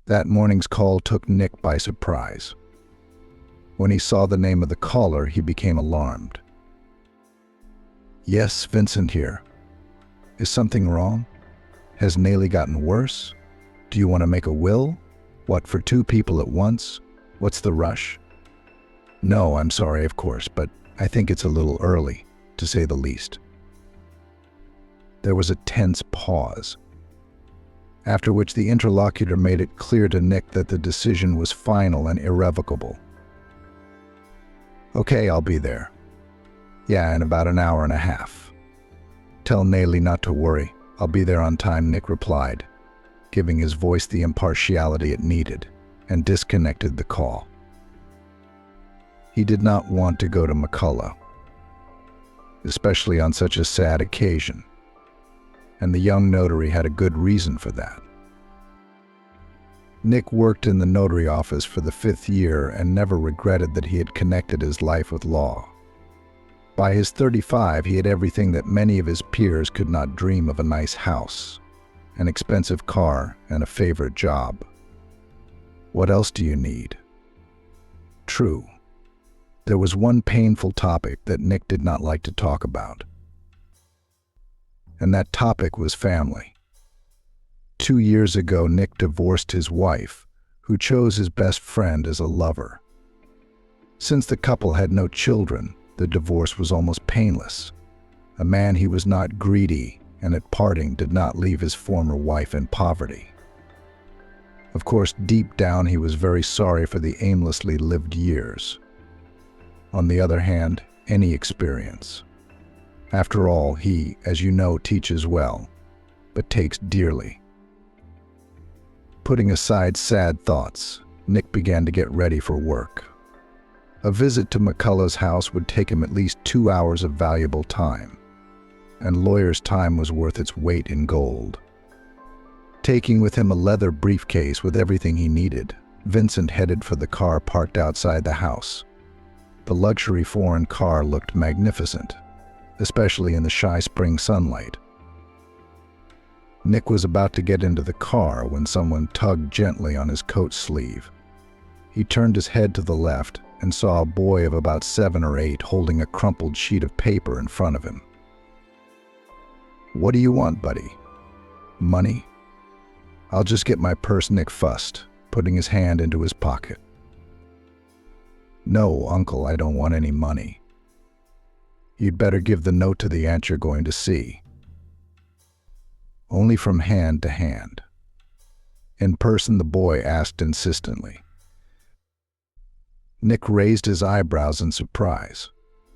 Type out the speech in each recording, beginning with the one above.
That morning's call took Nick by surprise. When he saw the name of the caller, he became alarmed. "Yes, Vincent here. Is something wrong? Has Nayli gotten worse? Do you want to make a will? What, for two people at once? What's the rush?" "No, I'm sorry, of course, but I think it's a little early, to say the least." There was a tense pause, after which the interlocutor made it clear to Nick that the decision was final and irrevocable. "Okay, I'll be there. Yeah, in about an hour and a half. Tell Nayli not to worry. I'll be there on time," Nick replied, giving his voice the impartiality it needed, and disconnected the call. He did not want to go to McCullough, especially on such a sad occasion, and the young notary had a good reason for that. Nick worked in the notary office for the 5th year and never regretted that he had connected his life with law. By his 35, he had everything that many of his peers could not dream of: a nice house, an expensive car, and a favorite job. What else do you need? True, there was one painful topic that Nick did not like to talk about, and that topic was family. 2 years ago, Nick divorced his wife, who chose his best friend as a lover. Since the couple had no children, the divorce was almost painless. A man, he was not greedy, and at parting did not leave his former wife in poverty. Of course, deep down he was very sorry for the aimlessly lived years. On the other hand, any experience. After all, he, as you know, teaches well, but takes dearly. Putting aside sad thoughts, Nick began to get ready for work. A visit to McCullough's house would take him at least 2 hours of valuable time, and lawyer's time was worth its weight in gold. Taking with him a leather briefcase with everything he needed, Vincent headed for the car parked outside the house. The luxury foreign car looked magnificent, especially in the shy spring sunlight. Nick was about to get into the car when someone tugged gently on his coat sleeve. He turned his head to the left and saw a boy of about 7 or 8 holding a crumpled sheet of paper in front of him. "What do you want, buddy? Money?" "I'll just get my purse," Nick fussed, putting his hand into his pocket. "No, Uncle, I don't want any money." "You'd better give the note to the aunt you're going to see." "Only from hand to hand." In person, the boy asked insistently. Nick raised his eyebrows in surprise.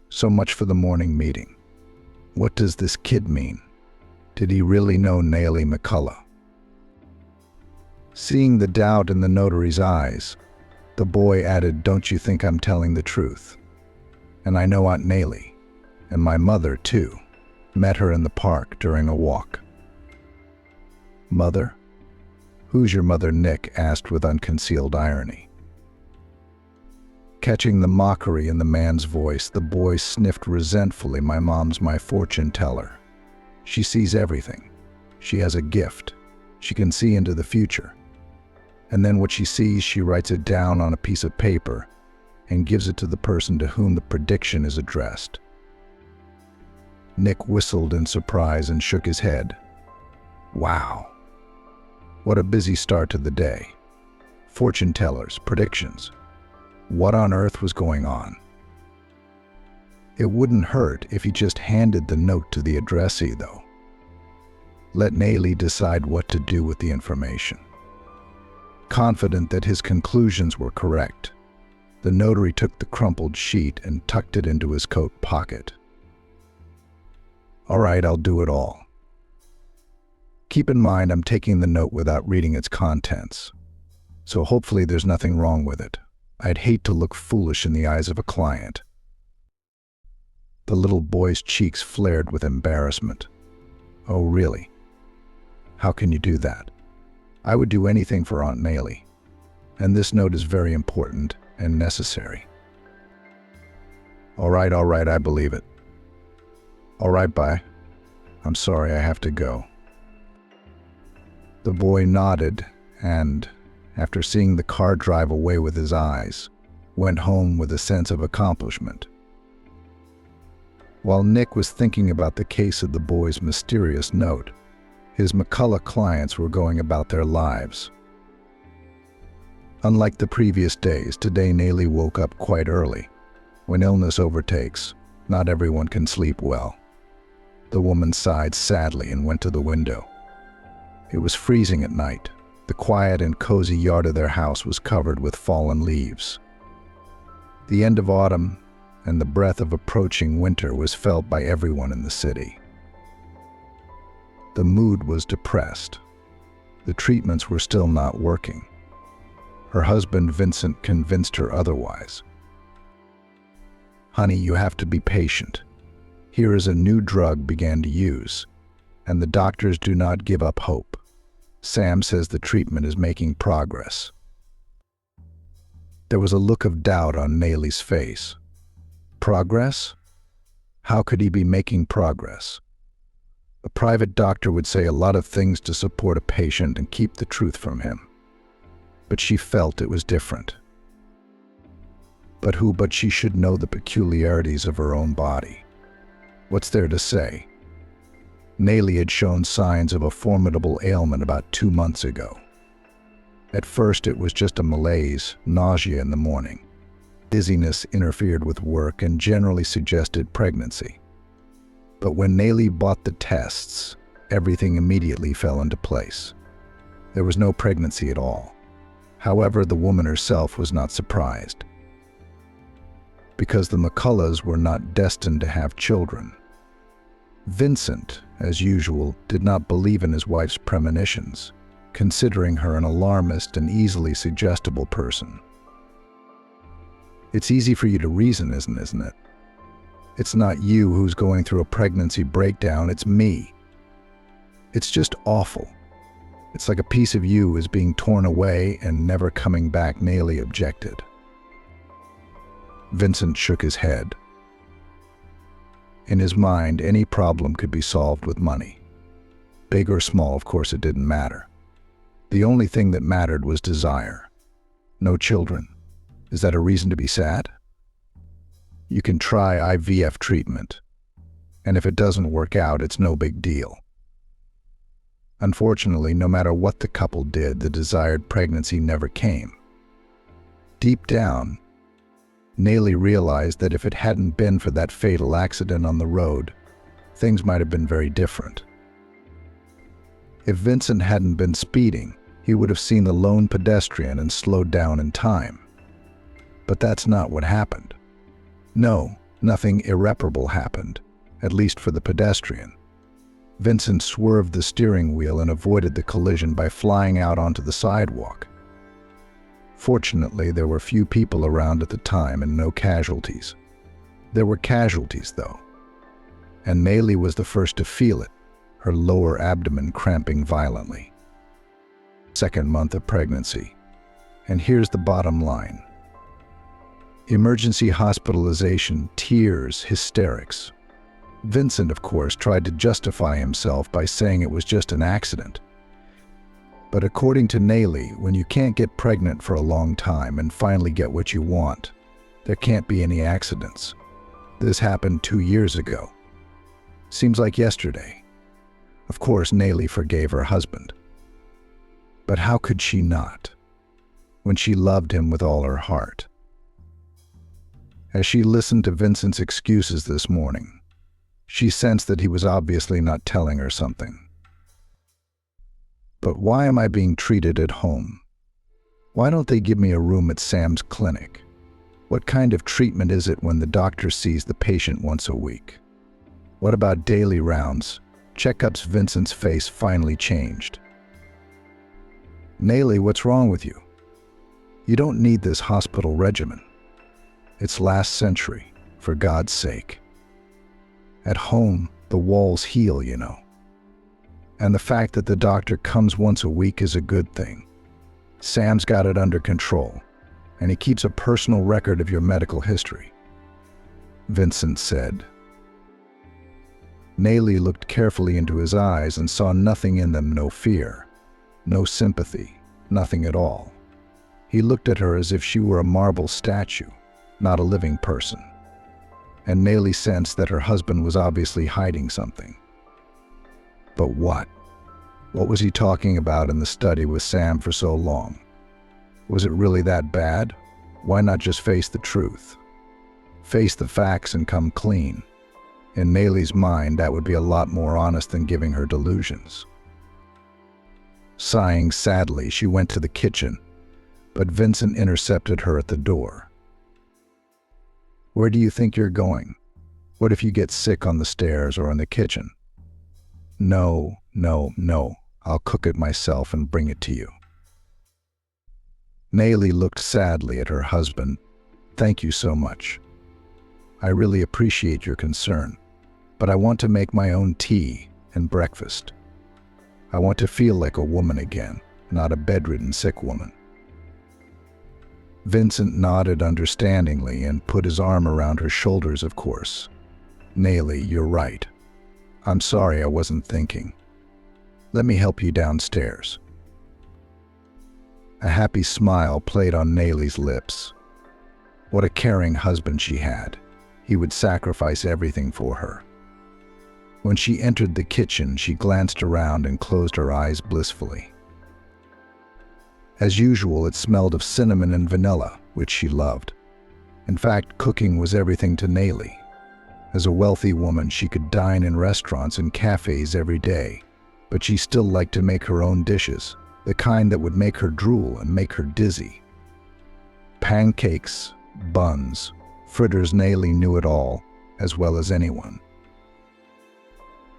So much for the morning meeting. What does this kid mean? Did he really know Nayli McCullough? Seeing the doubt in the notary's eyes, the boy added, "Don't you think I'm telling the truth? And I know Aunt Nayli, and my mother too. Met her in the park during a walk." "Mother? Who's your mother?" Nick asked with unconcealed irony. Catching the mockery in the man's voice, the boy sniffed resentfully. "My mom's my fortune teller. She sees everything. She has a gift. She can see into the future. And then what she sees, she writes it down on a piece of paper and gives it to the person to whom the prediction is addressed." Nick whistled in surprise and shook his head. Wow. What a busy start to the day. Fortune tellers, predictions. What on earth was going on? It wouldn't hurt if he just handed the note to the addressee, though. Let Nayli decide what to do with the information. Confident that his conclusions were correct, the notary took the crumpled sheet and tucked it into his coat pocket. "All right, I'll do it all. Keep in mind, I'm taking the note without reading its contents, so hopefully there's nothing wrong with it. I'd hate to look foolish in the eyes of a client." The little boy's cheeks flared with embarrassment. "Oh, really? How can you do that? I would do anything for Aunt Nayli, and this note is very important and necessary." All right, I believe it. All right, bye. I'm sorry, I have to go." The boy nodded and, after seeing the car drive away with his eyes, went home with a sense of accomplishment. While Nick was thinking about the case of the boy's mysterious note, his McCullough clients were going about their lives. Unlike the previous days, today Nayli woke up quite early. When illness overtakes, not everyone can sleep well. The woman sighed sadly and went to the window. It was freezing at night. The quiet and cozy yard of their house was covered with fallen leaves. The end of autumn and the breath of approaching winter was felt by everyone in the city. The mood was depressed. The treatments were still not working. Her husband Vincent convinced her otherwise. "Honey, you have to be patient. Here is a new drug began to use, and the doctors do not give up hope. Sam says the treatment is making progress." There was a look of doubt on Nayli's face. Progress? How could he be making progress? A private doctor would say a lot of things to support a patient and keep the truth from him. But she felt it was different. But she should know the peculiarities of her own body. What's there to say? Nayli had shown signs of a formidable ailment about 2 months ago. At first it was just a malaise, nausea in the morning. Dizziness interfered with work and generally suggested pregnancy. But when Nayli bought the tests, everything immediately fell into place. There was no pregnancy at all. However, the woman herself was not surprised, because the McCulloughs were not destined to have children. Vincent, as usual, did not believe in his wife's premonitions, considering her an alarmist and easily suggestible person. "It's easy for you to reason, isn't it? It's not you who's going through a pregnancy breakdown, it's me. It's just awful. It's like a piece of you is being torn away and never coming back," Nayli objected. Vincent shook his head. In his mind, any problem could be solved with money. Big or small, of course, it didn't matter. The only thing that mattered was desire. No children. Is that a reason to be sad? You can try IVF treatment, and if it doesn't work out, it's no big deal. Unfortunately, no matter what the couple did, the desired pregnancy never came. Deep down, Nayli realized that if it hadn't been for that fatal accident on the road, things might have been very different. If Vincent hadn't been speeding, he would have seen the lone pedestrian and slowed down in time. But that's not what happened. No, nothing irreparable happened, at least for the pedestrian. Vincent swerved the steering wheel and avoided the collision by flying out onto the sidewalk. Fortunately, there were few people around at the time and no casualties. There were casualties, though, and Nayli was the first to feel it, her lower abdomen cramping violently. Second month of pregnancy. And here's the bottom line. Emergency hospitalization, tears, hysterics. Vincent, of course, tried to justify himself by saying it was just an accident. But according to Nayli, when you can't get pregnant for a long time and finally get what you want, there can't be any accidents. This happened 2 years ago. Seems like yesterday. Of course, Nayli forgave her husband. But how could she not, when she loved him with all her heart? As she listened to Vincent's excuses this morning, she sensed that he was obviously not telling her something. But why am I being treated at home? Why don't they give me a room at Sam's clinic? What kind of treatment is it when the doctor sees the patient once a week? What about daily rounds, checkups? Vincent's face finally changed. Nayli, what's wrong with you? You don't need this hospital regimen. It's last century, for God's sake. At home, the walls heal, you know. And the fact that the doctor comes once a week is a good thing. Sam's got it under control, and he keeps a personal record of your medical history, Vincent said. Nayli looked carefully into his eyes and saw nothing in them, no fear, no sympathy, nothing at all. He looked at her as if she were a marble statue, not a living person. And Nayli sensed that her husband was obviously hiding something. But what? What was he talking about in the study with Sam for so long? Was it really that bad? Why not just face the truth? Face the facts and come clean. In Nayli's mind, that would be a lot more honest than giving her delusions. Sighing sadly, she went to the kitchen, but Vincent intercepted her at the door. "Where do you think you're going? What if you get sick on the stairs or in the kitchen?" No, I'll cook it myself and bring it to you." Nayli looked sadly at her husband. "Thank you so much. I really appreciate your concern, but I want to make my own tea and breakfast. I want to feel like a woman again, not a bedridden sick woman." Vincent nodded understandingly and put his arm around her shoulders, of course. "Nayli, you're right. I'm sorry I wasn't thinking. Let me help you downstairs." A happy smile played on Nayli's lips. What a caring husband she had. He would sacrifice everything for her. When she entered the kitchen, she glanced around and closed her eyes blissfully. As usual, it smelled of cinnamon and vanilla, which she loved. In fact, cooking was everything to Nayli. As a wealthy woman, she could dine in restaurants and cafes every day, but she still liked to make her own dishes, the kind that would make her drool and make her dizzy. Pancakes, buns, fritters, Nayli knew it all, as well as anyone.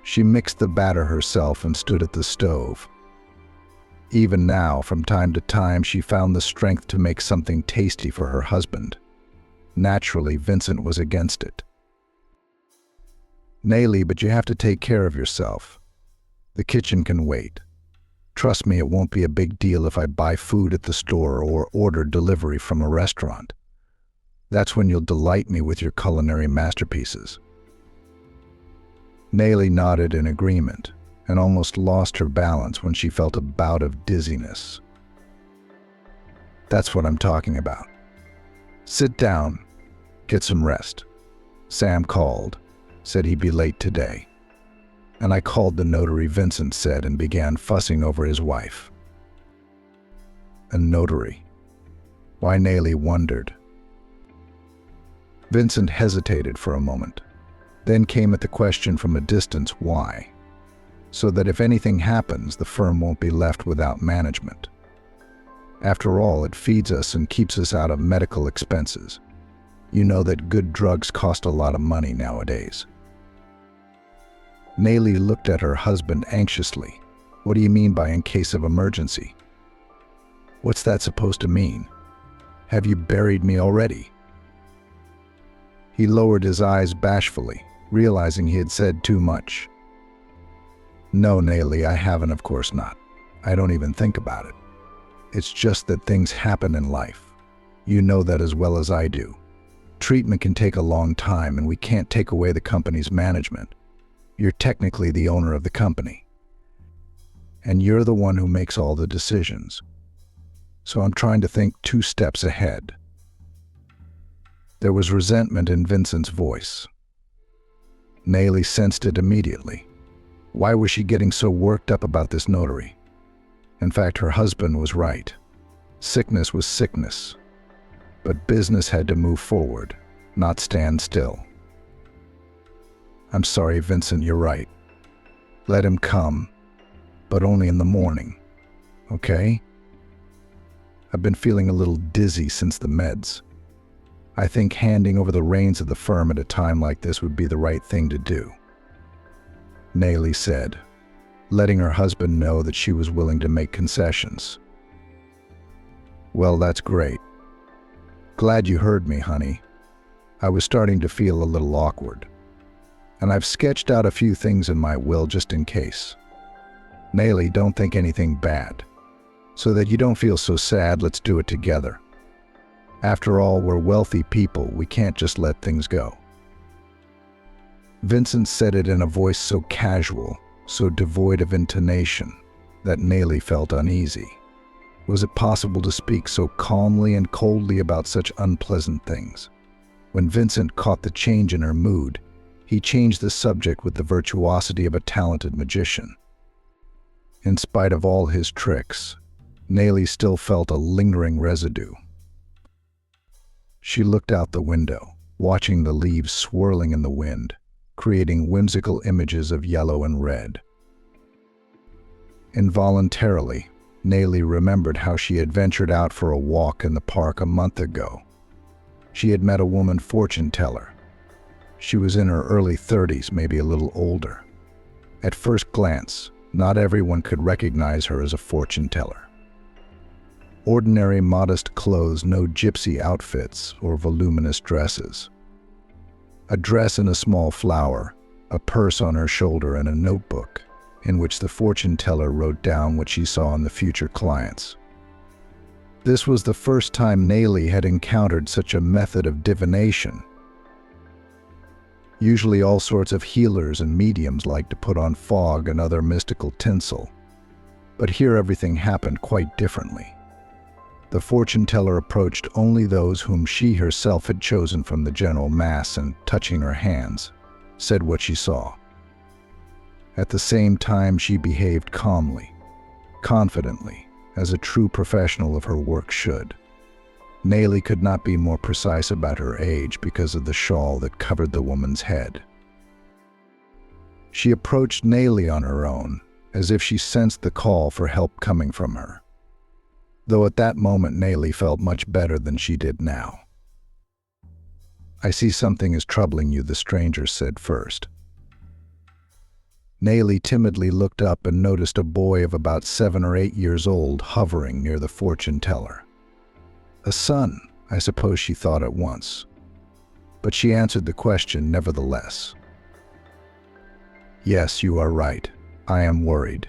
She mixed the batter herself and stood at the stove. Even now, from time to time, she found the strength to make something tasty for her husband. Naturally, Vincent was against it. "Nayli, but you have to take care of yourself. The kitchen can wait. Trust me, it won't be a big deal if I buy food at the store or order delivery from a restaurant. That's when you'll delight me with your culinary masterpieces." Nayli nodded in agreement and almost lost her balance when she felt a bout of dizziness. "That's what I'm talking about. Sit down, get some rest." Sam called, said he'd be late today. "And I called the notary," Vincent said, and began fussing over his wife. A notary? Why, Nayli wondered. Vincent hesitated for a moment. Then came at the question from a distance, why? So that if anything happens, the firm won't be left without management. After all, it feeds us and keeps us out of medical expenses. You know that good drugs cost a lot of money nowadays. Nayli looked at her husband anxiously. "What do you mean by in case of emergency? What's that supposed to mean? Have you buried me already?" He lowered his eyes bashfully, realizing he had said too much. "No, Nayli, I haven't, of course not. I don't even think about it. It's just that things happen in life. You know that as well as I do. Treatment can take a long time, and we can't take away the company's management. You're technically the owner of the company. And you're the one who makes all the decisions. So I'm trying to think 2 steps ahead." There was resentment in Vincent's voice. Nayli sensed it immediately. Why was she getting so worked up about this notary? In fact, her husband was right. Sickness was sickness. But business had to move forward, not stand still. "I'm sorry, Vincent, you're right. Let him come, but only in the morning, okay? I've been feeling a little dizzy since the meds. I think handing over the reins of the firm at a time like this would be the right thing to do," Nayli said, letting her husband know that she was willing to make concessions. "Well, that's great. Glad you heard me, honey. I was starting to feel a little awkward. And I've sketched out a few things in my will just in case. Nayli, don't think anything bad. So that you don't feel so sad, let's do it together. After all, we're wealthy people. We can't just let things go." Vincent said it in a voice so casual, so devoid of intonation, that Nayli felt uneasy. Was it possible to speak so calmly and coldly about such unpleasant things? When Vincent caught the change in her mood, he changed the subject with the virtuosity of a talented magician. In spite of all his tricks, Nellie still felt a lingering residue. She looked out the window, watching the leaves swirling in the wind, creating whimsical images of yellow and red. Involuntarily, Nellie remembered how she had ventured out for a walk in the park a month ago. She had met a woman fortune teller. She was in her early 30s, maybe a little older. At first glance, not everyone could recognize her as a fortune teller. Ordinary, modest clothes, no gypsy outfits or voluminous dresses. A dress and a small flower, a purse on her shoulder, and a notebook in which the fortune teller wrote down what she saw in the future clients. This was the first time Nellie had encountered such a method of divination. Usually all sorts of healers and mediums like to put on fog and other mystical tinsel. But here everything happened quite differently. The fortune teller approached only those whom she herself had chosen from the general mass and, touching her hands, said what she saw. At the same time, she behaved calmly, confidently, as a true professional of her work should. Nellie could not be more precise about her age because of the shawl that covered the woman's head. She approached Nellie on her own, as if she sensed the call for help coming from her. Though at that moment Nellie felt much better than she did now. "I see something is troubling you," the stranger said first. Nellie timidly looked up and noticed a boy of about 7 or 8 years old hovering near the fortune teller. A son, I suppose she thought at once. But she answered the question nevertheless. "Yes, you are right. I am worried.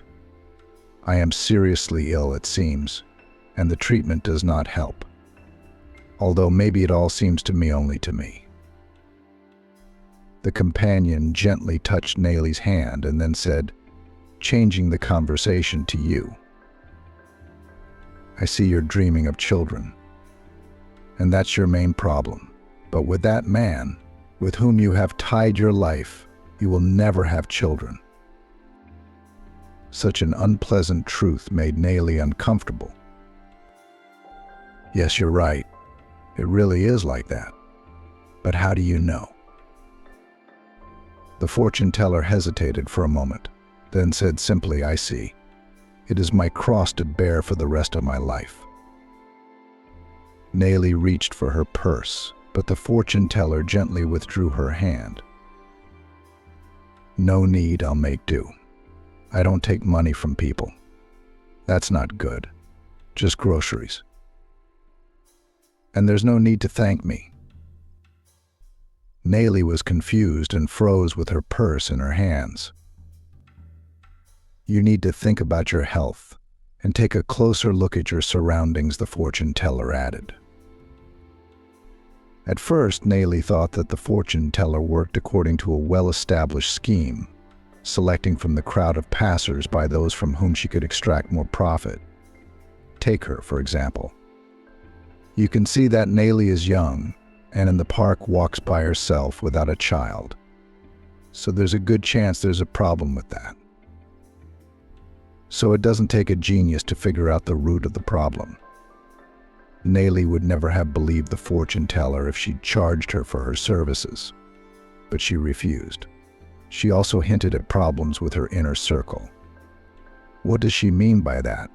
I am seriously ill, it seems, and the treatment does not help. Although maybe it all seems to me only to me." The companion gently touched Nellie's hand and then said, changing the conversation to you, "I see you're dreaming of children. And that's your main problem. But with that man, with whom you have tied your life, you will never have children." Such an unpleasant truth made Nellie uncomfortable. "Yes, you're right. It really is like that. But how do you know?" The fortune teller hesitated for a moment, then said simply, "I see. It is my cross to bear for the rest of my life." Nellie reached for her purse, but the fortune teller gently withdrew her hand. "No need, I'll make do. I don't take money from people. That's not good. Just groceries. And there's no need to thank me." Nellie was confused and froze with her purse in her hands. "You need to think about your health and take a closer look at your surroundings," the fortune teller added. At first, Nellie thought that the fortune teller worked according to a well-established scheme, selecting from the crowd of passers-by those from whom she could extract more profit. Take her, for example. You can see that Nellie is young, and in the park walks by herself without a child. So there's a good chance there's a problem with that. So it doesn't take a genius to figure out the root of the problem. Nellie would never have believed the fortune teller if she'd charged her for her services. But she refused. She also hinted at problems with her inner circle. What does she mean by that?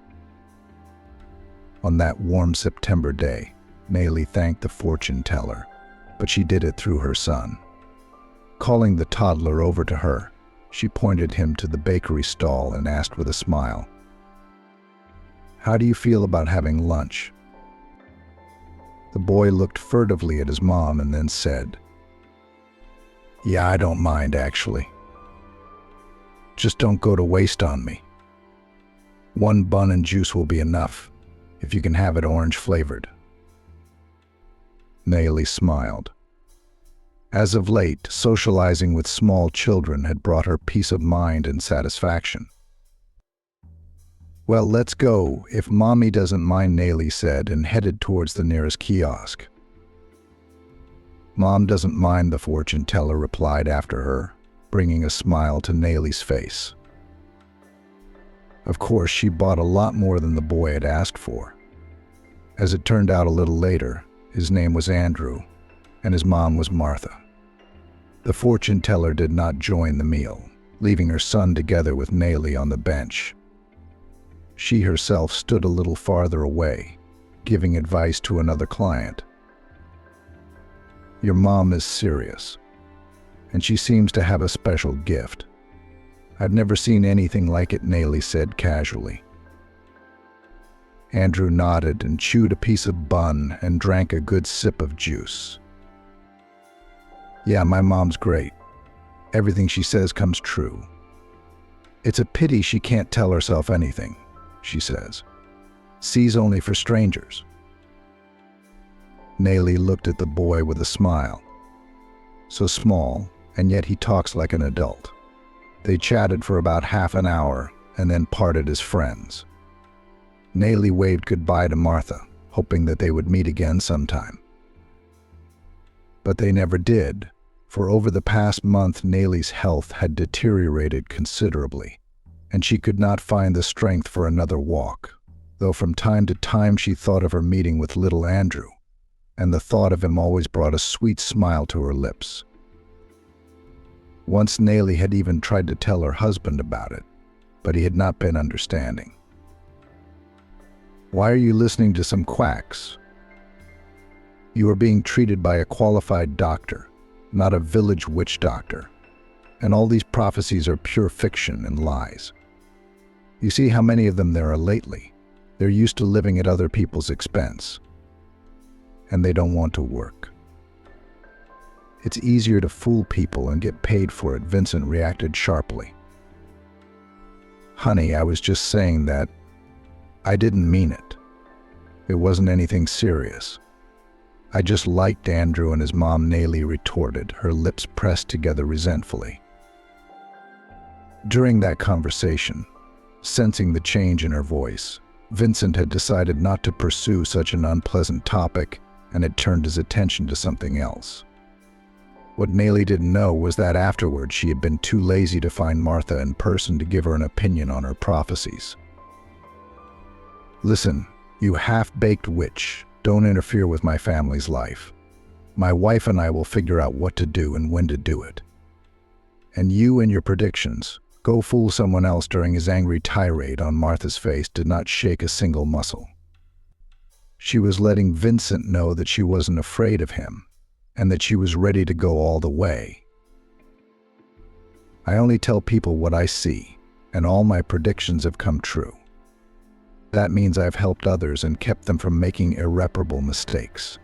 On that warm September day, Nellie thanked the fortune teller, but she did it through her son. Calling the toddler over to her, she pointed him to the bakery stall and asked with a smile, "How do you feel about having lunch?" The boy looked furtively at his mom and then said, "Yeah, I don't mind, actually. Just don't go to waste on me. 1 bun and juice will be enough, if you can have it orange-flavored." Nellie smiled. As of late, socializing with small children had brought her peace of mind and satisfaction. Well, let's go, if Mommy doesn't mind, Nayli said, and headed towards the nearest kiosk. Mom doesn't mind, the fortune teller replied after her, bringing a smile to Nayli's face. Of course, she bought a lot more than the boy had asked for. As it turned out a little later, his name was Andrew, and his mom was Martha. The fortune teller did not join the meal, leaving her son together with Nayli on the bench. She herself stood a little farther away, giving advice to another client. Your mom is serious, and she seems to have a special gift. I've never seen anything like it, Nayli said casually. Andrew nodded and chewed a piece of bun and drank a good sip of juice. Yeah, my mom's great. Everything she says comes true. It's a pity she can't tell herself anything, she says. Sees only for strangers. Nayli looked at the boy with a smile. So small, and yet he talks like an adult. They chatted for about half an hour and then parted as friends. Nayli waved goodbye to Martha, hoping that they would meet again sometime. But they never did, for over the past month Nayli's health had deteriorated considerably, and she could not find the strength for another walk, though from time to time she thought of her meeting with little Andrew, and the thought of him always brought a sweet smile to her lips. Once Nayli had even tried to tell her husband about it, but he had not been understanding. Why are you listening to some quacks? You are being treated by a qualified doctor, not a village witch doctor, and all these prophecies are pure fiction and lies. You see how many of them there are lately. They're used to living at other people's expense, and they don't want to work. It's easier to fool people and get paid for it, Vincent reacted sharply. Honey, I was just saying that. I didn't mean it. It wasn't anything serious. I just liked Andrew and his mom, Nayli retorted, her lips pressed together resentfully. During that conversation, sensing the change in her voice, Vincent had decided not to pursue such an unpleasant topic and had turned his attention to something else. What Nayli didn't know was that afterward she had been too lazy to find Martha in person to give her an opinion on her prophecies. Listen, you half-baked witch, don't interfere with my family's life. My wife and I will figure out what to do and when to do it. And you and your predictions, go fool someone else. During his angry tirade on Martha's face did not shake a single muscle. She was letting Vincent know that she wasn't afraid of him, and that she was ready to go all the way. I only tell people what I see, and all my predictions have come true. That means I've helped others and kept them from making irreparable mistakes.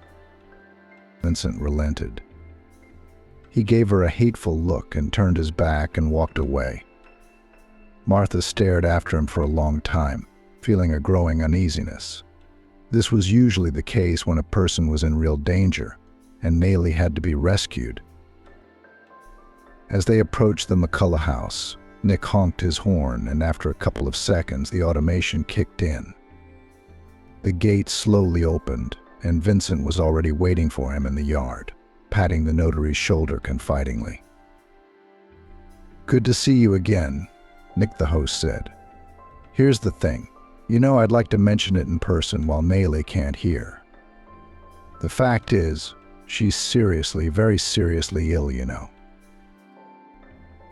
Vincent relented. He gave her a hateful look and turned his back and walked away. Martha stared after him for a long time, feeling a growing uneasiness. This was usually the case when a person was in real danger, and Nayli had to be rescued. As they approached the McCullough house, Nick honked his horn, and after a couple of seconds, the automation kicked in. The gate slowly opened, and Vincent was already waiting for him in the yard, patting the notary's shoulder confidingly. Good to see you again, Nick the host said. Here's the thing. You know, I'd like to mention it in person while Nayli can't hear. The fact is, she's seriously, very seriously ill, you know.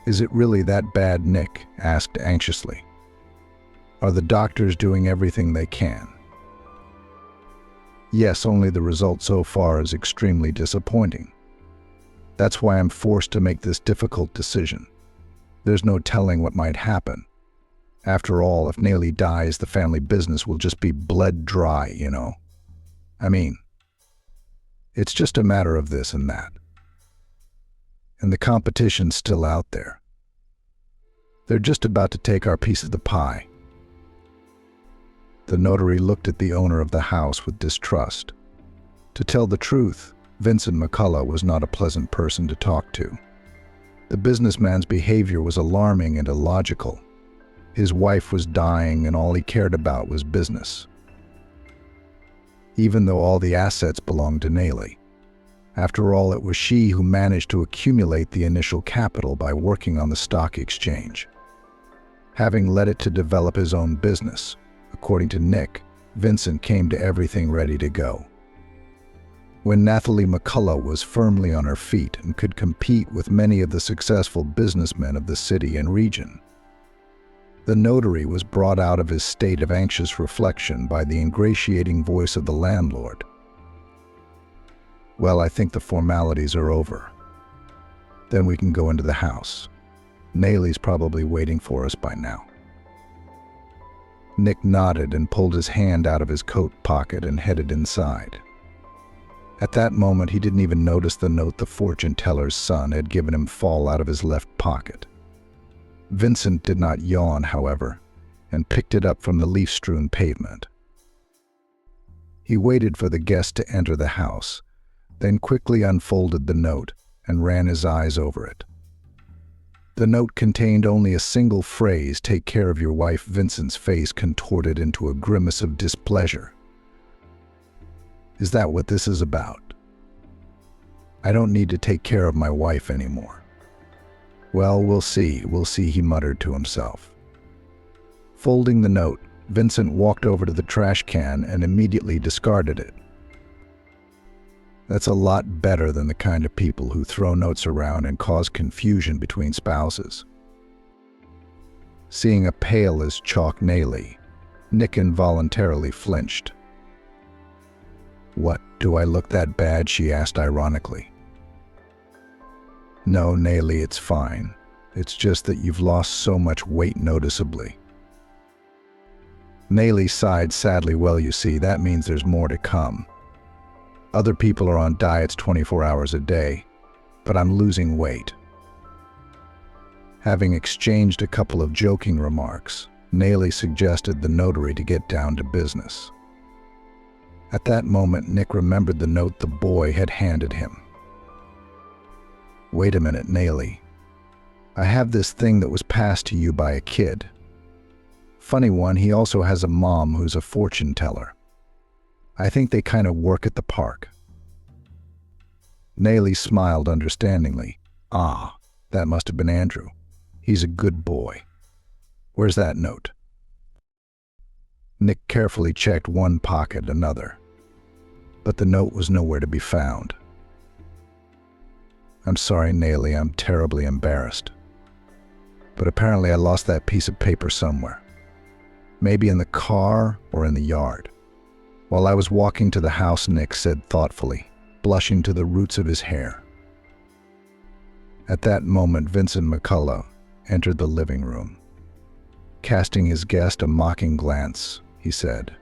Is it really that bad? Nick asked anxiously. Are the doctors doing everything they can? Yes, only the result so far is extremely disappointing. That's why I'm forced to make this difficult decision. There's no telling what might happen. After all, if Nayli dies, the family business will just be bled dry, you know. I mean, it's just a matter of this and that. And the competition's still out there. They're just about to take our piece of the pie. The notary looked at the owner of the house with distrust. To tell the truth, Vincent McCullough was not a pleasant person to talk to. The businessman's behavior was alarming and illogical. His wife was dying and all he cared about was business. Even though all the assets belonged to Nayli. After all, it was she who managed to accumulate the initial capital by working on the stock exchange. Having led it to develop his own business, according to Nick, Vincent came to everything ready to go. When Nathalie McCullough was firmly on her feet and could compete with many of the successful businessmen of the city and region, the notary was brought out of his state of anxious reflection by the ingratiating voice of the landlord. "Well, I think the formalities are over. Then we can go into the house. Nayli's probably waiting for us by now." Nick nodded and pulled his hand out of his coat pocket and headed inside. At that moment, he didn't even notice the note the fortune teller's son had given him fall out of his left pocket. Vincent did not yawn, however, and picked it up from the leaf-strewn pavement. He waited for the guest to enter the house, then quickly unfolded the note and ran his eyes over it. The note contained only a single phrase, "Take care of your wife." Vincent's face contorted into a grimace of displeasure. "Is that what this is about? I don't need to take care of my wife anymore." "Well, we'll see, he muttered to himself. Folding the note, Vincent walked over to the trash can and immediately discarded it. That's a lot better than the kind of people who throw notes around and cause confusion between spouses. Seeing a pale as chalk Nayli, Nick involuntarily flinched. "What, do I look that bad?" she asked ironically. "No, Nayli, it's fine. It's just that you've lost so much weight noticeably." Nayli sighed sadly. "Well, you see, that means there's more to come. Other people are on diets 24 hours a day, but I'm losing weight." Having exchanged a couple of joking remarks, Nayli suggested the notary to get down to business. At that moment, Nick remembered the note the boy had handed him. "Wait a minute, Nayli. I have this thing that was passed to you by a kid. Funny one, he also has a mom who's a fortune teller. I think they kind of work at the park." Nayli smiled understandingly. "Ah, that must have been Andrew. He's a good boy. Where's that note?" Nick carefully checked one pocket, another, but the note was nowhere to be found. "I'm sorry, Nayli, I'm terribly embarrassed. But apparently I lost that piece of paper somewhere. Maybe in the car or in the yard." While I was walking to the house, Nick said thoughtfully, blushing to the roots of his hair. At that moment, Vincent McCullough entered the living room. Casting his guest a mocking glance, he said,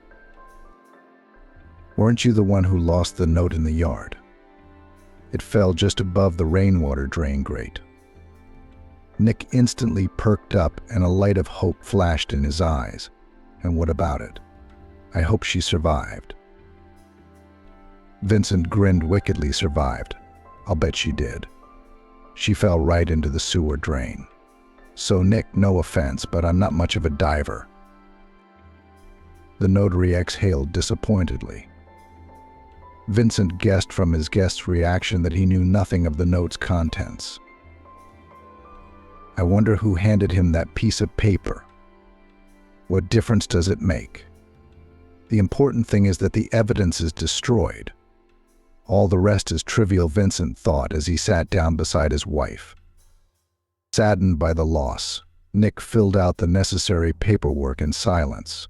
"Weren't you the one who lost the note in the yard? It fell just above the rainwater drain grate." Nick instantly perked up and a light of hope flashed in his eyes. "And what about it? I hope she survived." Vincent grinned wickedly. "Survived? I'll bet she did. She fell right into the sewer drain. So Nick, no offense, but I'm not much of a diver." The notary exhaled disappointedly. Vincent guessed from his guest's reaction that he knew nothing of the note's contents. "I wonder who handed him that piece of paper. What difference does it make? The important thing is that the evidence is destroyed. All the rest is trivial," Vincent thought as he sat down beside his wife. Saddened by the loss, Nick filled out the necessary paperwork in silence.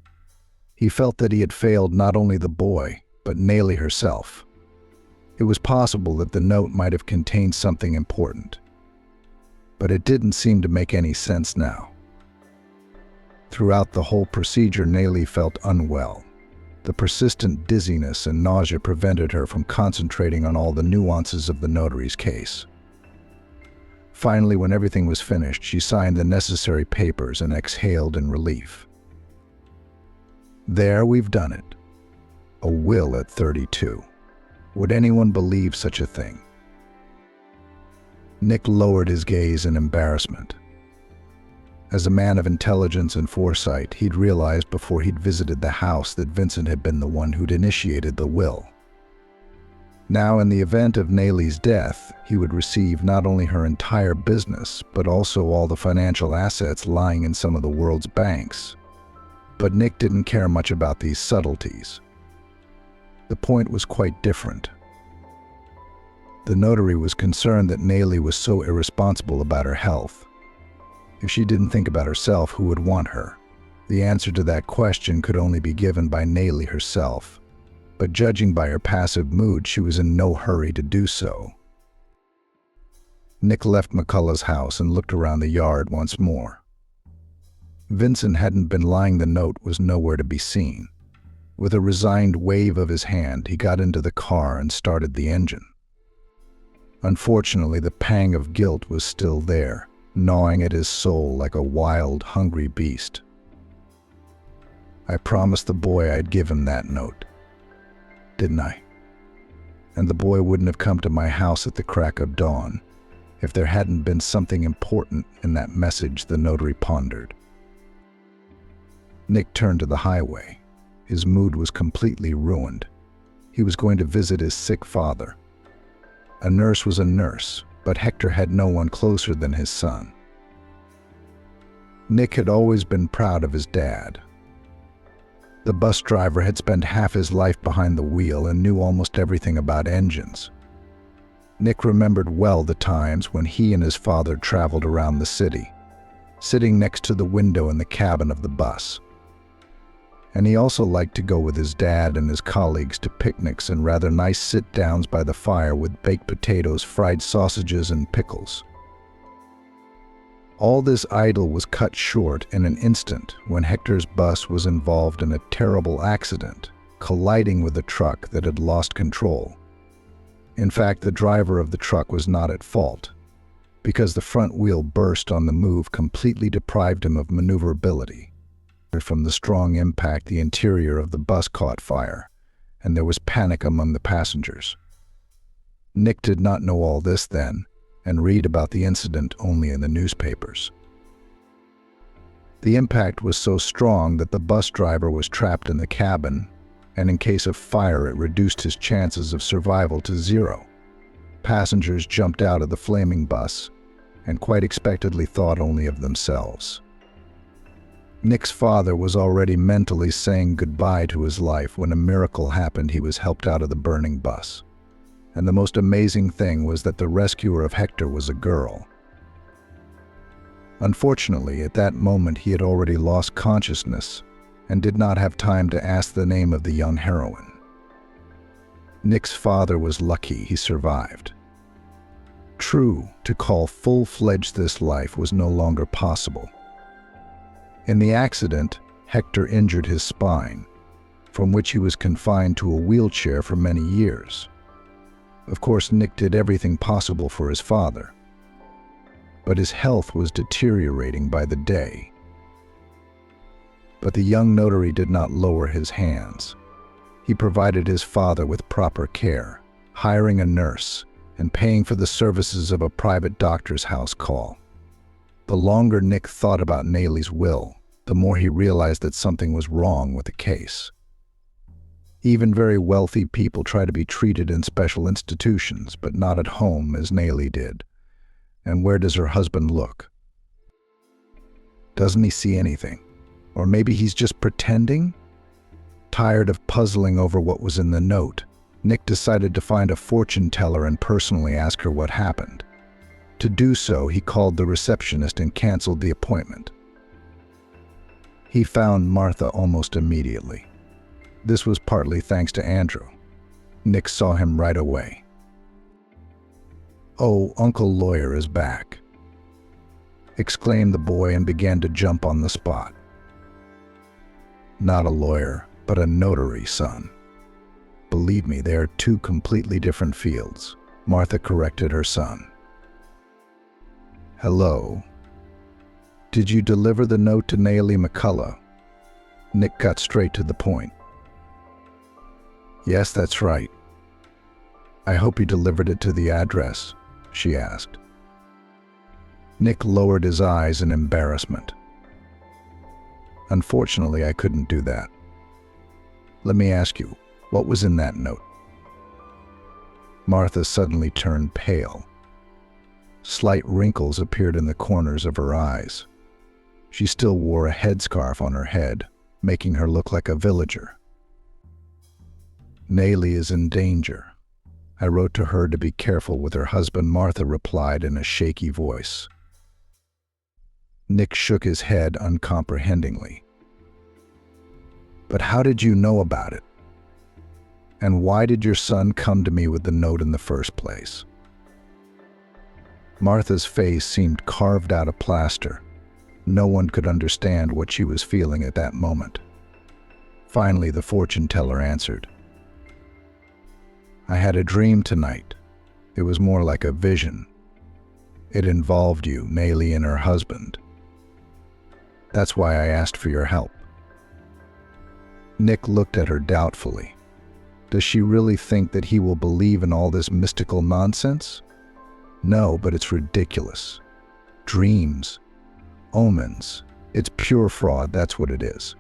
He felt that he had failed not only the boy, but Nayli herself. It was possible that the note might have contained something important, but it didn't seem to make any sense now. Throughout the whole procedure, Nayli felt unwell. The persistent dizziness and nausea prevented her from concentrating on all the nuances of the notary's case. Finally, when everything was finished, she signed the necessary papers and exhaled in relief. "There, we've done it. A will at 32. Would anyone believe such a thing?" Nick lowered his gaze in embarrassment. As a man of intelligence and foresight, he'd realized before he'd visited the house that Vincent had been the one who'd initiated the will. Now, in the event of Nayli's death, he would receive not only her entire business, but also all the financial assets lying in some of the world's banks. But Nick didn't care much about these subtleties. The point was quite different. The notary was concerned that Nayli was so irresponsible about her health. If she didn't think about herself, who would want her? The answer to that question could only be given by Nayli herself, but judging by her passive mood, she was in no hurry to do so. Nick left McCullough's house and looked around the yard once more. Vincent hadn't been lying. The note was nowhere to be seen. With a resigned wave of his hand, he got into the car and started the engine. Unfortunately, the pang of guilt was still there, gnawing at his soul like a wild, hungry beast. I promised the boy I'd give him that note, didn't I? And the boy wouldn't have come to my house at the crack of dawn if there hadn't been something important in that message, the notary pondered. Nick turned to the highway. His mood was completely ruined. He was going to visit his sick father. A nurse was a nurse, but Hector had no one closer than his son. Nick had always been proud of his dad. The bus driver had spent half his life behind the wheel and knew almost everything about engines. Nick remembered well the times when he and his father traveled around the city, sitting next to the window in the cabin of the bus. And he also liked to go with his dad and his colleagues to picnics and rather nice sit-downs by the fire with baked potatoes, fried sausages, and pickles. All this idyll was cut short in an instant when Hector's bus was involved in a terrible accident, colliding with a truck that had lost control. In fact, the driver of the truck was not at fault, because the front wheel burst on the move, completely deprived him of maneuverability. From the strong impact, the interior of the bus caught fire, and there was panic among the passengers. Nick did not know all this then, and read about the incident only in the newspapers. The impact was so strong that the bus driver was trapped in the cabin, and in case of fire, it reduced his chances of survival to zero. Passengers jumped out of the flaming bus, and quite expectedly thought only of themselves. Nick's father was already mentally saying goodbye to his life when a miracle happened. He was helped out of the burning bus. And the most amazing thing was that the rescuer of Hector was a girl. Unfortunately, at that moment he had already lost consciousness and did not have time to ask the name of the young heroine. Nick's father was lucky he survived. True, to call full-fledged this life was no longer possible. In the accident, Hector injured his spine, from which he was confined to a wheelchair for many years. Of course, Nick did everything possible for his father, but his health was deteriorating by the day. But the young notary did not lower his hands. He provided his father with proper care, hiring a nurse and paying for the services of a private doctor's house call. The longer Nick thought about Nayli's will, the more he realized that something was wrong with the case. Even very wealthy people try to be treated in special institutions, but not at home as Nayli did. And where does her husband look? Doesn't he see anything? Or maybe he's just pretending? Tired of puzzling over what was in the note, Nick decided to find a fortune teller and personally ask her what happened. To do so, he called the receptionist and canceled the appointment. He found Martha almost immediately. This was partly thanks to Andrew. Nick saw him right away. "Oh, Uncle Lawyer is back," exclaimed the boy and began to jump on the spot. "Not a lawyer, but a notary, son. Believe me, they are two completely different fields," Martha corrected her son. "Hello. Did you deliver the note to Nayli McCullough?" Nick got straight to the point. "Yes, that's right. I hope you delivered it to the address," she asked. Nick lowered his eyes in embarrassment. Unfortunately, I couldn't do that. Let me ask you, what was in that note? Martha suddenly turned pale. Slight wrinkles appeared in the corners of her eyes. She still wore a headscarf on her head, making her look like a villager. Nayli is in danger. I wrote to her to be careful with her husband, Martha replied in a shaky voice. Nick shook his head uncomprehendingly. But how did you know about it? And why did your son come to me with the note in the first place? Martha's face seemed carved out of plaster. No one could understand what she was feeling at that moment. Finally, the fortune teller answered. I had a dream tonight. It was more like a vision. It involved you, Nayli, and her husband. That's why I asked for your help. Nick looked at her doubtfully. Does she really think that he will believe in all this mystical nonsense? No, but it's ridiculous. Dreams, omens, it's pure fraud, that's what it is.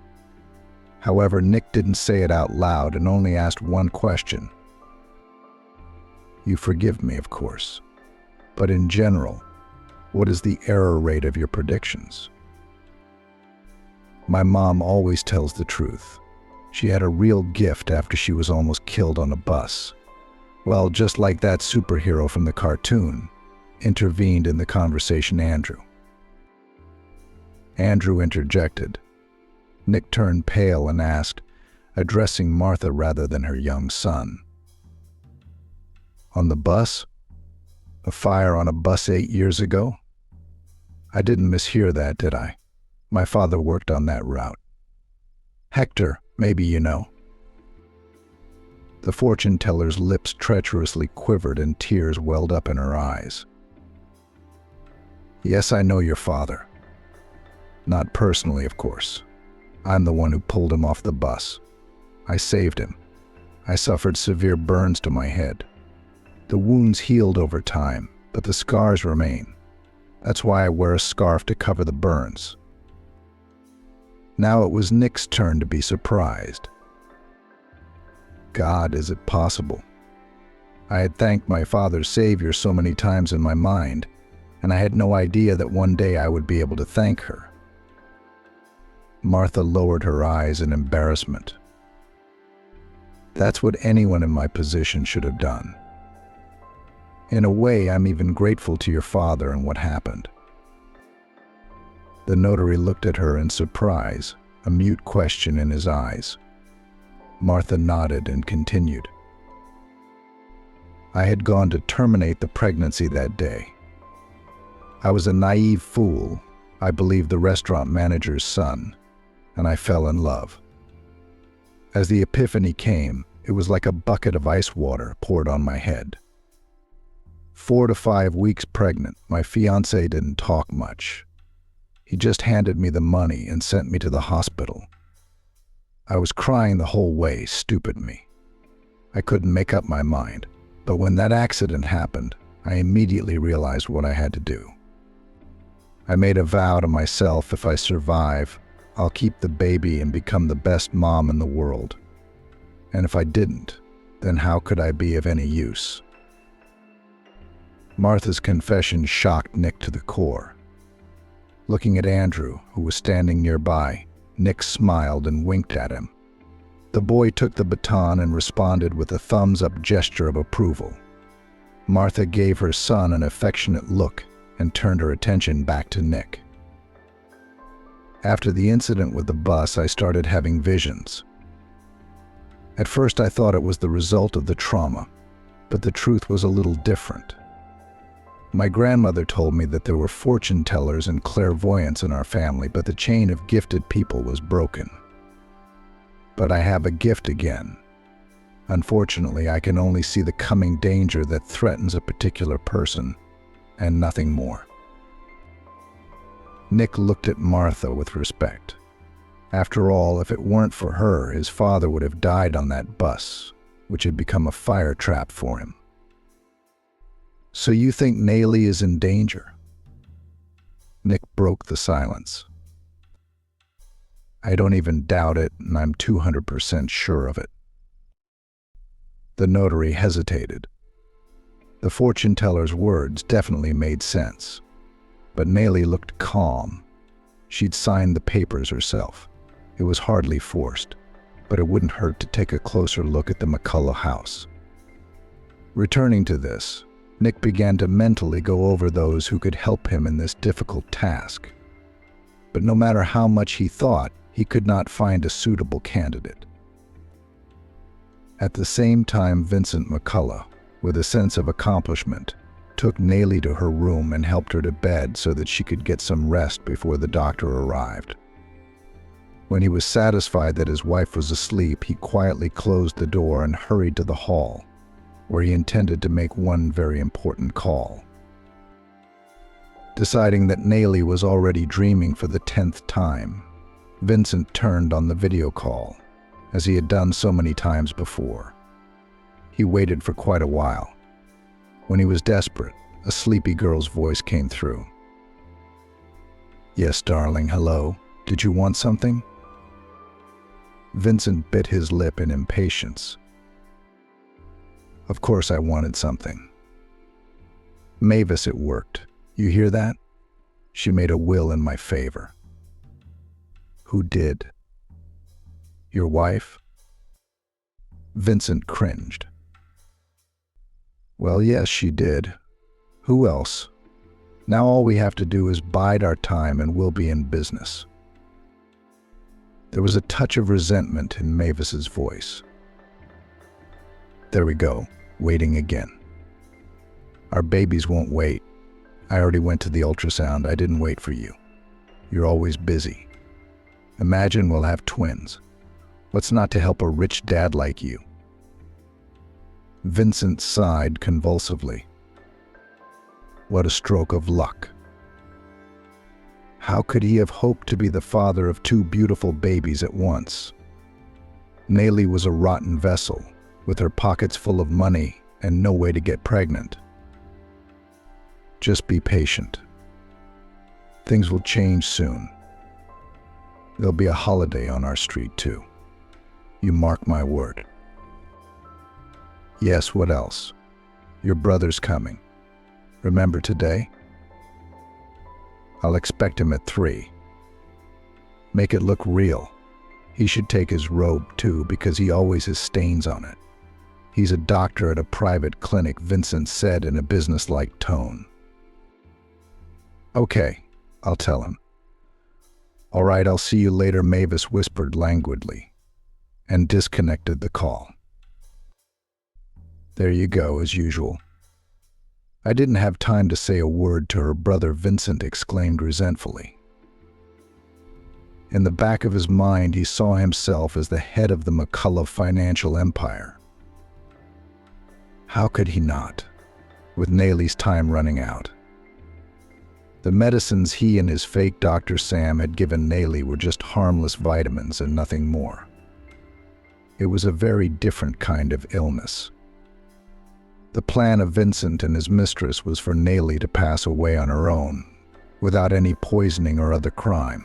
However, Nick didn't say it out loud and only asked one question. You forgive me, of course, but in general, what is the error rate of your predictions? My mom always tells the truth. She had a real gift after she was almost killed on a bus. Well, just like that superhero from the cartoon, intervened in the conversation Andrew. Andrew interjected. Nick turned pale and asked, addressing Martha rather than her young son. On the bus? A fire on a bus 8 years ago? I didn't mishear that, did I? My father worked on that route. Hector, maybe you know. The fortune teller's lips treacherously quivered and tears welled up in her eyes. Yes, I know your father. Not personally, of course. I'm the one who pulled him off the bus. I saved him. I suffered severe burns to my head. The wounds healed over time, but the scars remain. That's why I wear a scarf to cover the burns. Now it was Nick's turn to be surprised. God, is it possible? I had thanked my father's savior so many times in my mind, and I had no idea that one day I would be able to thank her. Martha lowered her eyes in embarrassment. That's what anyone in my position should have done. In a way, I'm even grateful to your father and what happened. The notary looked at her in surprise, a mute question in his eyes. Martha nodded and continued. I had gone to terminate the pregnancy that day. I was a naive fool. I believed the restaurant manager's son, and I fell in love. As the epiphany came, it was like a bucket of ice water poured on my head. 4 to 5 weeks pregnant, my fiancé didn't talk much. He just handed me the money and sent me to the hospital. I was crying the whole way, stupid me. I couldn't make up my mind, but when that accident happened, I immediately realized what I had to do. I made a vow to myself, if I survive, I'll keep the baby and become the best mom in the world. And if I didn't, then how could I be of any use? Martha's confession shocked Nick to the core. Looking at Andrew, who was standing nearby, Nick smiled and winked at him. The boy took the baton and responded with a thumbs-up gesture of approval. Martha gave her son an affectionate look and turned her attention back to Nick. After the incident with the bus, I started having visions. At first I thought it was the result of the trauma, but the truth was a little different. My grandmother told me that there were fortune tellers and clairvoyants in our family, but the chain of gifted people was broken. But I have a gift again. Unfortunately, I can only see the coming danger that threatens a particular person, and nothing more. Nick looked at Martha with respect. After all, if it weren't for her, his father would have died on that bus, which had become a fire trap for him. So you think Nayli is in danger? Nick broke the silence. I don't even doubt it, and I'm 200% sure of it. The notary hesitated. The fortune teller's words definitely made sense, but Nellie looked calm. She'd signed the papers herself. It was hardly forced, but it wouldn't hurt to take a closer look at the McCullough house. Returning to this, Nick began to mentally go over those who could help him in this difficult task. But no matter how much he thought, he could not find a suitable candidate. At the same time, Vincent McCullough, with a sense of accomplishment, took Nellie to her room and helped her to bed so that she could get some rest before the doctor arrived. When he was satisfied that his wife was asleep, he quietly closed the door and hurried to the hall, where he intended to make one very important call. Deciding that Nellie was already dreaming for the 10th time, Vincent turned on the video call, as he had done so many times before. He waited for quite a while. When he was desperate, a sleepy girl's voice came through. "Yes, darling, hello. Did you want something?" Vincent bit his lip in impatience. "Of course I wanted something. Mavis, it worked. You hear that? She made a will in my favor." "Who did? Your wife?" Vincent cringed. "Well, yes, she did. Who else? Now all we have to do is bide our time and we'll be in business." There was a touch of resentment in Mavis's voice. "There we go, waiting again. Our babies won't wait. I already went to the ultrasound. I didn't wait for you. You're always busy. Imagine we'll have twins. What's not to help a rich dad like you?" Vincent sighed convulsively. What a stroke of luck. How could he have hoped to be the father of two beautiful babies at once? Nellie was a rotten vessel, with her pockets full of money and no way to get pregnant. Just be patient. Things will change soon. There'll be a holiday on our street, too. You mark my word. Yes, what else? Your brother's coming. Remember today? I'll expect him at 3. Make it look real. He should take his robe, too, because he always has stains on it. He's a doctor at a private clinic, Vincent said in a businesslike tone. Okay, I'll tell him. All right, I'll see you later, Mavis whispered languidly, and disconnected the call. There you go, as usual. I didn't have time to say a word to her brother, Vincent exclaimed resentfully. In the back of his mind, he saw himself as the head of the McCullough financial empire. How could he not, with Nellie's time running out? The medicines he and his fake Dr. Sam had given Nellie were just harmless vitamins and nothing more. It was a very different kind of illness. The plan of Vincent and his mistress was for Nellie to pass away on her own, without any poisoning or other crime.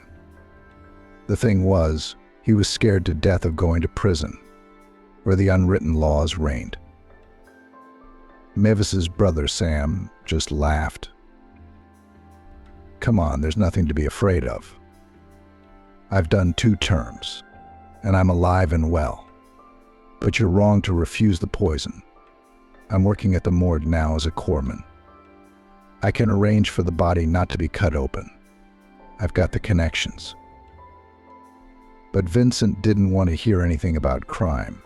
The thing was, he was scared to death of going to prison, where the unwritten laws reigned. Mavis's brother Sam just laughed. Come on, there's nothing to be afraid of. I've done 2 terms, and I'm alive and well. But you're wrong to refuse the poison. I'm working at the morgue now as a corpsman. I can arrange for the body not to be cut open. I've got the connections. But Vincent didn't want to hear anything about crime.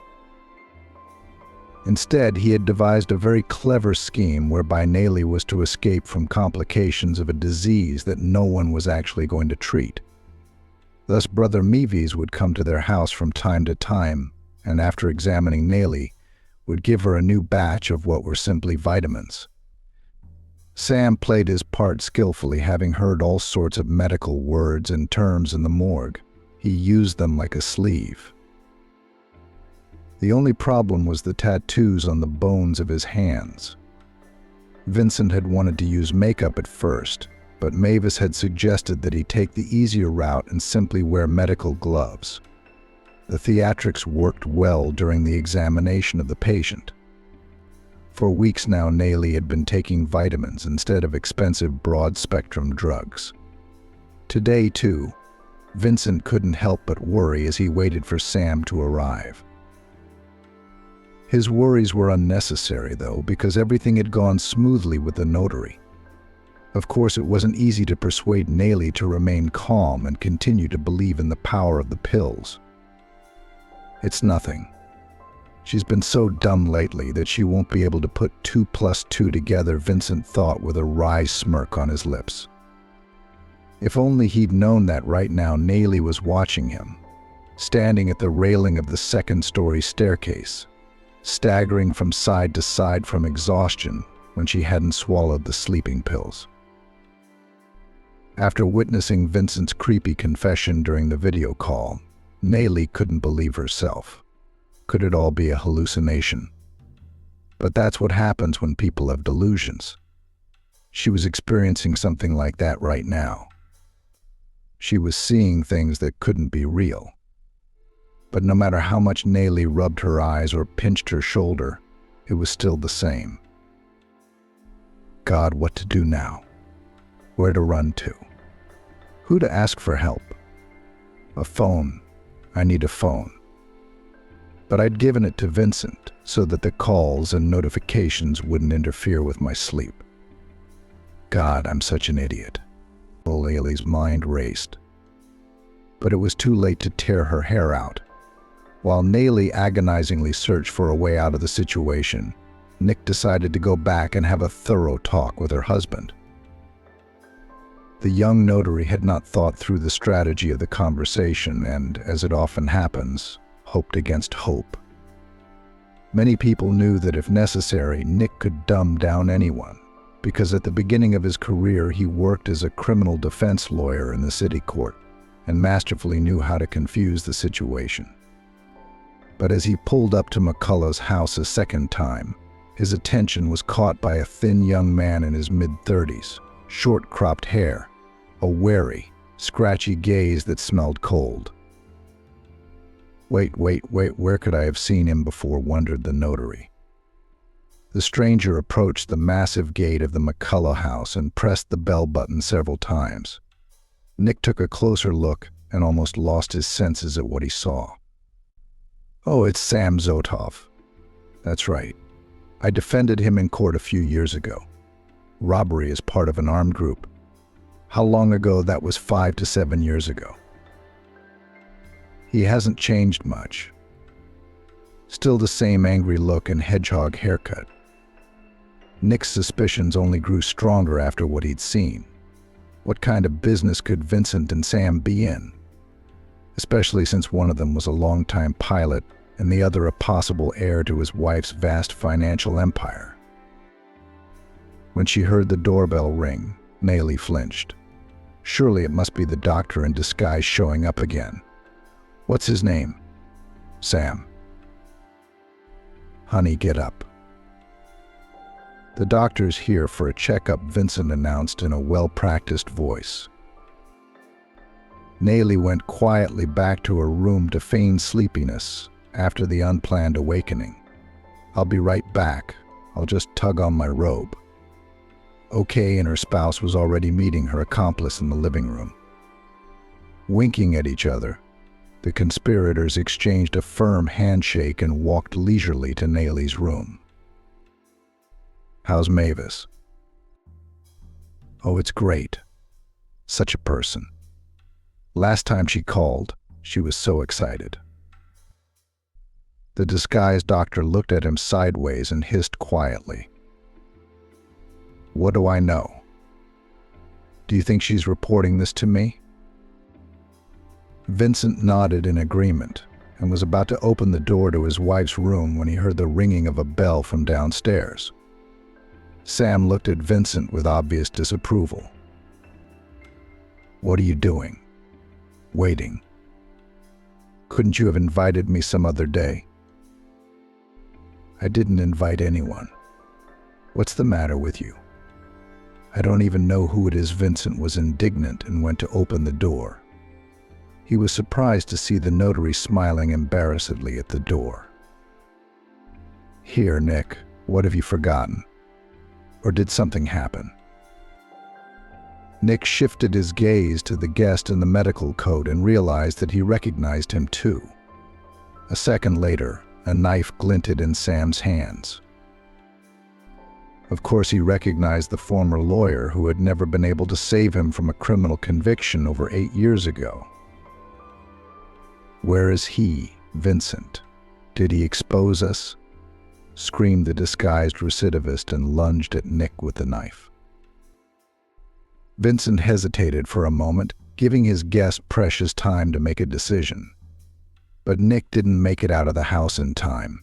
Instead, he had devised a very clever scheme whereby Nellie was to escape from complications of a disease that no one was actually going to treat. Thus, Brother Meavies would come to their house from time to time, and after examining Nellie, would give her a new batch of what were simply vitamins. Sam played his part skillfully, having heard all sorts of medical words and terms in the morgue. He used them like a sleeve. The only problem was the tattoos on the bones of his hands. Vincent had wanted to use makeup at first, but Mavis had suggested that he take the easier route and simply wear medical gloves. The theatrics worked well during the examination of the patient. For weeks now, Nayli had been taking vitamins instead of expensive broad-spectrum drugs. Today, too, Vincent couldn't help but worry as he waited for Sam to arrive. His worries were unnecessary, though, because everything had gone smoothly with the notary. Of course, it wasn't easy to persuade Nayli to remain calm and continue to believe in the power of the pills. It's nothing. She's been so dumb lately that she won't be able to put 2 plus 2 together, Vincent thought with a wry smirk on his lips. If only he'd known that right now Nayli was watching him, standing at the railing of the second-story staircase, staggering from side to side from exhaustion when she hadn't swallowed the sleeping pills. After witnessing Vincent's creepy confession during the video call, Nayli couldn't believe herself. Could it all be a hallucination? But that's what happens when people have delusions. She was experiencing something like that right now. She was seeing things that couldn't be real. But no matter how much Nayli rubbed her eyes or pinched her shoulder, it was still the same. God, what to do now? Where to run to? Who to ask for help? A phone. I need a phone. But I'd given it to Vincent so that the calls and notifications wouldn't interfere with my sleep. God, I'm such an idiot. Nayli's mind raced. But it was too late to tear her hair out. While Nayli agonizingly searched for a way out of the situation, Nick decided to go back and have a thorough talk with her husband. The young notary had not thought through the strategy of the conversation and, as it often happens, hoped against hope. Many people knew that if necessary, Nick could dumb down anyone, because at the beginning of his career he worked as a criminal defense lawyer in the city court and masterfully knew how to confuse the situation. But as he pulled up to McCullough's house a second time, his attention was caught by a thin young man in his mid-30s, short-cropped hair, a wary, scratchy gaze that smelled cold. Wait, where could I have seen him before, wondered the notary. The stranger approached the massive gate of the McCullough house and pressed the bell button several times. Nick took a closer look and almost lost his senses at what he saw. Oh, it's Sam Zotov. That's right. I defended him in court a few years ago. Robbery is part of an armed group. How long ago? That was 5 to 7 years ago. He hasn't changed much. Still the same angry look and hedgehog haircut. Nick's suspicions only grew stronger after what he'd seen. What kind of business could Vincent and Sam be in? Especially since one of them was a longtime pilot and the other a possible heir to his wife's vast financial empire. When she heard the doorbell ring, Nayli flinched. Surely it must be the doctor in disguise showing up again. What's his name? Sam. Honey, get up. The doctor's here for a checkup, Vincent announced in a well-practiced voice. Nayli went quietly back to her room to feign sleepiness after the unplanned awakening. I'll be right back. I'll just tug on my robe. Okay, and her spouse was already meeting her accomplice in the living room. Winking at each other, the conspirators exchanged a firm handshake and walked leisurely to Nayli's room. How's Mavis? Oh, it's great. Such a person. Last time she called, she was so excited. The disguised doctor looked at him sideways and hissed quietly. What do I know? Do you think she's reporting this to me? Vincent nodded in agreement and was about to open the door to his wife's room when he heard the ringing of a bell from downstairs. Sam looked at Vincent with obvious disapproval. What are you doing? Waiting. Couldn't you have invited me some other day? I didn't invite anyone. What's the matter with you? I don't even know who it is." Vincent was indignant and went to open the door. He was surprised to see the notary smiling embarrassedly at the door. "Here, Nick, what have you forgotten? Or did something happen?" Nick shifted his gaze to the guest in the medical coat and realized that he recognized him too. A second later, a knife glinted in Sam's hands. Of course, he recognized the former lawyer who had never been able to save him from a criminal conviction over 8 years ago. "Where is he, Vincent? Did he expose us?" screamed the disguised recidivist and lunged at Nick with the knife. Vincent hesitated for a moment, giving his guest precious time to make a decision. But Nick didn't make it out of the house in time.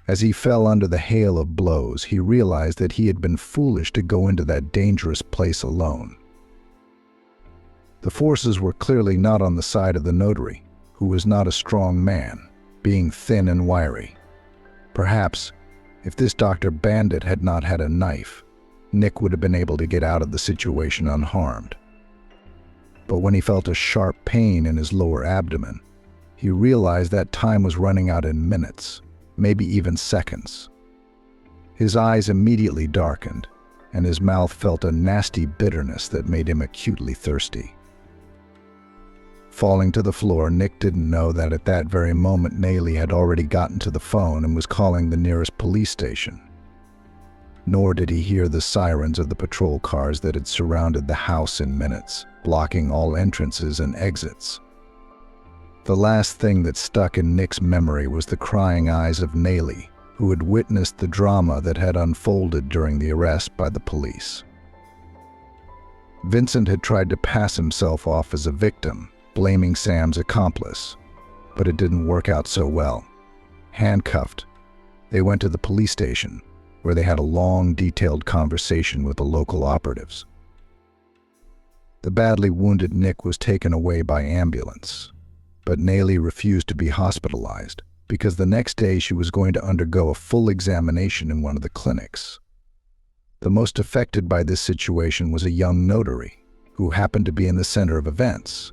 As he fell under the hail of blows, he realized that he had been foolish to go into that dangerous place alone. The forces were clearly not on the side of the notary, who was not a strong man, being thin and wiry. Perhaps, if this Dr. Bandit had not had a knife, Nick would have been able to get out of the situation unharmed. But when he felt a sharp pain in his lower abdomen, he realized that time was running out in minutes, maybe even seconds. His eyes immediately darkened, and his mouth felt a nasty bitterness that made him acutely thirsty. Falling to the floor, Nick didn't know that at that very moment Naley had already gotten to the phone and was calling the nearest police station. Nor did he hear the sirens of the patrol cars that had surrounded the house in minutes, blocking all entrances and exits. The last thing that stuck in Nick's memory was the crying eyes of Naley, who had witnessed the drama that had unfolded during the arrest by the police. Vincent had tried to pass himself off as a victim, blaming Sam's accomplice, but it didn't work out so well. Handcuffed, they went to the police station, where they had a long, detailed conversation with the local operatives. The badly wounded Nick was taken away by ambulance, but Naley refused to be hospitalized because the next day she was going to undergo a full examination in one of the clinics. The most affected by this situation was a young notary, who happened to be in the center of events.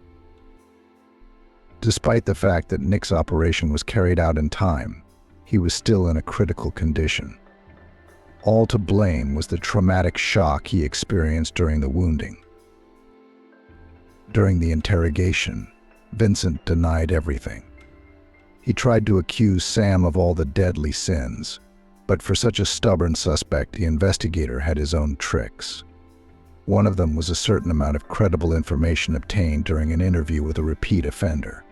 Despite the fact that Nick's operation was carried out in time, he was still in a critical condition. All to blame was the traumatic shock he experienced during the wounding. During the interrogation, Vincent denied everything. He tried to accuse Sam of all the deadly sins, but for such a stubborn suspect, the investigator had his own tricks. One of them was a certain amount of credible information obtained during an interview with a repeat offender.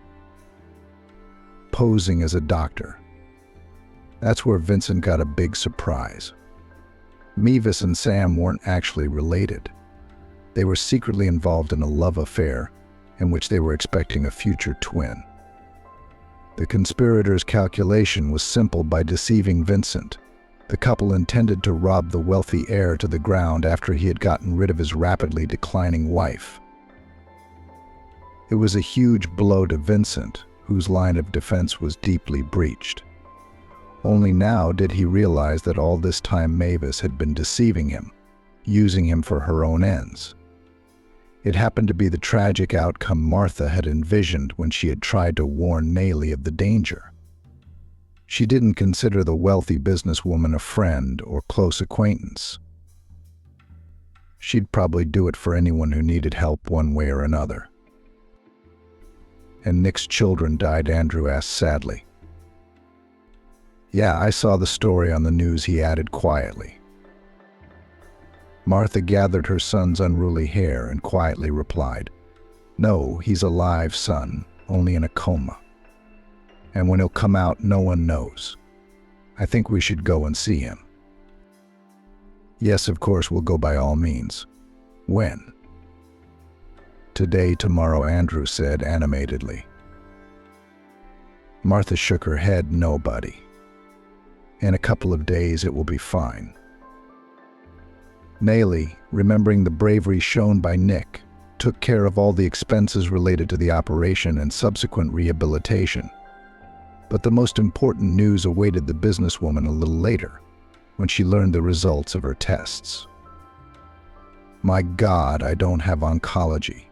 Posing as a doctor. That's where Vincent got a big surprise. Mevis and Sam weren't actually related. They were secretly involved in a love affair in which they were expecting a future twin. The conspirators' calculation was simple. By deceiving Vincent, the couple intended to rob the wealthy heir to the ground after he had gotten rid of his rapidly declining wife. It was a huge blow to Vincent, whose line of defense was deeply breached. Only now did he realize that all this time Mavis had been deceiving him, using him for her own ends. It happened to be the tragic outcome Martha had envisioned when she had tried to warn Naley of the danger. She didn't consider the wealthy businesswoman a friend or close acquaintance. She'd probably do it for anyone who needed help one way or another. "And Nick's children died?" Andrew asked sadly. "Yeah, I saw the story on the news," he added quietly. Martha gathered her son's unruly hair and quietly replied, "No, he's alive, son, only in a coma. And when he'll come out, no one knows. I think we should go and see him." "Yes, of course, we'll go by all means. When?" "Today, tomorrow," Andrew said animatedly. Martha shook her head. "Nobody. In a couple of days, it will be fine." Naley, remembering the bravery shown by Nick, took care of all the expenses related to the operation and subsequent rehabilitation. But the most important news awaited the businesswoman a little later, when she learned the results of her tests. My God, I don't have oncology.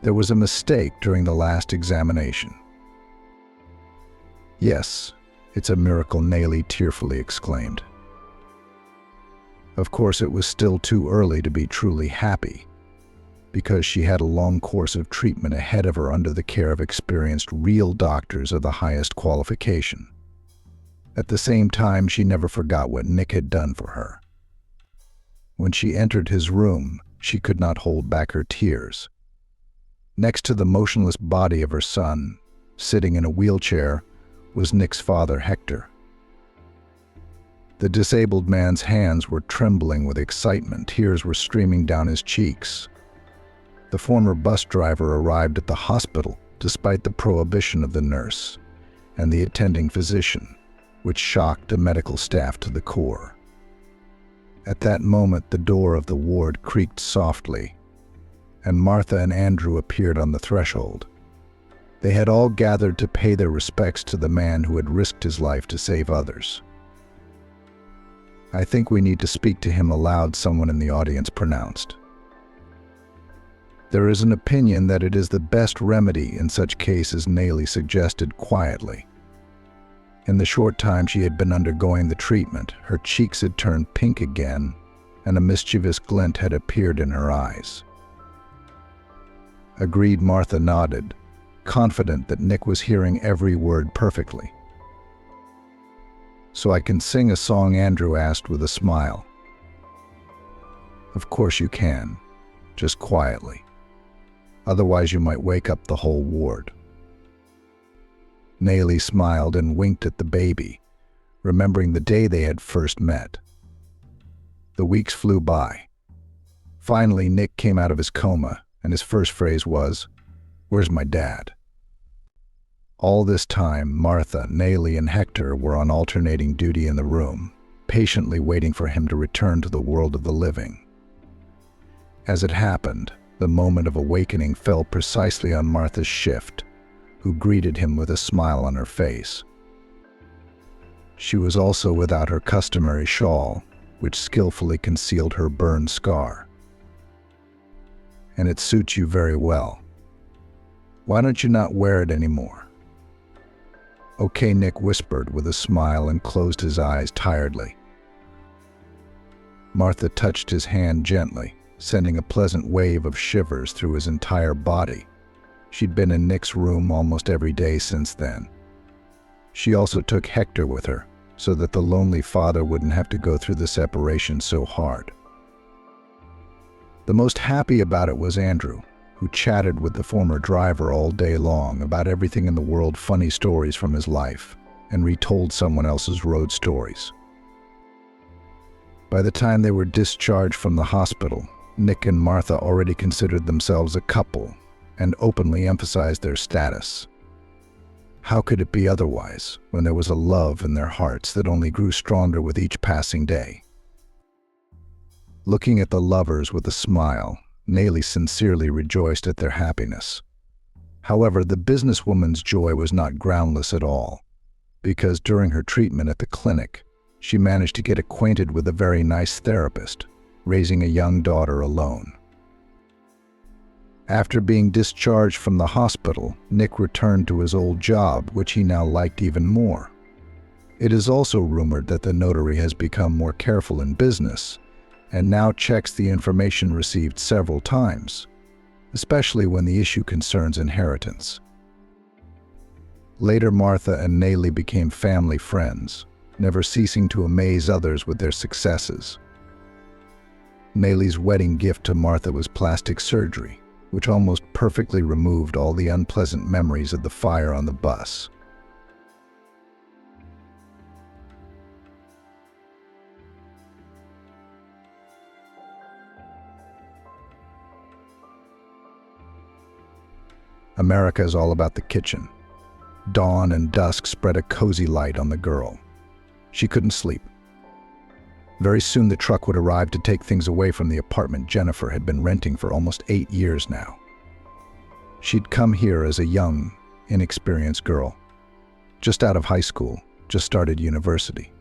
There was a mistake during the last examination. Yes, it's a miracle, Nellie tearfully exclaimed. Of course, it was still too early to be truly happy, because she had a long course of treatment ahead of her under the care of experienced real doctors of the highest qualification. At the same time, she never forgot what Nick had done for her. When she entered his room, she could not hold back her tears. Next to the motionless body of her son, sitting in a wheelchair, was Nick's father, Hector. The disabled man's hands were trembling with excitement. Tears were streaming down his cheeks. The former bus driver arrived at the hospital despite the prohibition of the nurse and the attending physician, which shocked the medical staff to the core. At that moment, the door of the ward creaked softly, and Martha and Andrew appeared on the threshold. They had all gathered to pay their respects to the man who had risked his life to save others. "I think we need to speak to him aloud," someone in the audience pronounced. "There is an opinion that it is the best remedy in such cases," Nellie suggested quietly. In the short time she had been undergoing the treatment, her cheeks had turned pink again, and a mischievous glint had appeared in her eyes. "Agreed," Martha nodded, confident that Nick was hearing every word perfectly. "So I can sing a song?" Andrew asked with a smile. "Of course you can, just quietly. Otherwise you might wake up the whole ward." Nellie smiled and winked at the baby, remembering the day they had first met. The weeks flew by. Finally, Nick came out of his coma, and his first phrase was, "Where's my dad?" All this time, Martha, Nellie, and Hector were on alternating duty in the room, patiently waiting for him to return to the world of the living. As it happened, the moment of awakening fell precisely on Martha's shift, who greeted him with a smile on her face. She was also without her customary shawl, which skillfully concealed her burn scar. "And it suits you very well. Why don't you not wear it anymore?" "Okay," Nick whispered with a smile and closed his eyes tiredly. Martha touched his hand gently, sending a pleasant wave of shivers through his entire body. She'd been in Nick's room almost every day since then. She also took Hector with her, so that the lonely father wouldn't have to go through the separation so hard. The most happy about it was Andrew, who chatted with the former driver all day long about everything in the world, funny stories from his life, and retold someone else's road stories. By the time they were discharged from the hospital, Nick and Martha already considered themselves a couple and openly emphasized their status. How could it be otherwise when there was a love in their hearts that only grew stronger with each passing day? Looking at the lovers with a smile, Nellie sincerely rejoiced at their happiness. However, the businesswoman's joy was not groundless at all, because during her treatment at the clinic, she managed to get acquainted with a very nice therapist, raising a young daughter alone. After being discharged from the hospital, Nick returned to his old job, which he now liked even more. It is also rumored that the notary has become more careful in business and now checks the information received several times, especially when the issue concerns inheritance. Later, Martha and Nellie became family friends, never ceasing to amaze others with their successes. Nellie's wedding gift to Martha was plastic surgery, which almost perfectly removed all the unpleasant memories of the fire on the bus. America is all about the kitchen. Dawn and dusk spread a cozy light on the girl. She couldn't sleep. Very soon the truck would arrive to take things away from the apartment Jennifer had been renting for almost 8 years now. She'd come here as a young, inexperienced girl, just out of high school, just started university.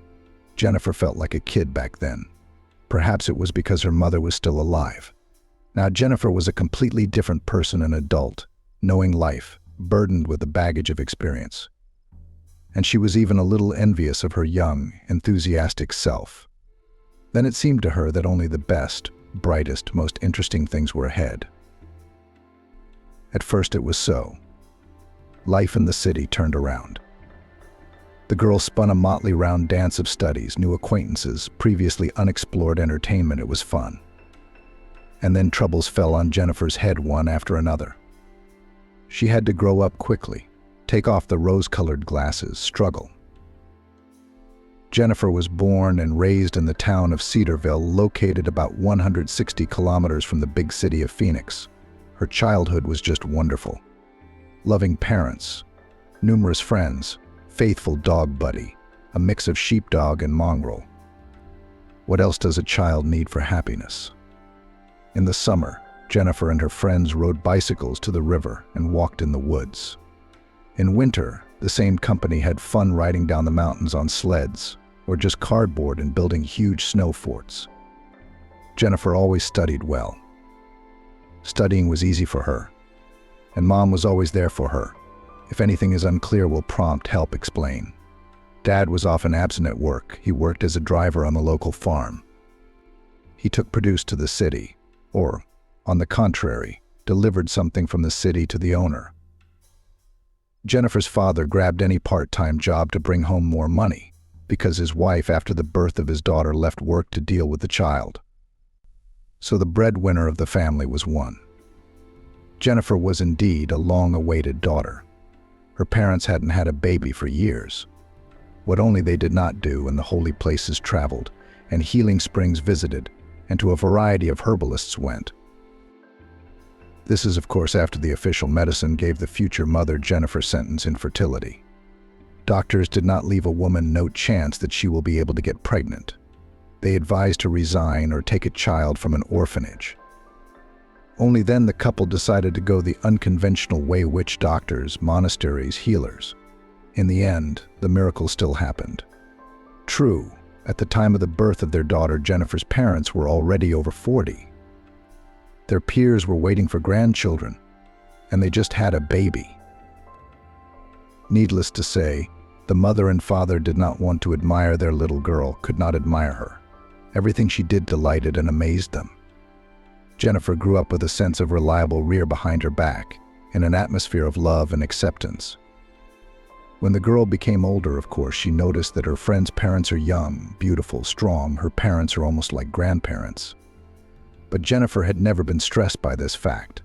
Jennifer felt like a kid back then. Perhaps it was because her mother was still alive. Now Jennifer was a completely different person, an adult, knowing life, burdened with the baggage of experience. And she was even a little envious of her young, enthusiastic self. Then it seemed to her that only the best, brightest, most interesting things were ahead. At first it was so. Life in the city turned around. The girl spun a motley round dance of studies, new acquaintances, previously unexplored entertainment. It was fun. And then troubles fell on Jennifer's head one after another. She had to grow up quickly, take off the rose-colored glasses, struggle. Jennifer was born and raised in the town of Cedarville, located about 160 kilometers from the big city of Phoenix. Her childhood was just wonderful. Loving parents, numerous friends, faithful dog buddy, a mix of sheepdog and mongrel. What else does a child need for happiness? In the summer, Jennifer and her friends rode bicycles to the river and walked in the woods. In winter, the same company had fun riding down the mountains on sleds, or just cardboard and building huge snow forts. Jennifer always studied well. Studying was easy for her, and Mom was always there for her. If anything is unclear, will prompt, help, explain. Dad was often absent at work. He worked as a driver on the local farm. He took produce to the city, or, on the contrary, delivered something from the city to the owner. Jennifer's father grabbed any part-time job to bring home more money, because his wife, after the birth of his daughter, left work to deal with the child. So the breadwinner of the family was one. Jennifer was indeed a long-awaited daughter. Her parents hadn't had a baby for years. What only they did not do, and the holy places traveled, and healing springs visited, and to a variety of herbalists went. This is, of course, after the official medicine gave the future mother Jennifer sentence infertility. Doctors did not leave a woman no chance that she will be able to get pregnant. They advised to resign or take a child from an orphanage. Only then the couple decided to go the unconventional way: witch doctors, monasteries, healers. In the end, the miracle still happened. True, at the time of the birth of their daughter, Jennifer's parents were already over 40. Their peers were waiting for grandchildren, and they just had a baby. Needless to say, the mother and father did not want to admire their little girl, could not admire her. Everything she did delighted and amazed them. Jennifer grew up with a sense of reliable rear behind her back, in an atmosphere of love and acceptance. When the girl became older, of course, she noticed that her friends' parents are young, beautiful, strong. Her parents are almost like grandparents. But Jennifer had never been stressed by this fact.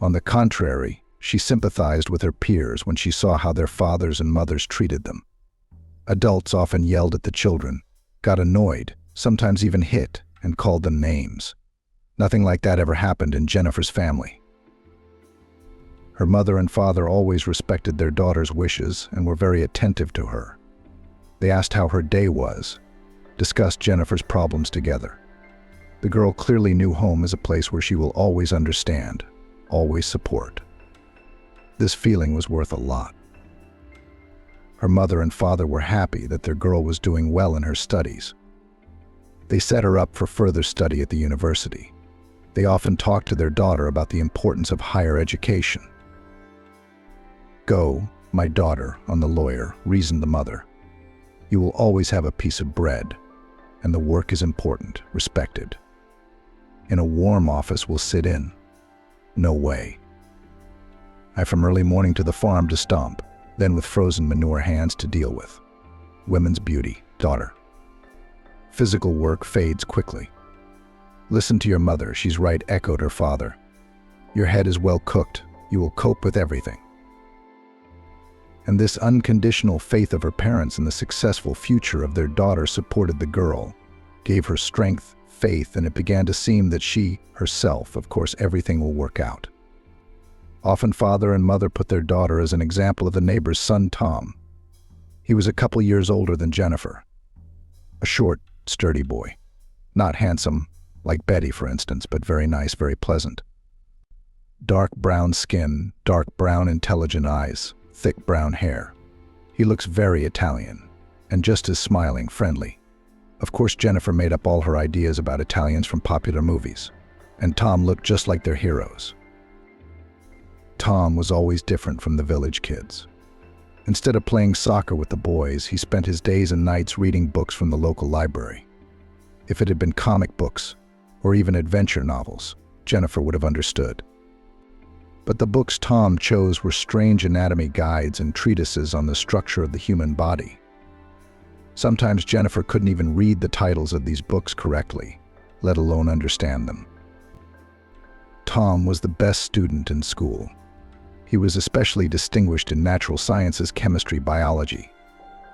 On the contrary, she sympathized with her peers when she saw how their fathers and mothers treated them. Adults often yelled at the children, got annoyed, sometimes even hit, and called them names. Nothing like that ever happened in Jennifer's family. Her mother and father always respected their daughter's wishes and were very attentive to her. They asked how her day was, discussed Jennifer's problems together. The girl clearly knew home is a place where she will always understand, always support. This feeling was worth a lot. Her mother and father were happy that their girl was doing well in her studies. They set her up for further study at the university. They often talked to their daughter about the importance of higher education. "Go, my daughter," on the lawyer, reasoned the mother. "You will always have a piece of bread, and the work is important, respected. In a warm office we'll sit in. No way. I from early morning to the farm to stomp, then with frozen manure hands to deal with. Women's beauty, daughter. Physical work fades quickly. Listen to your mother, she's right," echoed her father. "Your head is well cooked, you will cope with everything." And this unconditional faith of her parents in the successful future of their daughter supported the girl, gave her strength, faith, and it began to seem that she, herself, of course, everything will work out. Often father and mother put their daughter as an example of the neighbor's son, Tom. He was a couple years older than Jennifer. A short, sturdy boy. Not handsome, like Betty, for instance, but very nice, very pleasant. Dark brown skin, dark brown intelligent eyes, thick brown hair. He looks very Italian, and just as smiling, friendly. Of course, Jennifer made up all her ideas about Italians from popular movies, and Tom looked just like their heroes. Tom was always different from the village kids. Instead of playing soccer with the boys, he spent his days and nights reading books from the local library. If it had been comic books, or even adventure novels, Jennifer would have understood. But the books Tom chose were strange anatomy guides and treatises on the structure of the human body. Sometimes Jennifer couldn't even read the titles of these books correctly, let alone understand them. Tom was the best student in school. He was especially distinguished in natural sciences, chemistry, biology.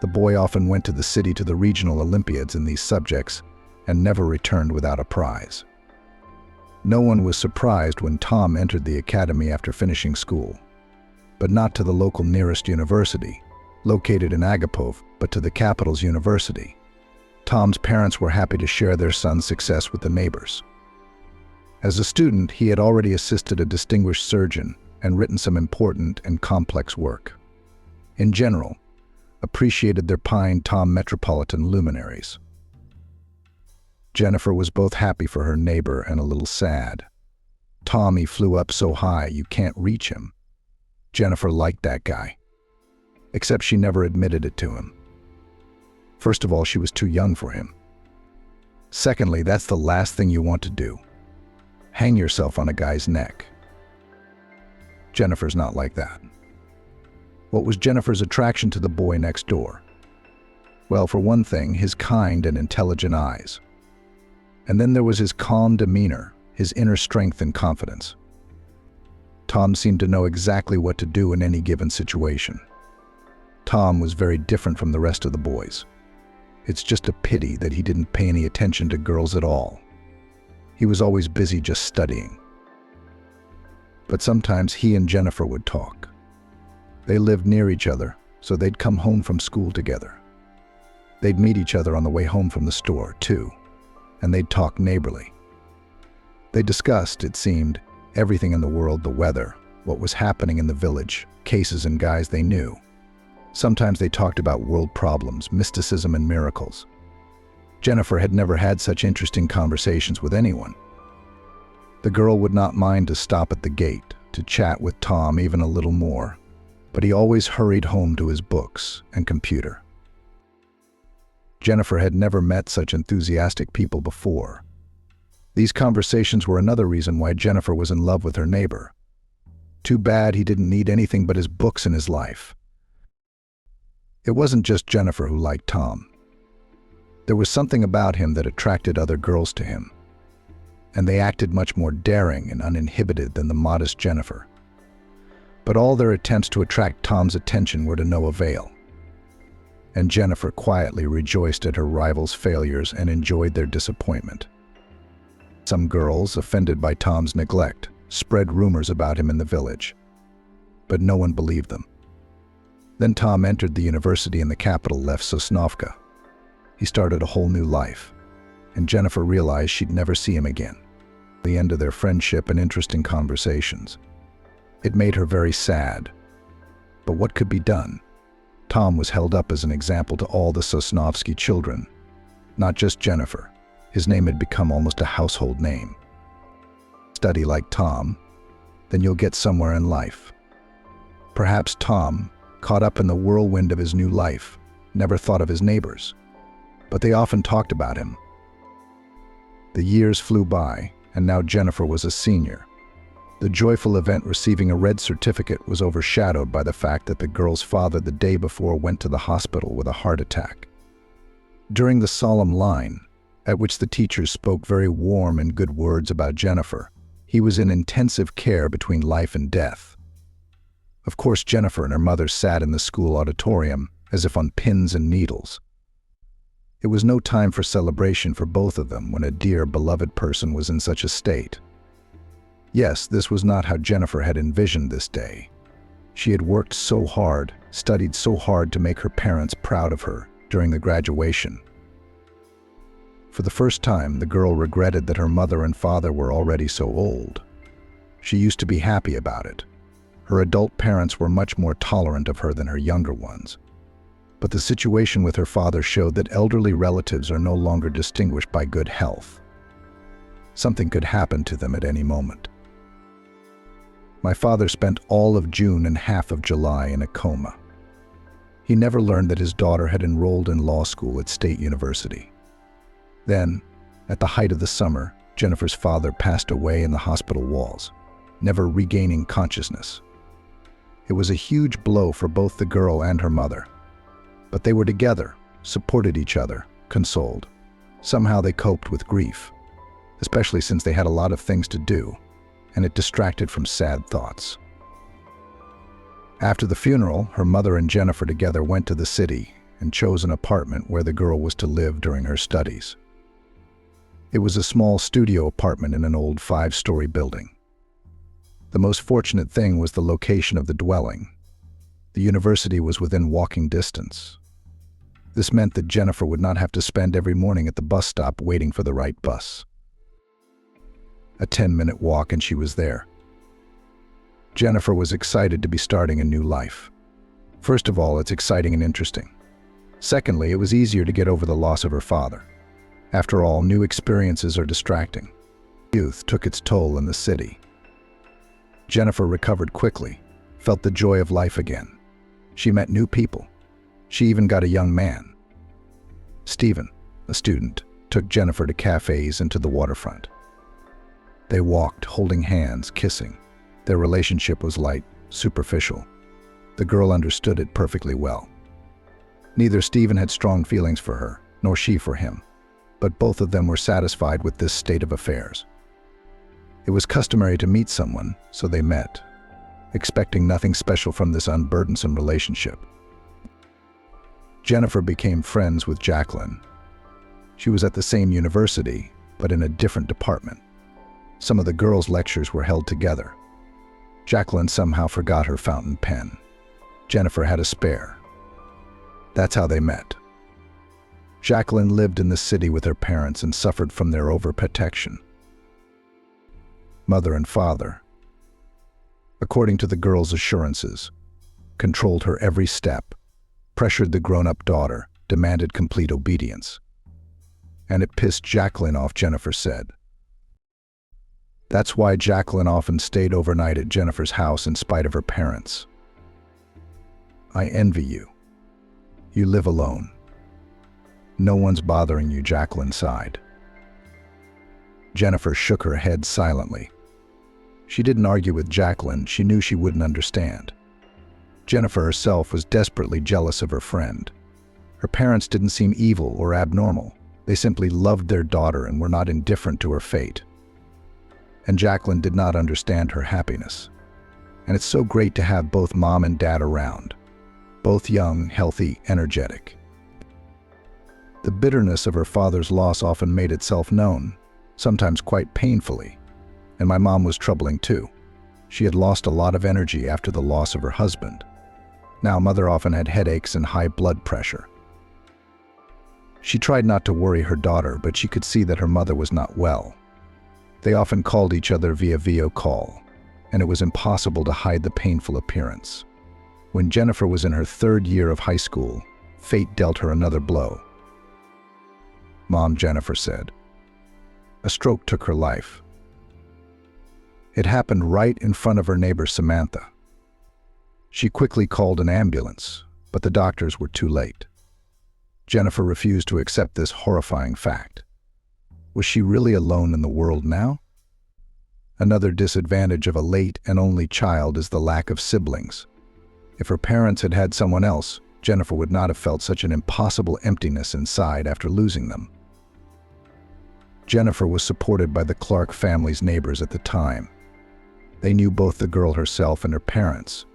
The boy often went to the city to the regional Olympiads in these subjects and never returned without a prize. No one was surprised when Tom entered the academy after finishing school, but not to the local nearest university, located in Agapov, but to the capital's university. Tom's parents were happy to share their son's success with the neighbors. As a student, he had already assisted a distinguished surgeon and written some important and complex work. In general, appreciated their Tom metropolitan luminaries. Jennifer was both happy for her neighbor and a little sad. Tommy flew up so high you can't reach him. Jennifer liked that guy, except she never admitted it to him. First of all, she was too young for him. Secondly, that's the last thing you want to do. Hang yourself on a guy's neck. Jennifer's not like that. What was Jennifer's attraction to the boy next door? Well, for one thing, his kind and intelligent eyes. And then there was his calm demeanor, his inner strength and confidence. Tom seemed to know exactly what to do in any given situation. Tom was very different from the rest of the boys. It's just a pity that he didn't pay any attention to girls at all. He was always busy just studying. But sometimes he and Jennifer would talk. They lived near each other, so they'd come home from school together. They'd meet each other on the way home from the store, too, and they'd talk neighborly. They discussed, it seemed, everything in the world, the weather, what was happening in the village, cases and guys they knew. Sometimes they talked about world problems, mysticism and miracles. Jennifer had never had such interesting conversations with anyone. The girl would not mind to stop at the gate, to chat with Tom even a little more, but he always hurried home to his books and computer. Jennifer had never met such enthusiastic people before. These conversations were another reason why Jennifer was in love with her neighbor. Too bad he didn't need anything but his books in his life. It wasn't just Jennifer who liked Tom. There was something about him that attracted other girls to him, and they acted much more daring and uninhibited than the modest Jennifer. But all their attempts to attract Tom's attention were to no avail, and Jennifer quietly rejoiced at her rivals' failures and enjoyed their disappointment. Some girls, offended by Tom's neglect, spread rumors about him in the village, but no one believed them. Then Tom entered the university in the capital, left Sosnovka. He started a whole new life, and Jennifer realized she'd never see him again. The end of their friendship and interesting conversations. It made her very sad. But what could be done? Tom was held up as an example to all the Sosnovsky children, not just Jennifer. His name had become almost a household name. Study like Tom, then you'll get somewhere in life. Perhaps Tom, caught up in the whirlwind of his new life, never thought of his neighbors, but they often talked about him. The years flew by, and now Jennifer was a senior. The joyful event receiving a red certificate was overshadowed by the fact that the girl's father the day before went to the hospital with a heart attack. During the solemn line, at which the teachers spoke very warm and good words about Jennifer, he was in intensive care between life and death. Of course, Jennifer and her mother sat in the school auditorium as if on pins and needles. It was no time for celebration for both of them when a dear, beloved person was in such a state. Yes, this was not how Jennifer had envisioned this day. She had worked so hard, studied so hard to make her parents proud of her during the graduation. For the first time, the girl regretted that her mother and father were already so old. She used to be happy about it. Her adult parents were much more tolerant of her than her younger ones. But the situation with her father showed that elderly relatives are no longer distinguished by good health. Something could happen to them at any moment. My father spent all of June and half of July in a coma. He never learned that his daughter had enrolled in law school at State University. Then, at the height of the summer, Jennifer's father passed away in the hospital walls, never regaining consciousness. It was a huge blow for both the girl and her mother. But they were together, supported each other, consoled. Somehow they coped with grief, especially since they had a lot of things to do, and it distracted from sad thoughts. After the funeral, her mother and Jennifer together went to the city and chose an apartment where the girl was to live during her studies. It was a small studio apartment in an old 5-story building. The most fortunate thing was the location of the dwelling. The university was within walking distance. This meant that Jennifer would not have to spend every morning at the bus stop waiting for the right bus. A 10-minute walk and she was there. Jennifer was excited to be starting a new life. First of all, it's exciting and interesting. Secondly, it was easier to get over the loss of her father. After all, new experiences are distracting. Youth took its toll in the city. Jennifer recovered quickly, felt the joy of life again. She met new people. She even got a young man. Stephen, a student, took Jennifer to cafes and to the waterfront. They walked, holding hands, kissing. Their relationship was light, superficial. The girl understood it perfectly well. Neither Stephen had strong feelings for her, nor she for him, but both of them were satisfied with this state of affairs. It was customary to meet someone, so they met, expecting nothing special from this unburdensome relationship. Jennifer became friends with Jacqueline. She was at the same university, but in a different department. Some of the girls' lectures were held together. Jacqueline somehow forgot her fountain pen. Jennifer had a spare. That's how they met. Jacqueline lived in the city with her parents and suffered from their overprotection. Mother and father, according to the girl's assurances, controlled her every step, pressured the grown-up daughter, demanded complete obedience. And it pissed Jacqueline off, Jennifer said. That's why Jacqueline often stayed overnight at Jennifer's house in spite of her parents. I envy you. You live alone. No one's bothering you, Jacqueline sighed. Jennifer shook her head silently. She didn't argue with Jacqueline, she knew she wouldn't understand. Jennifer herself was desperately jealous of her friend. Her parents didn't seem evil or abnormal. They simply loved their daughter and were not indifferent to her fate. And Jacqueline did not understand her happiness. And it's so great to have both mom and dad around. Both young, healthy, energetic. The bitterness of her father's loss often made itself known, sometimes quite painfully. And my mom was troubling too. She had lost a lot of energy after the loss of her husband. Now mother often had headaches and high blood pressure. She tried not to worry her daughter, but she could see that her mother was not well. They often called each other via video call, and it was impossible to hide the painful appearance. When Jennifer was in her 3rd year of high school, fate dealt her another blow. Mom, Jennifer said. A stroke took her life. It happened right in front of her neighbor Samantha. She quickly called an ambulance, but the doctors were too late. Jennifer refused to accept this horrifying fact. Was she really alone in the world now? Another disadvantage of a late and only child is the lack of siblings. If her parents had had someone else, Jennifer would not have felt such an impossible emptiness inside after losing them. Jennifer was supported by the Clark family's neighbors at the time. They knew both the girl herself and her parents.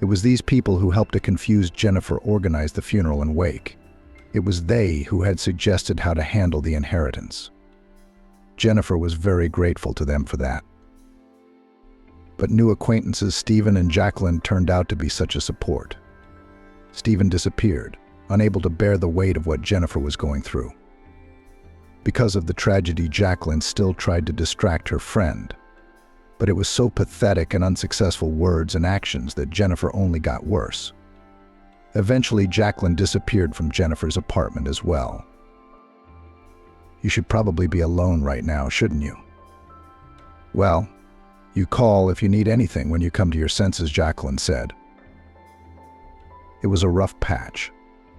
It was these people who helped a confused Jennifer organize the funeral and wake. It was they who had suggested how to handle the inheritance. Jennifer was very grateful to them for that. But new acquaintances Stephen and Jacqueline turned out to be such a support. Stephen disappeared, unable to bear the weight of what Jennifer was going through. Because of the tragedy, Jacqueline still tried to distract her friend. But it was so pathetic and unsuccessful words and actions that Jennifer only got worse. Eventually, Jacqueline disappeared from Jennifer's apartment as well. You should probably be alone right now, shouldn't you? Well, you call if you need anything when you come to your senses, Jacqueline said. It was a rough patch.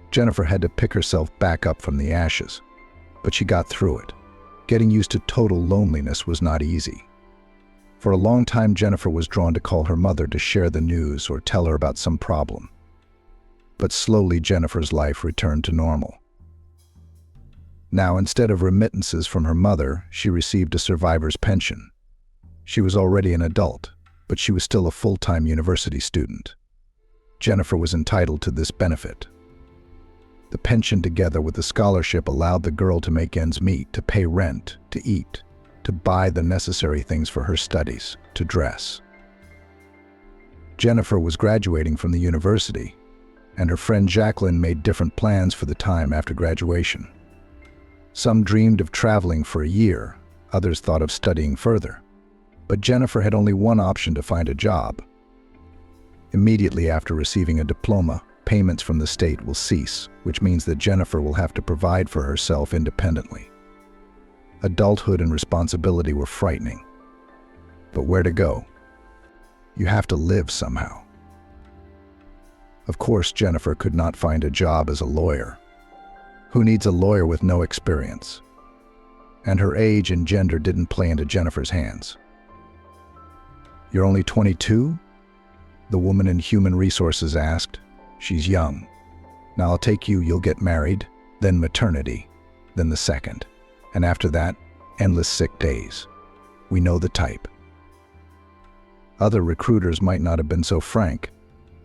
Jennifer had to pick herself back up from the ashes, but she got through it. Getting used to total loneliness was not easy. For a long time, Jennifer was drawn to call her mother to share the news or tell her about some problem. But slowly, Jennifer's life returned to normal. Now, instead of remittances from her mother, she received a survivor's pension. She was already an adult, but she was still a full-time university student. Jennifer was entitled to this benefit. The pension, together with the scholarship, allowed the girl to make ends meet, to pay rent, to eat, to buy the necessary things for her studies, to dress. Jennifer was graduating from the university, and her friend Jacqueline made different plans for the time after graduation. Some dreamed of traveling for a year, others thought of studying further. But Jennifer had only one option: to find a job. Immediately after receiving a diploma, payments from the state will cease, which means that Jennifer will have to provide for herself independently. Adulthood and responsibility were frightening. But where to go? You have to live somehow. Of course, Jennifer could not find a job as a lawyer. Who needs a lawyer with no experience? And her age and gender didn't play into Jennifer's hands. You're only 22? The woman in human resources asked. She's young. Now I'll take you, you'll get married, then maternity, then the second. And after that, endless sick days. We know the type. Other recruiters might not have been so frank,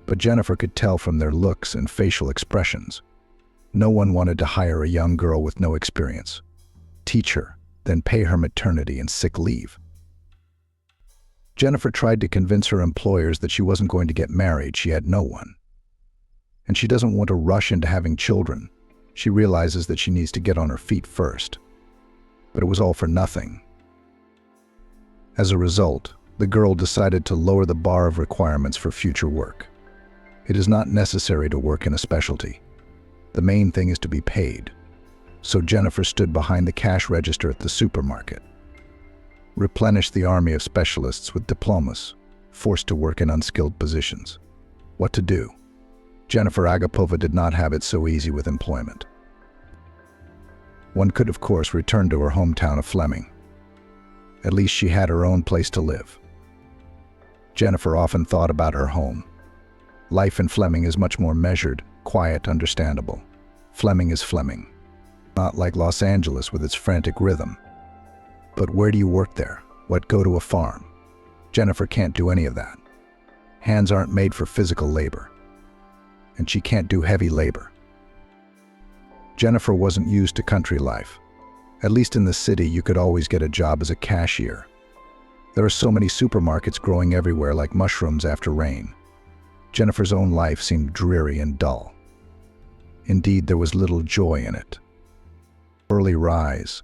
but Jennifer could tell from their looks and facial expressions. No one wanted to hire a young girl with no experience, teach her, then pay her maternity and sick leave. Jennifer tried to convince her employers that she wasn't going to get married. She had no one. And she doesn't want to rush into having children. She realizes that she needs to get on her feet first. But it was all for nothing. As a result, the girl decided to lower the bar of requirements for future work. It is not necessary to work in a specialty. The main thing is to be paid. So Jennifer stood behind the cash register at the supermarket, replenished the army of specialists with diplomas, forced to work in unskilled positions. What to do? Jennifer Agapova did not have it so easy with employment. One could, of course, return to her hometown of Fleming. At least she had her own place to live. Jennifer often thought about her home. Life in Fleming is much more measured, quiet, understandable. Fleming is Fleming, not like Los Angeles with its frantic rhythm. But where do you work there? What, go to a farm? Jennifer can't do any of that. Hands aren't made for physical labor. And she can't do heavy labor. Jennifer wasn't used to country life. At least in the city, you could always get a job as a cashier. There are so many supermarkets growing everywhere like mushrooms after rain. Jennifer's own life seemed dreary and dull. Indeed, there was little joy in it. Early rise,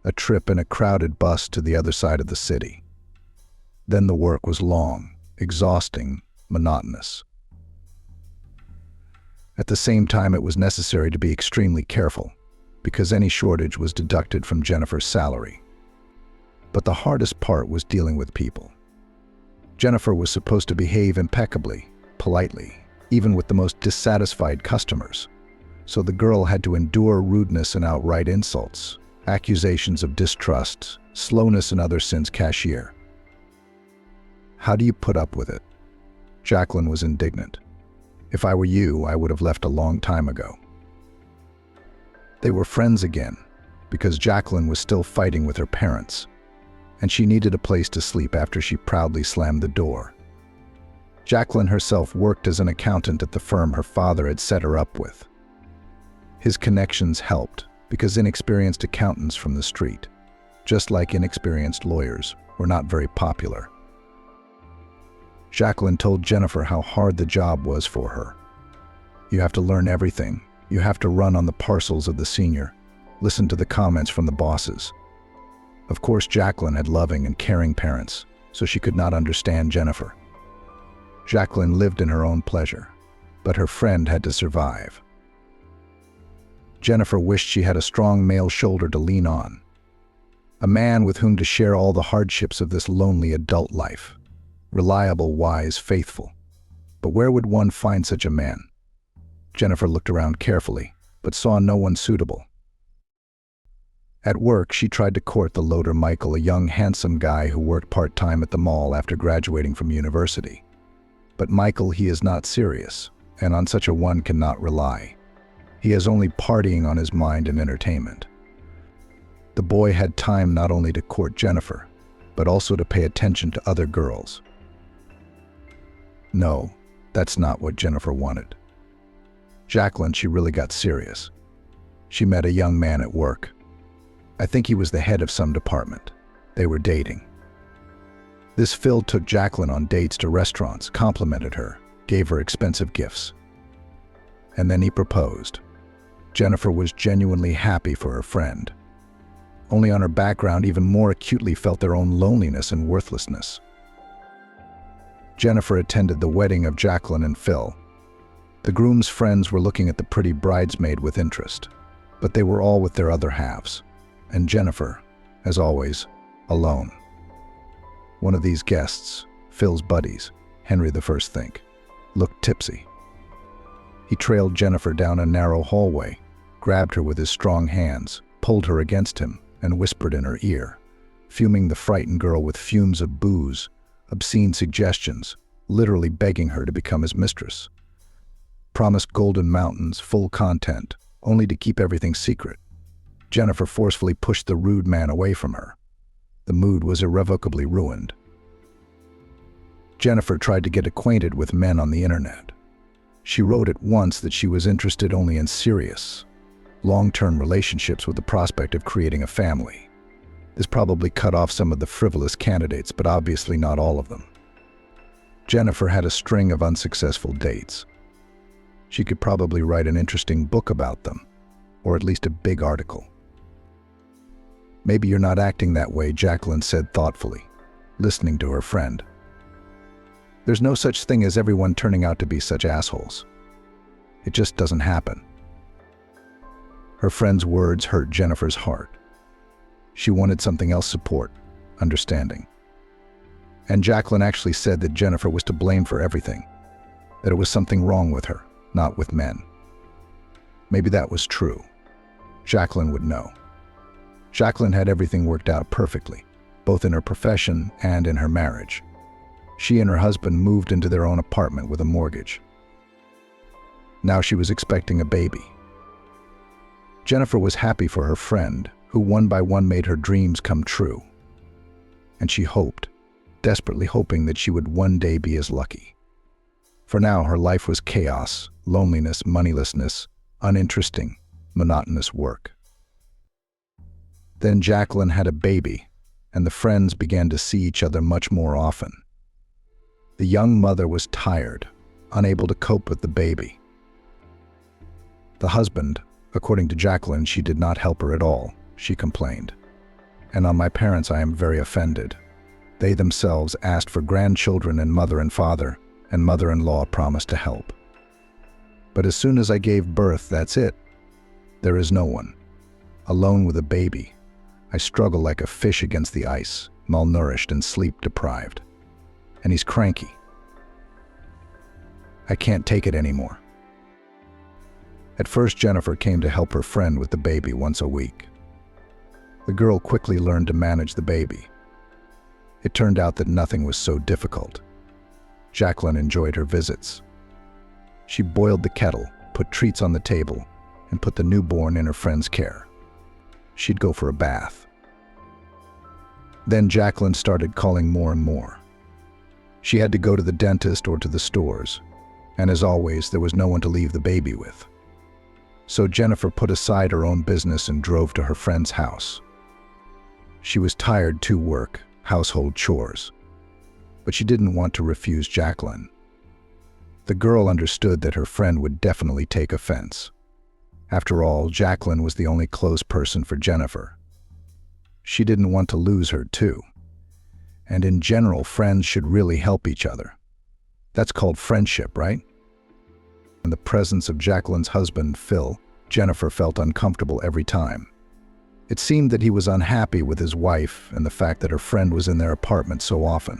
a trip in a crowded bus to the other side of the city. Then the work was long, exhausting, monotonous. At the same time, it was necessary to be extremely careful, because any shortage was deducted from Jennifer's salary. But the hardest part was dealing with people. Jennifer was supposed to behave impeccably, politely, even with the most dissatisfied customers. So the girl had to endure rudeness and outright insults, accusations of distrust, slowness, and other sins. Cashier. How do you put up with it? Jacqueline was indignant. If I were you, I would have left a long time ago. They were friends again, because Jacqueline was still fighting with her parents, and she needed a place to sleep after she proudly slammed the door. Jacqueline herself worked as an accountant at the firm her father had set her up with. His connections helped, because inexperienced accountants from the street, just like inexperienced lawyers, were not very popular. Jacqueline told Jennifer how hard the job was for her. You have to learn everything. You have to run on the parcels of the senior, listen to the comments from the bosses. Of course, Jacqueline had loving and caring parents, so she could not understand Jennifer. Jacqueline lived in her own pleasure. but her friend had to survive. Jennifer wished she had a strong male shoulder to lean on, a man with whom to share all the hardships of this lonely adult life. Reliable, wise, faithful. But where would one find such a man? Jennifer looked around carefully, but saw no one suitable. At work, she tried to court the loader Michael, a young, handsome guy who worked part-time at the mall after graduating from university. But Michael, he is not serious, and on such a one cannot rely. He has only partying on his mind and entertainment. The boy had time not only to court Jennifer, but also to pay attention to other girls. No, that's not what Jennifer wanted. Jacqueline, she really got serious. She met a young man at work. I think he was the head of some department. They were dating. This Phil took Jacqueline on dates to restaurants, complimented her, gave her expensive gifts. And then he proposed. Jennifer was genuinely happy for her friend. Only on her background even more acutely felt their own loneliness and worthlessness. Jennifer attended the wedding of Jacqueline and Phil. The groom's friends were looking at the pretty bridesmaid with interest, but they were all with their other halves, and Jennifer, as always, alone. One of these guests, Phil's buddies, Henry the First Think, looked tipsy. He trailed Jennifer down a narrow hallway, grabbed her with his strong hands, pulled her against him, and whispered in her ear, fuming the frightened girl with fumes of booze, obscene suggestions, literally begging her to become his mistress. Promised golden mountains, full content, only to keep everything secret. Jennifer forcefully pushed the rude man away from her. The mood was irrevocably ruined. Jennifer tried to get acquainted with men on the internet. She wrote at once that she was interested only in serious, long-term relationships with the prospect of creating a family. This probably cut off some of the frivolous candidates, but obviously not all of them. Jennifer had a string of unsuccessful dates. She could probably write an interesting book about them, or at least a big article. Maybe you're not acting that way, Jacqueline said thoughtfully, listening to her friend. There's no such thing as everyone turning out to be such assholes. It just doesn't happen. Her friend's words hurt Jennifer's heart. She wanted something else: support, understanding. And Jacqueline actually said that Jennifer was to blame for everything, that it was something wrong with her, not with men. Maybe that was true. Jacqueline would know. Jacqueline had everything worked out perfectly, both in her profession and in her marriage. She and her husband moved into their own apartment with a mortgage. Now she was expecting a baby. Jennifer was happy for her friend, who one by one made her dreams come true. And she hoped, desperately hoping, that she would one day be as lucky. For now, her life was chaos, loneliness, moneylessness, uninteresting, monotonous work. Then Jacqueline had a baby, and the friends began to see each other much more often. The young mother was tired, unable to cope with the baby. The husband, according to Jacqueline, she did not help her at all, she complained. And on my parents I am very offended. They themselves asked for grandchildren, and mother-in-law promised to help. But as soon as I gave birth, that's it. There is no one. Alone with a baby, I struggle like a fish against the ice, malnourished and sleep-deprived. And he's cranky. I can't take it anymore. At first, Jennifer came to help her friend with the baby once a week. The girl quickly learned to manage the baby. It turned out that nothing was so difficult. Jacqueline enjoyed her visits. She boiled the kettle, put treats on the table, and put the newborn in her friend's care. She'd go for a bath. Then Jacqueline started calling more and more. She had to go to the dentist or to the stores, and as always, there was no one to leave the baby with. So Jennifer put aside her own business and drove to her friend's house. She was tired to work, household chores, but she didn't want to refuse Jacqueline. The girl understood that her friend would definitely take offense. After all, Jacqueline was the only close person for Jennifer. She didn't want to lose her too. And in general, friends should really help each other. That's called friendship, right? In the presence of Jacqueline's husband, Phil, Jennifer felt uncomfortable every time. It seemed that he was unhappy with his wife and the fact that her friend was in their apartment so often.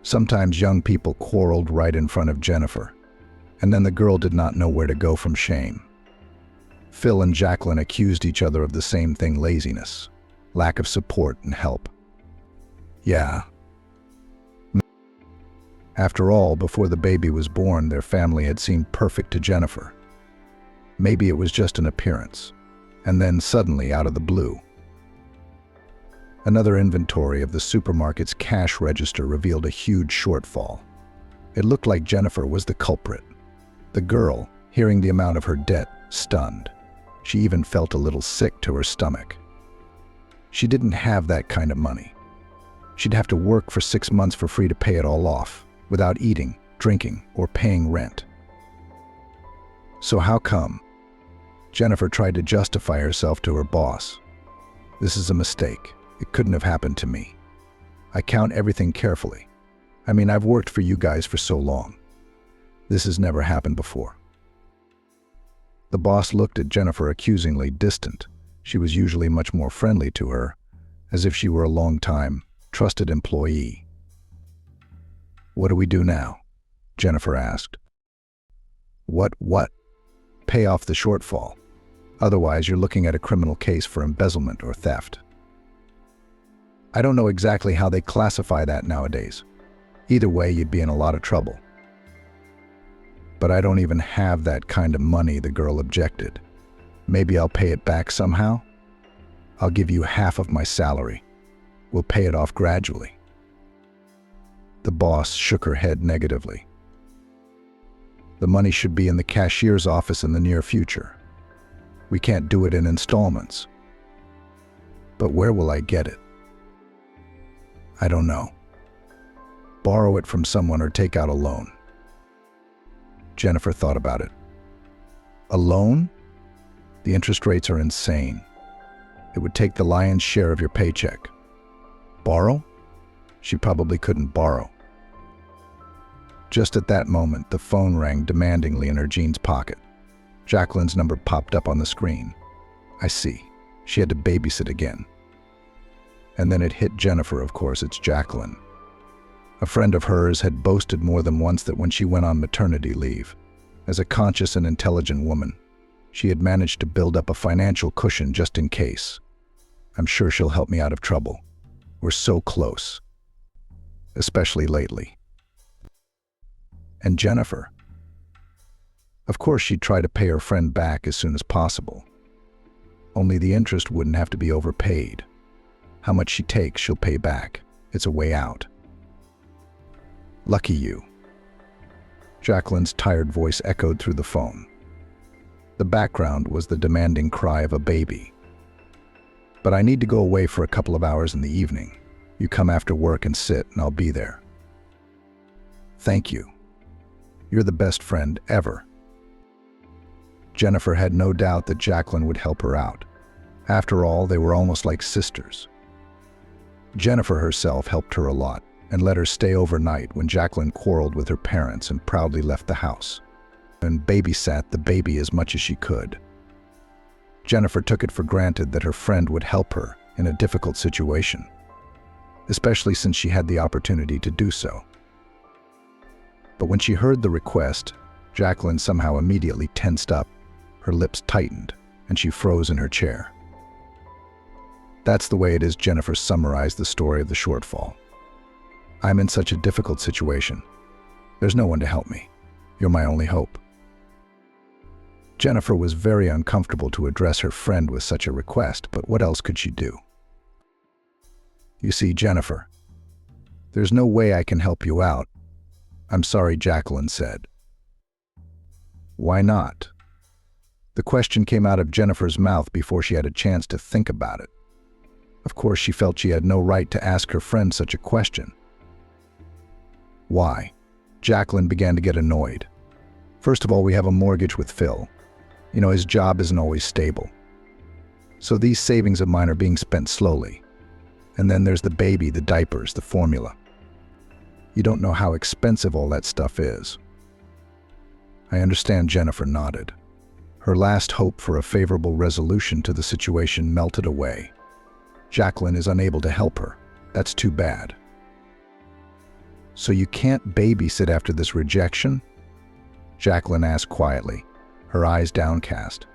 Sometimes young people quarreled right in front of Jennifer, and then the girl did not know where to go from shame. Phil and Jacqueline accused each other of the same thing: laziness, lack of support and help. Yeah. After all, before the baby was born, their family had seemed perfect to Jennifer. Maybe it was just an appearance, and then suddenly, out of the blue, another inventory of the supermarket's cash register revealed a huge shortfall. It looked like Jennifer was the culprit. The girl, hearing the amount of her debt, stunned. She even felt a little sick to her stomach. She didn't have that kind of money. She'd have to work for 6 months for free to pay it all off, without eating, drinking, or paying rent. So how come? Jennifer tried to justify herself to her boss. This is a mistake. It couldn't have happened to me. I count everything carefully. I mean, I've worked for you guys for so long. This has never happened before. The boss looked at Jennifer accusingly, distant. She was usually much more friendly to her, as if she were a long-time, trusted employee. What do we do now? Jennifer asked. What? Pay off the shortfall. Otherwise, you're looking at a criminal case for embezzlement or theft. I don't know exactly how they classify that nowadays. Either way, you'd be in a lot of trouble. But I don't even have that kind of money, the girl objected. Maybe I'll pay it back somehow? I'll give you half of my salary. We'll pay it off gradually. The boss shook her head negatively. The money should be in the cashier's office in the near future. We can't do it in installments. But where will I get it? I don't know. Borrow it from someone or take out a loan. Jennifer thought about it. A loan? The interest rates are insane. It would take the lion's share of your paycheck. Borrow? She probably couldn't borrow. Just at that moment, the phone rang demandingly in her jeans pocket. Jacqueline's number popped up on the screen. I see. She had to babysit again. And then it hit Jennifer, of course, it's Jacqueline. A friend of hers had boasted more than once that when she went on maternity leave, as a conscious and intelligent woman, she had managed to build up a financial cushion just in case. I'm sure she'll help me out of trouble. We're so close. Especially lately. And Jennifer. Of course, she'd try to pay her friend back as soon as possible. Only the interest wouldn't have to be overpaid. How much she takes, she'll pay back. It's a way out. Lucky you. Jacqueline's tired voice echoed through the phone. The background was the demanding cry of a baby. But I need to go away for a couple of hours in the evening. You come after work and sit, and I'll be there. Thank you. You're the best friend ever. Jennifer had no doubt that Jacqueline would help her out. After all, they were almost like sisters. Jennifer herself helped her a lot and let her stay overnight when Jacqueline quarreled with her parents and proudly left the house, and babysat the baby as much as she could. Jennifer took it for granted that her friend would help her in a difficult situation, especially since she had the opportunity to do so. But when she heard the request, Jacqueline somehow immediately tensed up, her lips tightened, and she froze in her chair. That's the way it is, Jennifer summarized the story of the shortfall. I'm in such a difficult situation. There's no one to help me. You're my only hope. Jennifer was very uncomfortable to address her friend with such a request, but what else could she do? You see, Jennifer, there's no way I can help you out. I'm sorry, Jacqueline said. Why not? The question came out of Jennifer's mouth before she had a chance to think about it. Of course, she felt she had no right to ask her friend such a question. Why? Jacqueline began to get annoyed. First of all, we have a mortgage with Phil. You know, his job isn't always stable. So these savings of mine are being spent slowly. And then there's the baby, the diapers, the formula. You don't know how expensive all that stuff is. I understand. Jennifer nodded. Her last hope for a favorable resolution to the situation melted away. Jacqueline is unable to help her. That's too bad. So you can't babysit after this rejection? Jacqueline asked quietly, her eyes downcast.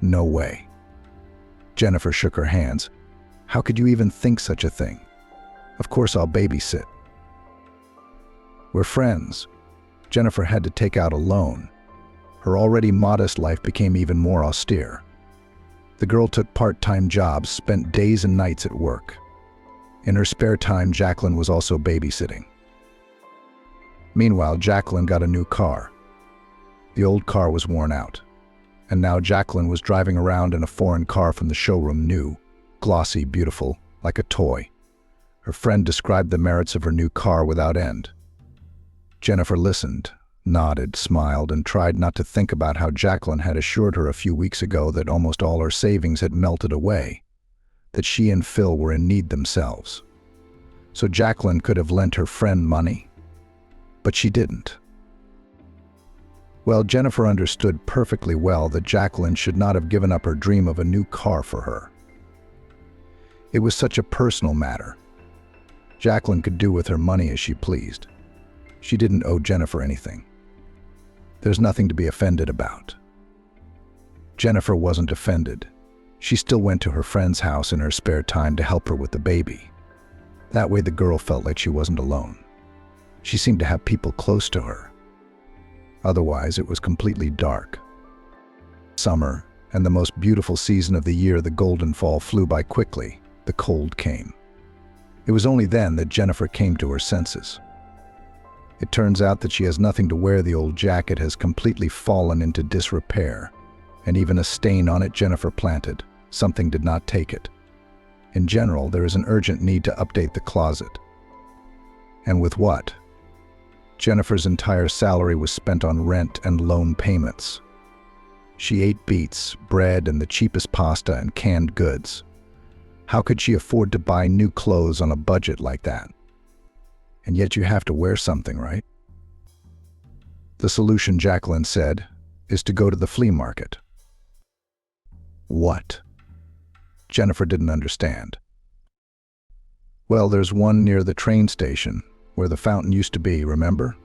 No way. Jennifer shook her hands. How could you even think such a thing? Of course I'll babysit. We're friends. Jennifer had to take out a loan. Her already modest life became even more austere. The girl took part-time jobs, spent days and nights at work. In her spare time, Jacqueline was also babysitting. Meanwhile, Jacqueline got a new car. The old car was worn out, and now Jacqueline was driving around in a foreign car from the showroom, new, glossy, beautiful, like a toy. Her friend described the merits of her new car without end. Jennifer listened, nodded, smiled, and tried not to think about how Jacqueline had assured her a few weeks ago that almost all her savings had melted away, that she and Phil were in need themselves. So Jacqueline could have lent her friend money, but she didn't. Well, Jennifer understood perfectly well that Jacqueline should not have given up her dream of a new car for her. It was such a personal matter. Jacqueline could do with her money as she pleased. She didn't owe Jennifer anything. There's nothing to be offended about. Jennifer wasn't offended. She still went to her friend's house in her spare time to help her with the baby. That way the girl felt like she wasn't alone. She seemed to have people close to her. Otherwise, it was completely dark. Summer, and the most beautiful season of the year, the golden fall, flew by quickly. The cold came. It was only then that Jennifer came to her senses. It turns out that she has nothing to wear. The old jacket has completely fallen into disrepair, and even a stain on it Jennifer planted. Something did not take it. In general, there is an urgent need to update the closet. And with what? Jennifer's entire salary was spent on rent and loan payments. She ate beets, bread, and the cheapest pasta and canned goods. How could she afford to buy new clothes on a budget like that? And yet you have to wear something, right? The solution, Jacqueline said, is to go to the flea market. What? Jennifer didn't understand. Well, there's one near the train station, where the fountain used to be, remember?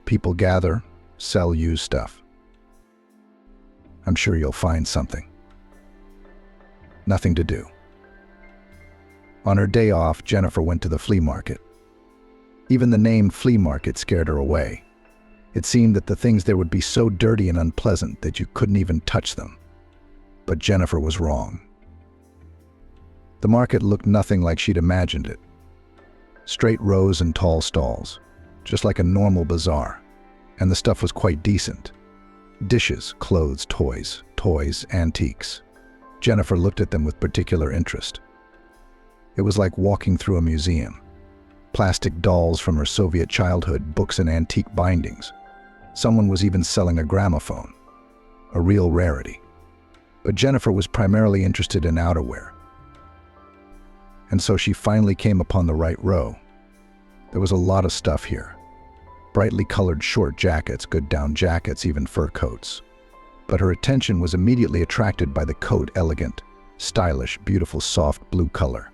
People gather, sell used stuff. I'm sure you'll find something. Nothing to do. On her day off, Jennifer went to the flea market. Even the name flea market scared her away. It seemed that the things there would be so dirty and unpleasant that you couldn't even touch them. But Jennifer was wrong. The market looked nothing like she'd imagined it. Straight rows and tall stalls, just like a normal bazaar. And the stuff was quite decent. Dishes, clothes, toys, antiques. Jennifer looked at them with particular interest. It was like walking through a museum. Plastic dolls from her Soviet childhood, books and antique bindings. Someone was even selling a gramophone, a real rarity. But Jennifer was primarily interested in outerwear. And so she finally came upon the right row. There was a lot of stuff here. Brightly colored short jackets, good down jackets, even fur coats. But her attention was immediately attracted by the coat, elegant, stylish, beautiful, soft blue color.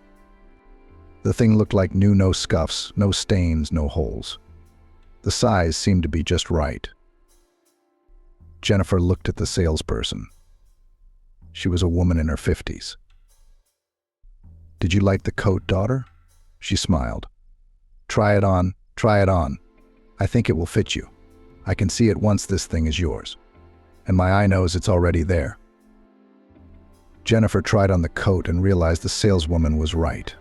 The thing looked like new, no scuffs, no stains, no holes. The size seemed to be just right. Jennifer looked at the salesperson. She was a woman in her 50s. Did you like the coat, daughter? She smiled. Try it on, try it on. I think it will fit you. I can see at once this thing is yours. And my eye knows it's already there. Jennifer tried on the coat and realized the saleswoman was right.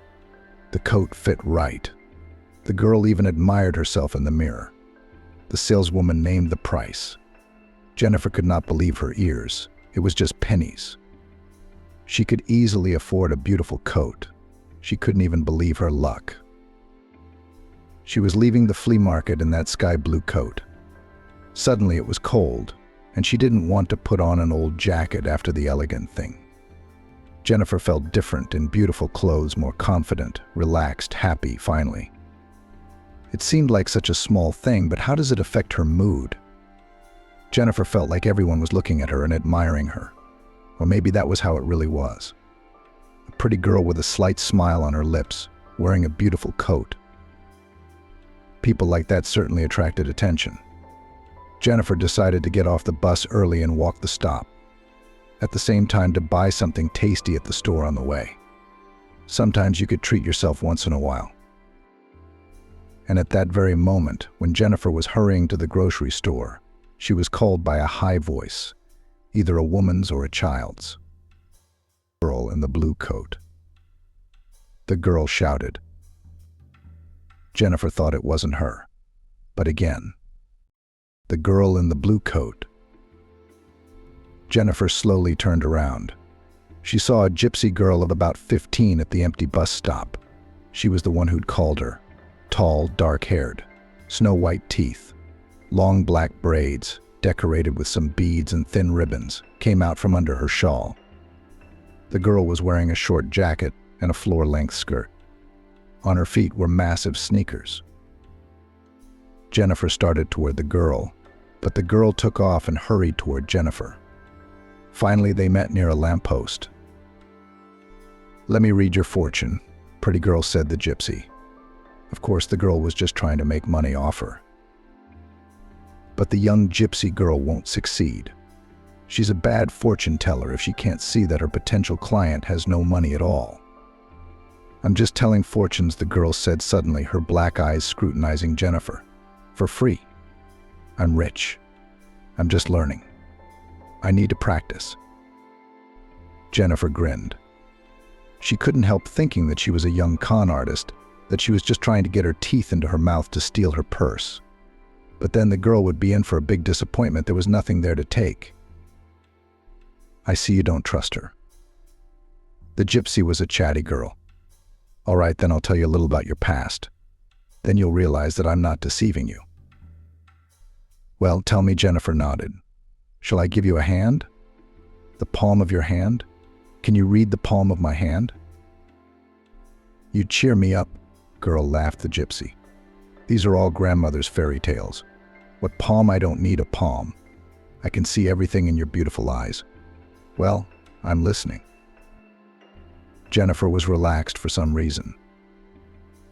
The coat fit right. The girl even admired herself in the mirror. The saleswoman named the price. Jennifer could not believe her ears. It was just pennies. She could easily afford a beautiful coat. She couldn't even believe her luck. She was leaving the flea market in that sky blue coat. Suddenly it was cold, and she didn't want to put on an old jacket after the elegant thing. Jennifer felt different in beautiful clothes, more confident, relaxed, happy, finally. It seemed like such a small thing, but how does it affect her mood? Jennifer felt like everyone was looking at her and admiring her. Or maybe that was how it really was. A pretty girl with a slight smile on her lips, wearing a beautiful coat. People like that certainly attracted attention. Jennifer decided to get off the bus early and walk the stop, at the same time to buy something tasty at the store on the way. Sometimes you could treat yourself once in a while. And at that very moment, when Jennifer was hurrying to the grocery store, she was called by a high voice, either a woman's or a child's. Girl in the blue coat. The girl shouted. Jennifer thought it wasn't her, but again, the girl in the blue coat. Jennifer slowly turned around. She saw a gypsy girl of about 15 at the empty bus stop. She was the one who'd called her. Tall, dark-haired, snow-white teeth, long black braids, decorated with some beads and thin ribbons, came out from under her shawl. The girl was wearing a short jacket and a floor-length skirt. On her feet were massive sneakers. Jennifer started toward the girl, but the girl took off and hurried toward Jennifer. Finally, they met near a lamppost. "Let me read your fortune," pretty girl said the gypsy. Of course, the girl was just trying to make money off her. But the young gypsy girl won't succeed. She's a bad fortune teller if she can't see that her potential client has no money at all. "I'm just telling fortunes," the girl said suddenly, her black eyes scrutinizing Jennifer. "For free. I'm rich. I'm just learning. I need to practice." Jennifer grinned. She couldn't help thinking that she was a young con artist, that she was just trying to get her teeth into her mouth to steal her purse. But then the girl would be in for a big disappointment. There was nothing there to take. "I see you don't trust her." The gypsy was a chatty girl. "All right, then I'll tell you a little about your past. Then you'll realize that I'm not deceiving you." "Well, tell me," Jennifer nodded. "Shall I give you a hand? The palm of your hand? Can you read the palm of my hand?" "You cheer me up," girl laughed the gypsy. "These are all grandmother's fairy tales. What palm? I don't need a palm. I can see everything in your beautiful eyes." "Well, I'm listening." Jennifer was relaxed for some reason.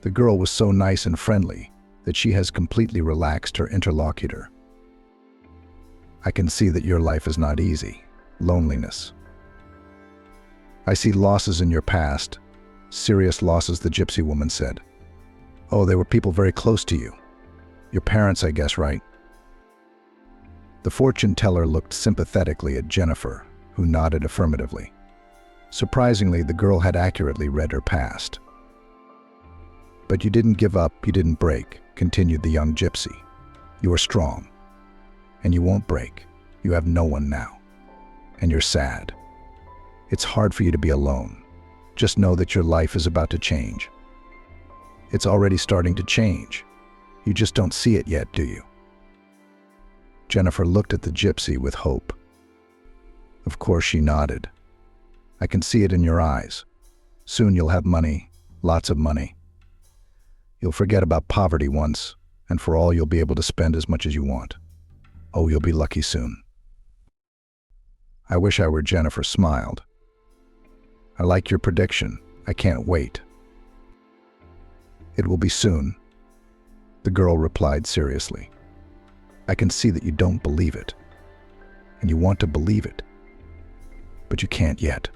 The girl was so nice and friendly that she has completely relaxed her interlocutor. "I can see that your life is not easy. Loneliness. I see losses in your past. Serious losses," the gypsy woman said. "Oh, they were people very close to you. Your parents, I guess, right?" The fortune teller looked sympathetically at Jennifer, who nodded affirmatively. Surprisingly, the girl had accurately read her past. "But you didn't give up, you didn't break," continued the young gypsy. "You are strong. And you won't break. You have no one now. And you're sad. It's hard for you to be alone. Just know that your life is about to change. It's already starting to change. You just don't see it yet, do you?" Jennifer looked at the gypsy with hope. Of course she nodded. "I can see it in your eyes. Soon you'll have money, lots of money. You'll forget about poverty once, and for all you'll be able to spend as much as you want. Oh, you'll be lucky soon." "I wish I were," Jennifer smiled. "I like your prediction. I can't wait." "It will be soon," the girl replied seriously. "I can see that you don't believe it, and you want to believe it, but you can't yet.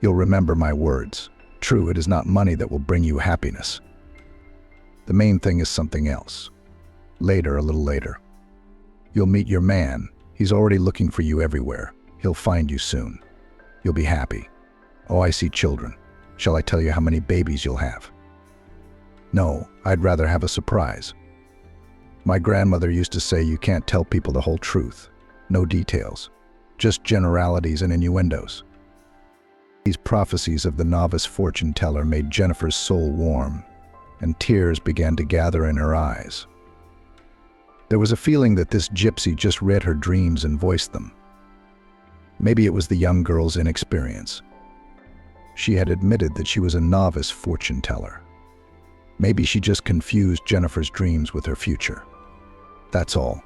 You'll remember my words. True, it is not money that will bring you happiness. The main thing is something else. Later, a little later. You'll meet your man. He's already looking for you everywhere. He'll find you soon. You'll be happy. Oh, I see children. Shall I tell you how many babies you'll have?" "No, I'd rather have a surprise. My grandmother used to say you can't tell people the whole truth. No details. Just generalities and innuendos." These prophecies of the novice fortune teller made Jennifer's soul warm, and tears began to gather in her eyes. There was a feeling that this gypsy just read her dreams and voiced them. Maybe it was the young girl's inexperience. She had admitted that she was a novice fortune teller. Maybe she just confused Jennifer's dreams with her future. That's all.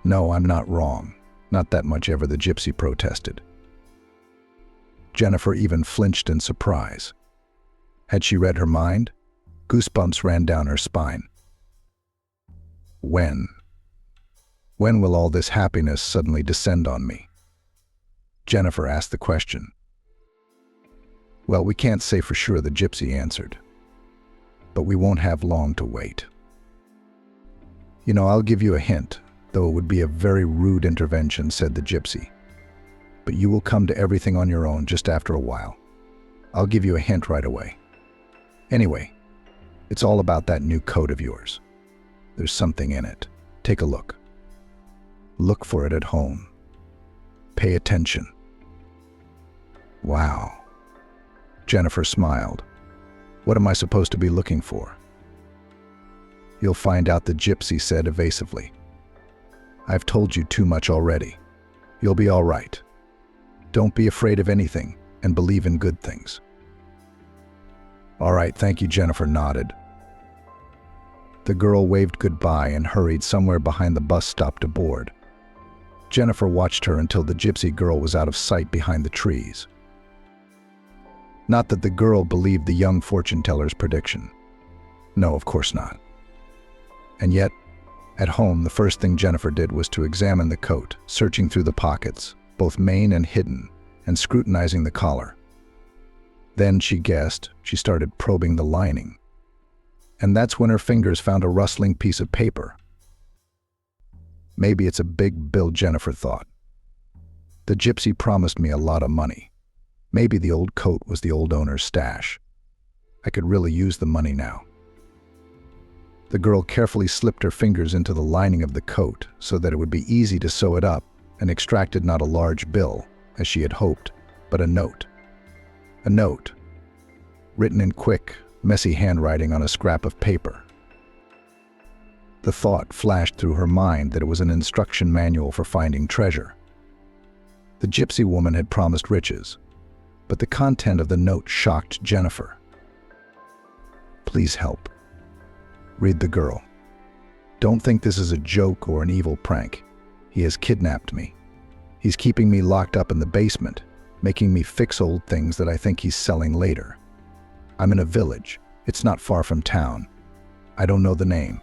No, I'm not wrong. Not that much ever, the gypsy protested. Jennifer even flinched in surprise. Had she read her mind? Goosebumps ran down her spine. When? When will all this happiness suddenly descend on me? Jennifer asked the question. Well, we can't say for sure, the gypsy answered. But we won't have long to wait. You know, I'll give you a hint, though it would be a very rude intervention, said the gypsy. But you will come to everything on your own just after a while. I'll give you a hint right away. Anyway, it's all about that new coat of yours. There's something in it. Take a look. Look for it at home. Pay attention. Wow. Jennifer smiled. What am I supposed to be looking for? You'll find out, the gypsy said evasively. I've told you too much already. You'll be all right. Don't be afraid of anything and believe in good things. All right, thank you, Jennifer nodded. The girl waved goodbye and hurried somewhere behind the bus stop to board. Jennifer watched her until the gypsy girl was out of sight behind the trees. Not that the girl believed the young fortune teller's prediction. No, of course not. And yet, at home, the first thing Jennifer did was to examine the coat, searching through the pockets, both main and hidden, and scrutinizing the collar. Then, she guessed, she started probing the lining. And that's when her fingers found a rustling piece of paper. Maybe it's a big bill, Jennifer thought. The gypsy promised me a lot of money. Maybe the old coat was the old owner's stash. I could really use the money now. The girl carefully slipped her fingers into the lining of the coat so that it would be easy to sew it up, and extracted not a large bill, as she had hoped, but a note. A note, written in quick, messy handwriting on a scrap of paper. The thought flashed through her mind that it was an instruction manual for finding treasure. The gypsy woman had promised riches, but the content of the note shocked Jennifer. Please help. Read the girl. Don't think this is a joke or an evil prank. He has kidnapped me. He's keeping me locked up in the basement, making me fix old things that I think he's selling later. I'm in a village. It's not far from town. I don't know the name.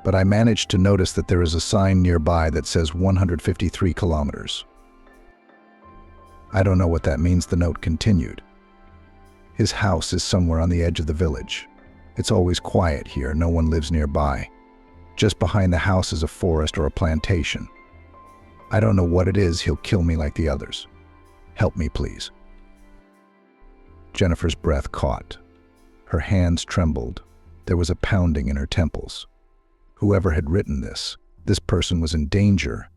But I managed to notice that there is a sign nearby that says 153 kilometers. I don't know what that means, the note continued. His house is somewhere on the edge of the village. It's always quiet here, no one lives nearby. Just behind the house is a forest or a plantation. I don't know what it is, he'll kill me like the others. Help me, please. Jennifer's breath caught. Her hands trembled. There was a pounding in her temples. Whoever had written this person was in danger,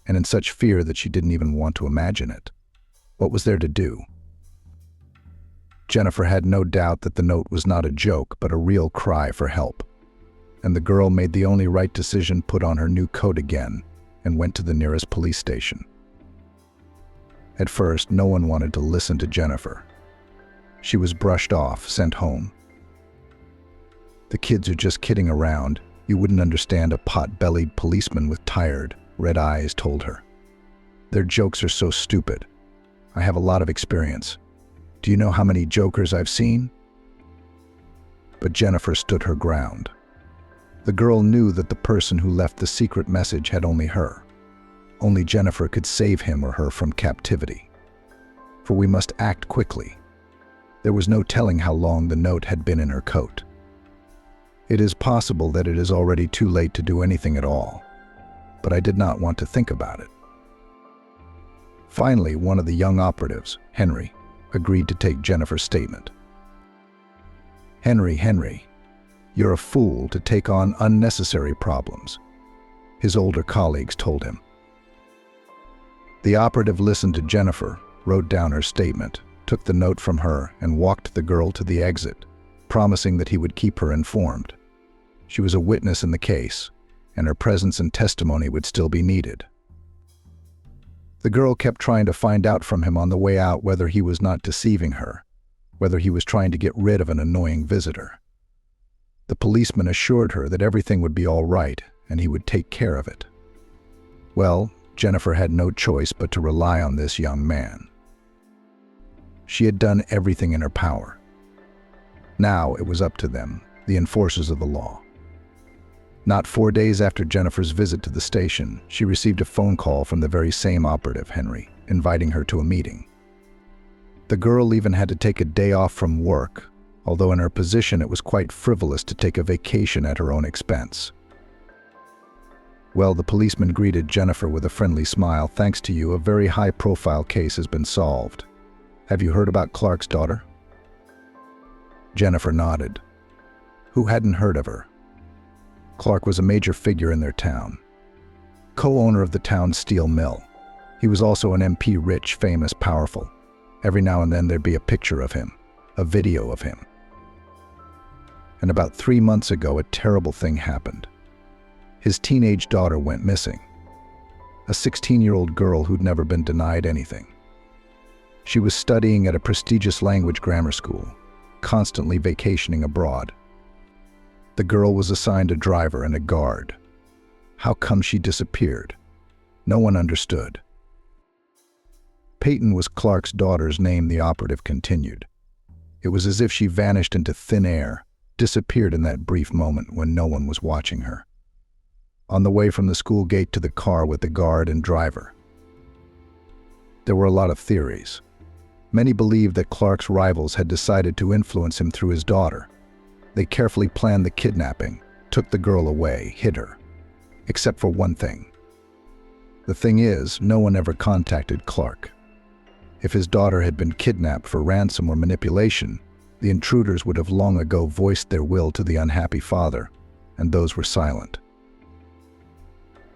and in such fear that she didn't even want to imagine it. What was there to do? Jennifer had no doubt that the note was not a joke, but a real cry for help. And the girl made the only right decision, put on her new coat again, and went to the nearest police station. At first, no one wanted to listen to Jennifer. She was brushed off, sent home. The kids are just kidding around. You wouldn't understand, a pot-bellied policeman with tired, red eyes told her. Their jokes are so stupid. I have a lot of experience. Do you know how many jokers I've seen? But Jennifer stood her ground. The girl knew that the person who left the secret message had only her. Only Jennifer could save him or her from captivity. For we must act quickly. There was no telling how long the note had been in her coat. It is possible that it is already too late to do anything at all, but I did not want to think about it. Finally, one of the young operatives, Henry, agreed to take Jennifer's statement. Henry, you're a fool to take on unnecessary problems, his older colleagues told him. The operative listened to Jennifer, wrote down her statement, took the note from her, and walked the girl to the exit, promising that he would keep her informed. She was a witness in the case, and her presence and testimony would still be needed. The girl kept trying to find out from him on the way out whether he was not deceiving her, whether he was trying to get rid of an annoying visitor. The policeman assured her that everything would be all right and he would take care of it. Well, Jennifer had no choice but to rely on this young man. She had done everything in her power. Now it was up to them, the enforcers of the law. Not 4 days after Jennifer's visit to the station, she received a phone call from the very same operative, Henry, inviting her to a meeting. The girl even had to take a day off from work, although in her position it was quite frivolous to take a vacation at her own expense. Well, the policeman greeted Jennifer with a friendly smile. "Thanks to you, a very high-profile case has been solved. Have you heard about Clark's daughter?" Jennifer nodded. Who hadn't heard of her? Clark was a major figure in their town. Co-owner of the town's steel mill. He was also an MP, rich, famous, powerful. Every now and then there'd be a picture of him, a video of him. And about 3 months ago, a terrible thing happened. His teenage daughter went missing. A 16-year-old girl who'd never been denied anything. She was studying at a prestigious language grammar school, constantly vacationing abroad. The girl was assigned a driver and a guard. How come she disappeared? No one understood. Peyton was Clark's daughter's name, the operative continued. It was as if she vanished into thin air, disappeared in that brief moment when no one was watching her. On the way from the school gate to the car with the guard and driver. There were a lot of theories. Many believed that Clark's rivals had decided to influence him through his daughter. They carefully planned the kidnapping, took the girl away, hid her. Except for one thing. The thing is, no one ever contacted Clark. If his daughter had been kidnapped for ransom or manipulation, the intruders would have long ago voiced their will to the unhappy father, and those were silent.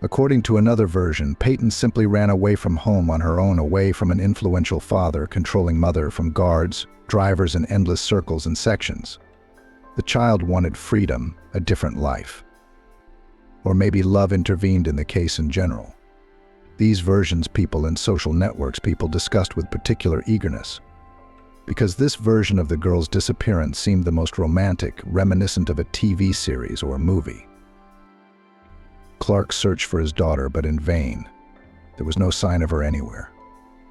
According to another version, Peyton simply ran away from home on her own, away from an influential father, controlling mother, from guards, drivers, and endless circles and sections. The child wanted freedom, a different life. Or maybe love intervened in the case in general. These versions people and social networks people discussed with particular eagerness, because this version of the girl's disappearance seemed the most romantic, reminiscent of a TV series or a movie. Clark searched for his daughter, but in vain. There was no sign of her anywhere.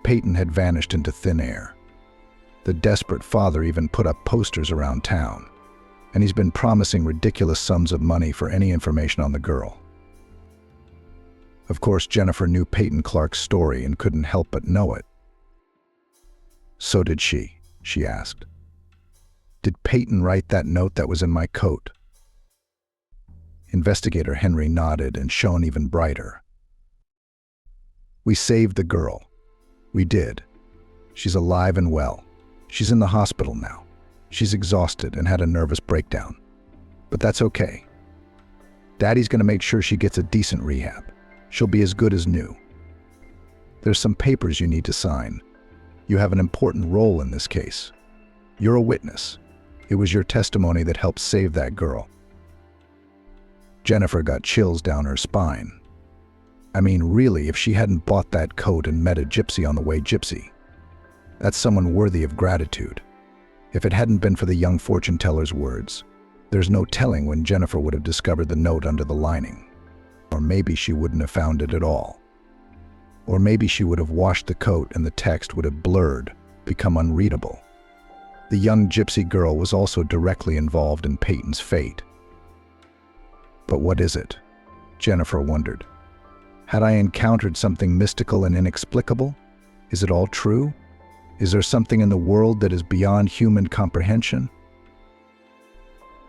Peyton had vanished into thin air. The desperate father even put up posters around town, and he's been promising ridiculous sums of money for any information on the girl. Of course, Jennifer knew Peyton Clark's story and couldn't help but know it. "So did she asked. "Did Peyton write that note that was in my coat?" Investigator Henry nodded and shone even brighter. "We saved the girl. We did. She's alive and well. She's in the hospital now. She's exhausted and had a nervous breakdown. But that's okay. Daddy's going to make sure she gets a decent rehab. She'll be as good as new. There's some papers you need to sign. You have an important role in this case. You're a witness. It was your testimony that helped save that girl." Jennifer got chills down her spine. I mean, really, if she hadn't bought that coat and met a gypsy on the way, that's someone worthy of gratitude. If it hadn't been for the young fortune teller's words, there's no telling when Jennifer would have discovered the note under the lining. Or maybe she wouldn't have found it at all. Or maybe she would have washed the coat and the text would have blurred, become unreadable. The young gypsy girl was also directly involved in Peyton's fate. But what is it? Jennifer wondered. Had I encountered something mystical and inexplicable? Is it all true? Is there something in the world that is beyond human comprehension?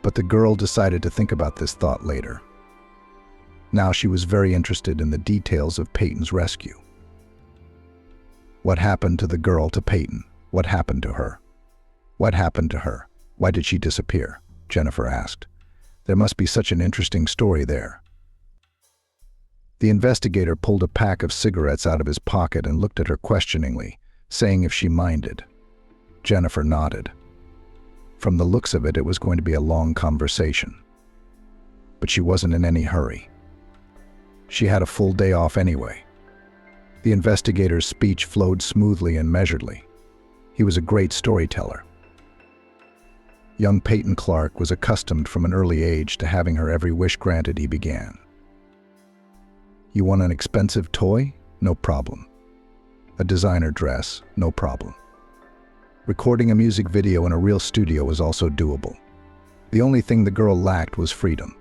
But the girl decided to think about this thought later. Now she was very interested in the details of Peyton's rescue. What happened to the girl, to Peyton? What happened to her? What happened to her? Why did she disappear? Jennifer asked. There must be such an interesting story there. The investigator pulled a pack of cigarettes out of his pocket and looked at her questioningly, saying if she minded. Jennifer nodded. From the looks of it, it was going to be a long conversation. But she wasn't in any hurry. She had a full day off anyway. The investigator's speech flowed smoothly and measuredly. He was a great storyteller. Young Peyton Clark was accustomed from an early age to having her every wish granted, he began. You want an expensive toy? No problem. A designer dress? No problem. Recording a music video in a real studio was also doable. The only thing the girl lacked was freedom.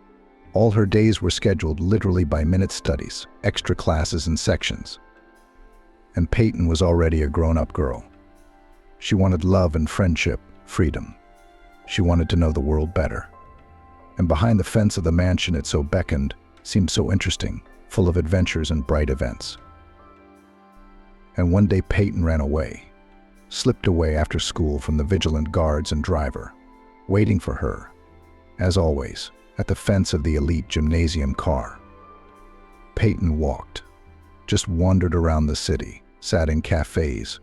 All her days were scheduled literally by minute studies, extra classes and sections. And Peyton was already a grown-up girl. She wanted love and friendship, freedom. She wanted to know the world better. And behind the fence of the mansion it so beckoned seemed so interesting, full of adventures and bright events. And one day Peyton ran away, slipped away after school from the vigilant guards and driver, waiting for her, as always, at the fence of the elite gymnasium car. Peyton walked, just wandered around the city, sat in cafes,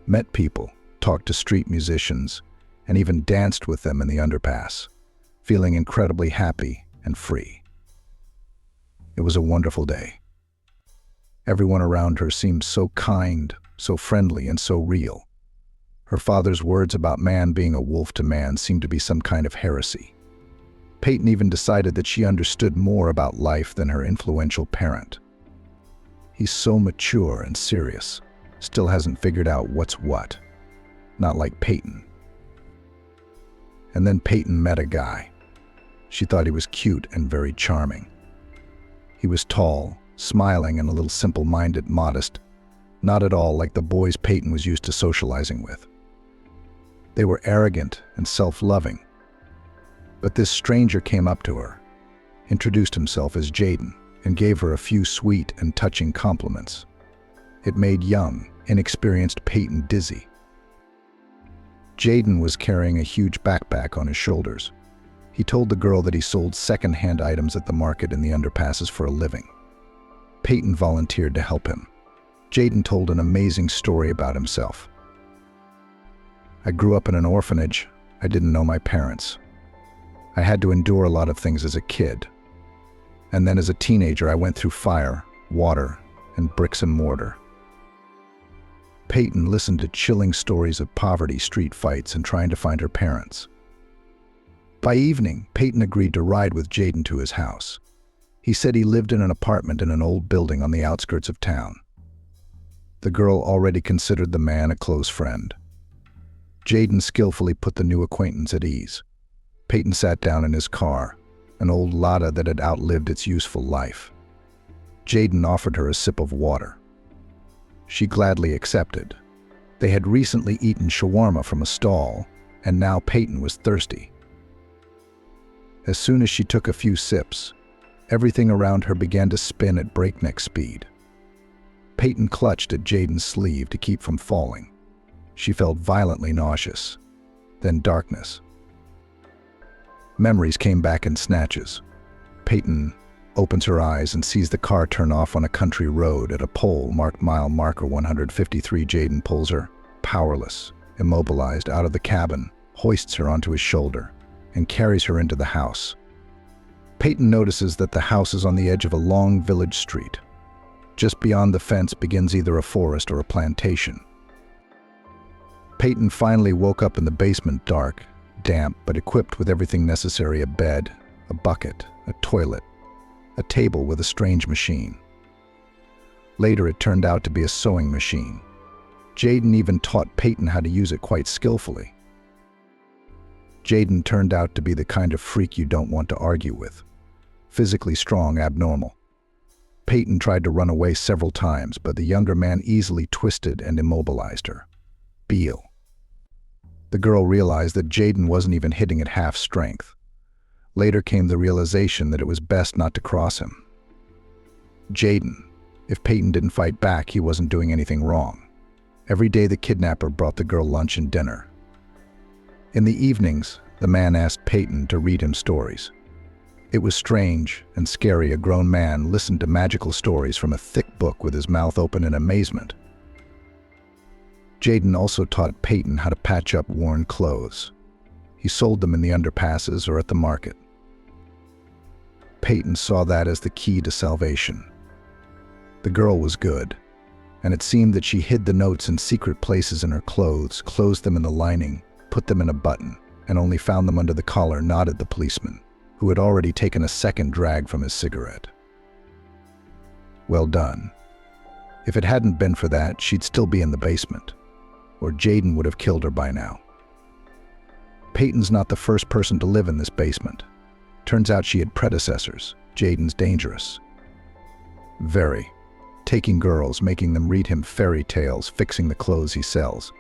met people, talked to street musicians, and even danced with them in the underpass, feeling incredibly happy and free. It was a wonderful day. Everyone around her seemed so kind, so friendly, and so real. Her father's words about man being a wolf to man seemed to be some kind of heresy. Peyton even decided that she understood more about life than her influential parent. He's so mature and serious, still hasn't figured out what's what. Not like Peyton. And then Peyton met a guy. She thought he was cute and very charming. He was tall, smiling, and a little simple-minded, modest, not at all like the boys Peyton was used to socializing with. They were arrogant and self-loving. But this stranger came up to her, introduced himself as Jaden, and gave her a few sweet and touching compliments. It made young, inexperienced Peyton dizzy. Jaden was carrying a huge backpack on his shoulders. He told the girl that he sold second-hand items at the market in the underpasses for a living. Peyton volunteered to help him. Jaden told an amazing story about himself. I grew up in an orphanage. I didn't know my parents. I had to endure a lot of things as a kid. And then as a teenager, I went through fire, water, and bricks and mortar. Peyton listened to chilling stories of poverty, street fights, and trying to find her parents. By evening, Peyton agreed to ride with Jaden to his house. He said he lived in an apartment in an old building on the outskirts of town. The girl already considered the man a close friend. Jaden skillfully put the new acquaintance at ease. Peyton sat down in his car, an old Lada that had outlived its useful life. Jaden offered her a sip of water. She gladly accepted. They had recently eaten shawarma from a stall, and now Peyton was thirsty. As soon as she took a few sips, everything around her began to spin at breakneck speed. Peyton clutched at Jaden's sleeve to keep from falling. She felt violently nauseous. Then darkness. Memories came back in snatches. Peyton opens her eyes and sees the car turn off on a country road at a pole marked mile marker 153. Jaden pulls her, powerless, immobilized, out of the cabin, hoists her onto his shoulder, and carries her into the house. Peyton notices that the house is on the edge of a long village street. Just beyond the fence begins either a forest or a plantation. Peyton finally woke up in the basement, dark, damp, but equipped with everything necessary: a bed, a bucket, a toilet, a table with a strange machine. Later it turned out to be a sewing machine. Jaden even taught Peyton how to use it quite skillfully. Jaden turned out to be the kind of freak you don't want to argue with. Physically strong, abnormal. Peyton tried to run away several times, but the younger man easily twisted and immobilized her. Beal. The girl realized that Jaden wasn't even hitting at half strength. Later came the realization that it was best not to cross him. Jaden. If Peyton didn't fight back, he wasn't doing anything wrong. Every day the kidnapper brought the girl lunch and dinner. In the evenings, the man asked Peyton to read him stories. It was strange and scary. A grown man listened to magical stories from a thick book with his mouth open in amazement. Jaden also taught Peyton how to patch up worn clothes. He sold them in the underpasses or at the market. Peyton saw that as the key to salvation. The girl was good, and it seemed that she hid the notes in secret places in her clothes, closed them in the lining, put them in a button, and only found them under the collar, nodded the policeman, who had already taken a second drag from his cigarette. Well done. If it hadn't been for that, she'd still be in the basement, or Jaden would have killed her by now. Peyton's not the first person to live in this basement. Turns out she had predecessors. Jaden's dangerous. Very. Taking girls, making them read him fairy tales, fixing the clothes he sells.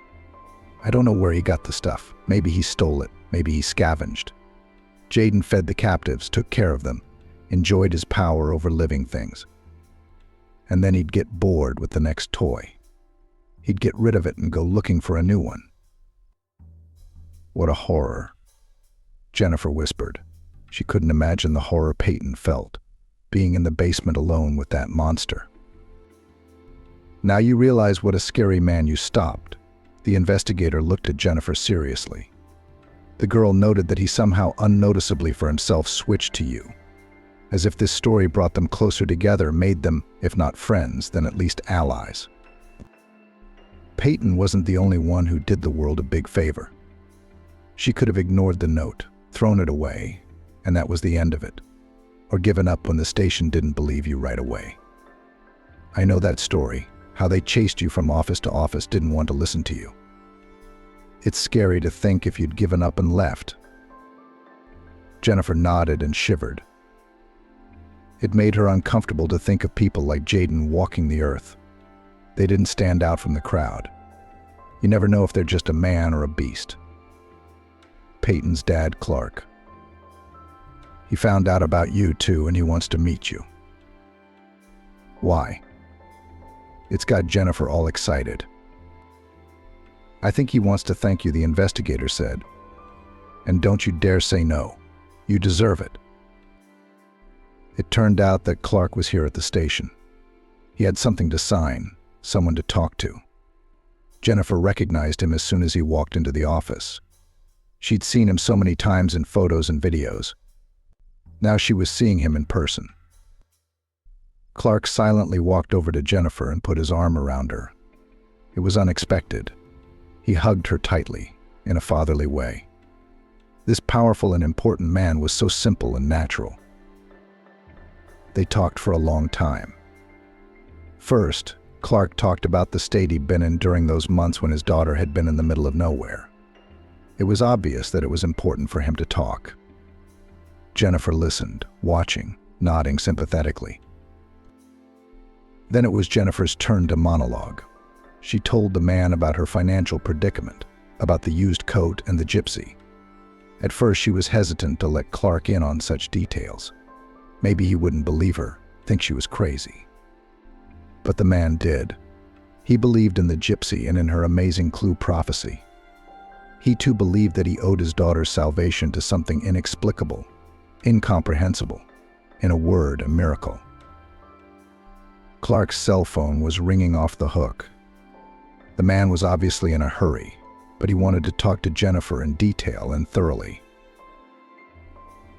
I don't know where he got the stuff. Maybe he stole it. Maybe he scavenged. Jaden fed the captives, took care of them, enjoyed his power over living things. And then he'd get bored with the next toy. He'd get rid of it and go looking for a new one. What a horror, Jennifer whispered. She couldn't imagine the horror Peyton felt, being in the basement alone with that monster. Now you realize what a scary man you stopped. The investigator looked at Jennifer seriously. The girl noted that he somehow unnoticeably for himself switched to you, as if this story brought them closer together, made them, if not friends, then at least allies. Peyton wasn't the only one who did the world a big favor. She could have ignored the note, thrown it away, and that was the end of it, or given up when the station didn't believe you right away. I know that story, how they chased you from office to office, didn't want to listen to you. It's scary to think if you'd given up and left. Jennifer nodded and shivered. It made her uncomfortable to think of people like Jaden walking the earth. They didn't stand out from the crowd. You never know if they're just a man or a beast. Peyton's dad, Clark. He found out about you too, and he wants to meet you. Why? It's got Jennifer all excited. I think he wants to thank you, the investigator said. And don't you dare say no. You deserve it. It turned out that Clark was here at the station. He had something to sign, someone to talk to. Jennifer recognized him as soon as he walked into the office. She'd seen him so many times in photos and videos. Now she was seeing him in person. Clark silently walked over to Jennifer and put his arm around her. It was unexpected. He hugged her tightly, in a fatherly way. This powerful and important man was so simple and natural. They talked for a long time. First, Clark talked about the state he'd been in during those months when his daughter had been in the middle of nowhere. It was obvious that it was important for him to talk. Jennifer listened, watching, nodding sympathetically. Then it was Jennifer's turn to monologue. She told the man about her financial predicament, about the used coat and the gypsy. At first she was hesitant to let Clark in on such details. Maybe he wouldn't believe her, think she was crazy. But the man did. He believed in the gypsy and in her amazing clue prophecy. He too believed that he owed his daughter's salvation to something inexplicable, incomprehensible. In a word, a miracle. Clark's cell phone was ringing off the hook. The man was obviously in a hurry, but he wanted to talk to Jennifer in detail and thoroughly.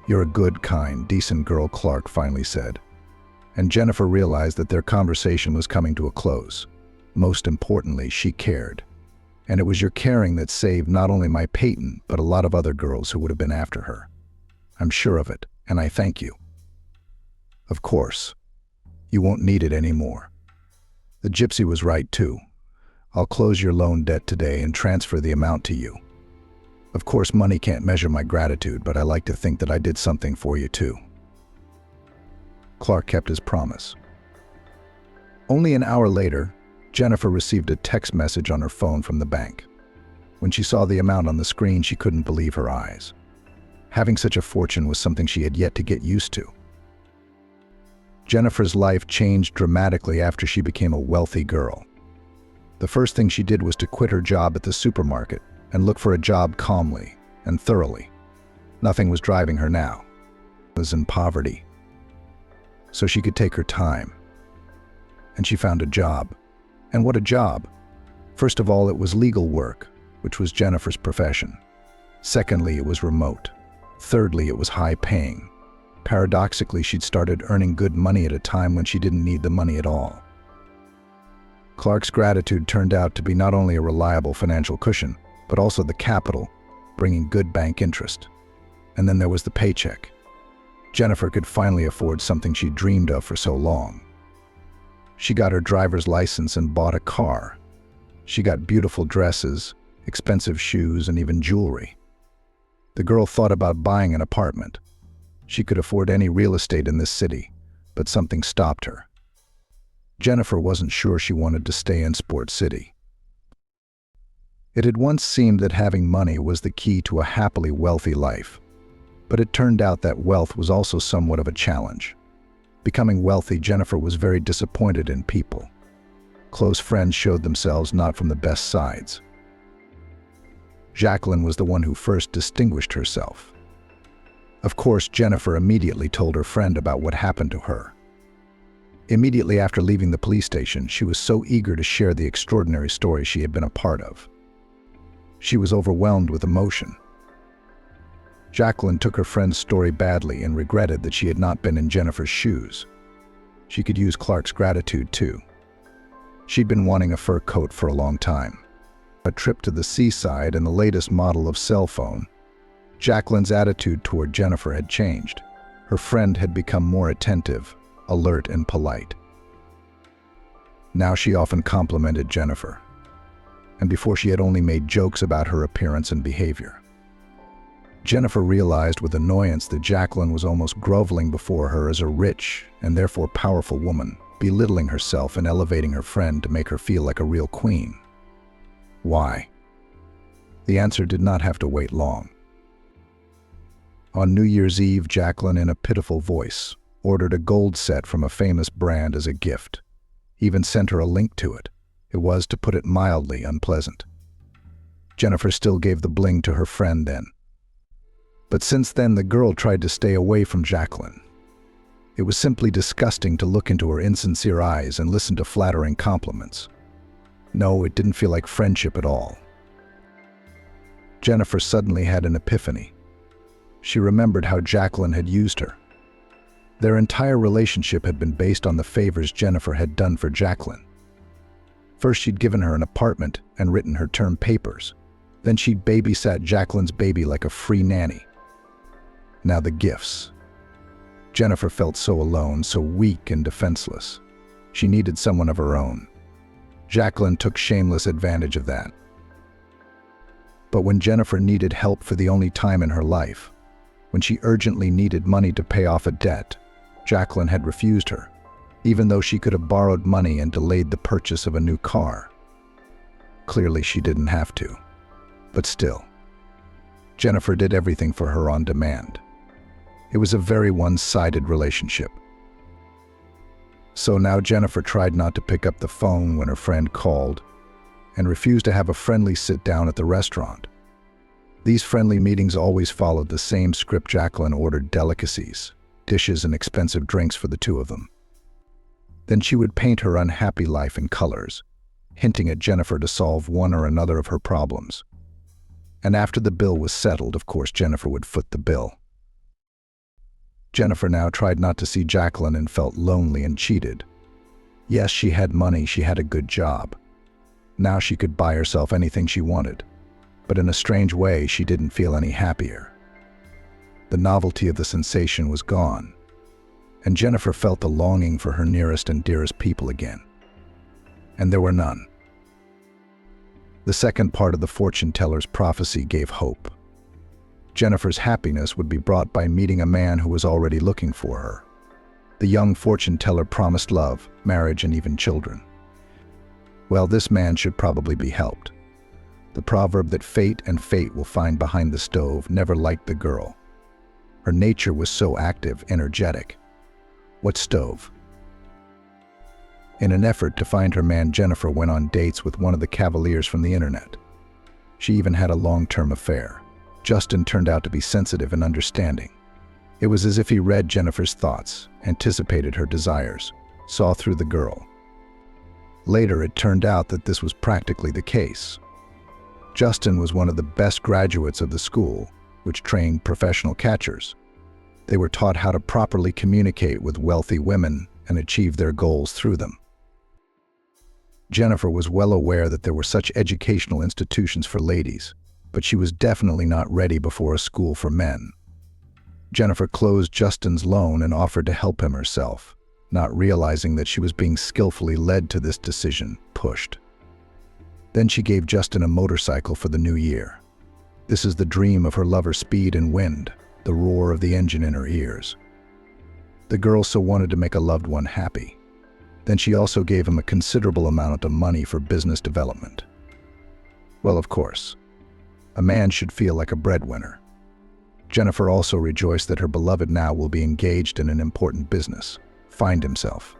"You're a good, kind, decent girl," Clark finally said. And Jennifer realized that their conversation was coming to a close. Most importantly, she cared. And it was your caring that saved not only my Peyton, but a lot of other girls who would have been after her. I'm sure of it, and I thank you. Of course. You won't need it anymore. The gypsy was right too. I'll close your loan debt today and transfer the amount to you. Of course, money can't measure my gratitude, but I like to think that I did something for you too. Clark kept his promise. Only an hour later, Jennifer received a text message on her phone from the bank. When she saw the amount on the screen, she couldn't believe her eyes. Having such a fortune was something she had yet to get used to. Jennifer's life changed dramatically after she became a wealthy girl. The first thing she did was to quit her job at the supermarket and look for a job calmly and thoroughly. Nothing was driving her now. She was in poverty. So she could take her time. And she found a job. And what a job! First of all, it was legal work, which was Jennifer's profession. Secondly, it was remote. Thirdly, it was high-paying. Paradoxically, she'd started earning good money at a time when she didn't need the money at all. Clark's gratitude turned out to be not only a reliable financial cushion, but also the capital, bringing good bank interest. And then there was the paycheck. Jennifer could finally afford something she dreamed of for so long. She got her driver's license and bought a car. She got beautiful dresses, expensive shoes, and even jewelry. The girl thought about buying an apartment. She could afford any real estate in this city, but something stopped her. Jennifer wasn't sure she wanted to stay in Sport City. It had once seemed that having money was the key to a happily wealthy life, but it turned out that wealth was also somewhat of a challenge. Becoming wealthy, Jennifer was very disappointed in people. Close friends showed themselves not from the best sides. Jacqueline was the one who first distinguished herself. Of course, Jennifer immediately told her friend about what happened to her. Immediately after leaving the police station, she was so eager to share the extraordinary story she had been a part of. She was overwhelmed with emotion. Jacqueline took her friend's story badly and regretted that she had not been in Jennifer's shoes. She could use Clark's gratitude too. She'd been wanting a fur coat for a long time. A trip to the seaside and the latest model of cell phone. Jacqueline's attitude toward Jennifer had changed. Her friend had become more attentive, alert, and polite. Now she often complimented Jennifer, and before she had only made jokes about her appearance and behavior. Jennifer realized with annoyance that Jacqueline was almost groveling before her as a rich and therefore powerful woman, belittling herself and elevating her friend to make her feel like a real queen. Why? The answer did not have to wait long. On New Year's Eve, Jacqueline, in a pitiful voice, ordered a gold set from a famous brand as a gift. Even sent her a link to it. It was, to put it mildly, unpleasant. Jennifer still gave the bling to her friend then. But since then, the girl tried to stay away from Jacqueline. It was simply disgusting to look into her insincere eyes and listen to flattering compliments. No, it didn't feel like friendship at all. Jennifer suddenly had an epiphany. She remembered how Jacqueline had used her. Their entire relationship had been based on the favors Jennifer had done for Jacqueline. First, she'd given her an apartment and written her term papers. Then she'd babysat Jacqueline's baby like a free nanny. Now the gifts. Jennifer felt so alone, so weak and defenseless. She needed someone of her own. Jacqueline took shameless advantage of that. But when Jennifer needed help for the only time in her life, when she urgently needed money to pay off a debt, Jacqueline had refused her, even though she could have borrowed money and delayed the purchase of a new car. Clearly, she didn't have to. But still, Jennifer did everything for her on demand. It was a very one-sided relationship. So now Jennifer tried not to pick up the phone when her friend called and refused to have a friendly sit-down at the restaurant. These friendly meetings always followed the same script. Jacqueline ordered delicacies, dishes, and expensive drinks for the two of them. Then she would paint her unhappy life in colors, hinting at Jennifer to solve one or another of her problems. And after the bill was settled, of course, Jennifer would foot the bill. Jennifer now tried not to see Jacqueline and felt lonely and cheated. Yes, she had money, she had a good job. Now she could buy herself anything she wanted. But in a strange way, she didn't feel any happier. The novelty of the sensation was gone, and Jennifer felt the longing for her nearest and dearest people again. And there were none. The second part of the fortune teller's prophecy gave hope. Jennifer's happiness would be brought by meeting a man who was already looking for her. The young fortune teller promised love, marriage, and even children. Well, this man should probably be helped. The proverb that fate and fate will find behind the stove never liked the girl. Her nature was so active, energetic. What stove? In an effort to find her man, Jennifer went on dates with one of the cavaliers from the internet. She even had a long-term affair. Justin turned out to be sensitive and understanding. It was as if he read Jennifer's thoughts, anticipated her desires, saw through the girl. Later, it turned out that this was practically the case. Justin was one of the best graduates of the school, which trained professional catchers. They were taught how to properly communicate with wealthy women and achieve their goals through them. Jennifer was well aware that there were such educational institutions for ladies, but she was definitely not ready before a school for men. Jennifer closed Justin's loan and offered to help him herself. not realizing that she was being skillfully led to this decision, pushed. Then she gave Justin a motorcycle for the new year. This is the dream of her lover's speed and wind, the roar of the engine in her ears. The girl so wanted to make a loved one happy. Then she also gave him a considerable amount of money for business development. Well, of course, a man should feel like a breadwinner. Jennifer also rejoiced that her beloved now will be engaged in an important business, find himself.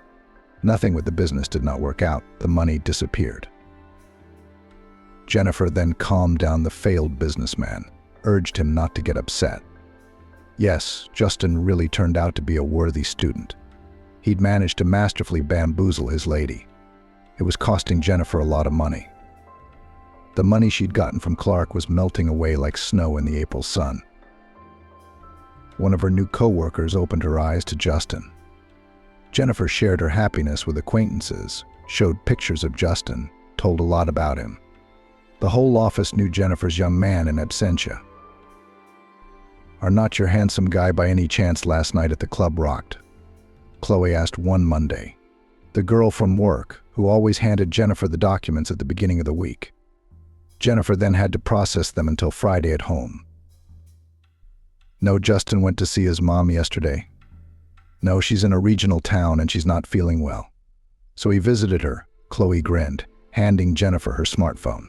Nothing with the business did not work out, the money disappeared. Jennifer then calmed down the failed businessman, urged him not to get upset. Yes, Justin really turned out to be a worthy student. He'd managed to masterfully bamboozle his lady. It was costing Jennifer a lot of money. The money she'd gotten from Clark was melting away like snow in the April sun. One of her new co-workers opened her eyes to Justin. Jennifer shared her happiness with acquaintances, showed pictures of Justin, told a lot about him. The whole office knew Jennifer's young man in absentia. "Are not your handsome guy by any chance last night at the club rocked?" Chloe asked one Monday, the girl from work who always handed Jennifer the documents at the beginning of the week. Jennifer then had to process them until Friday at home. "No, Justin went to see his mom yesterday. No, she's in a regional town and she's not feeling well. So he visited her," Chloe grinned, handing Jennifer her smartphone.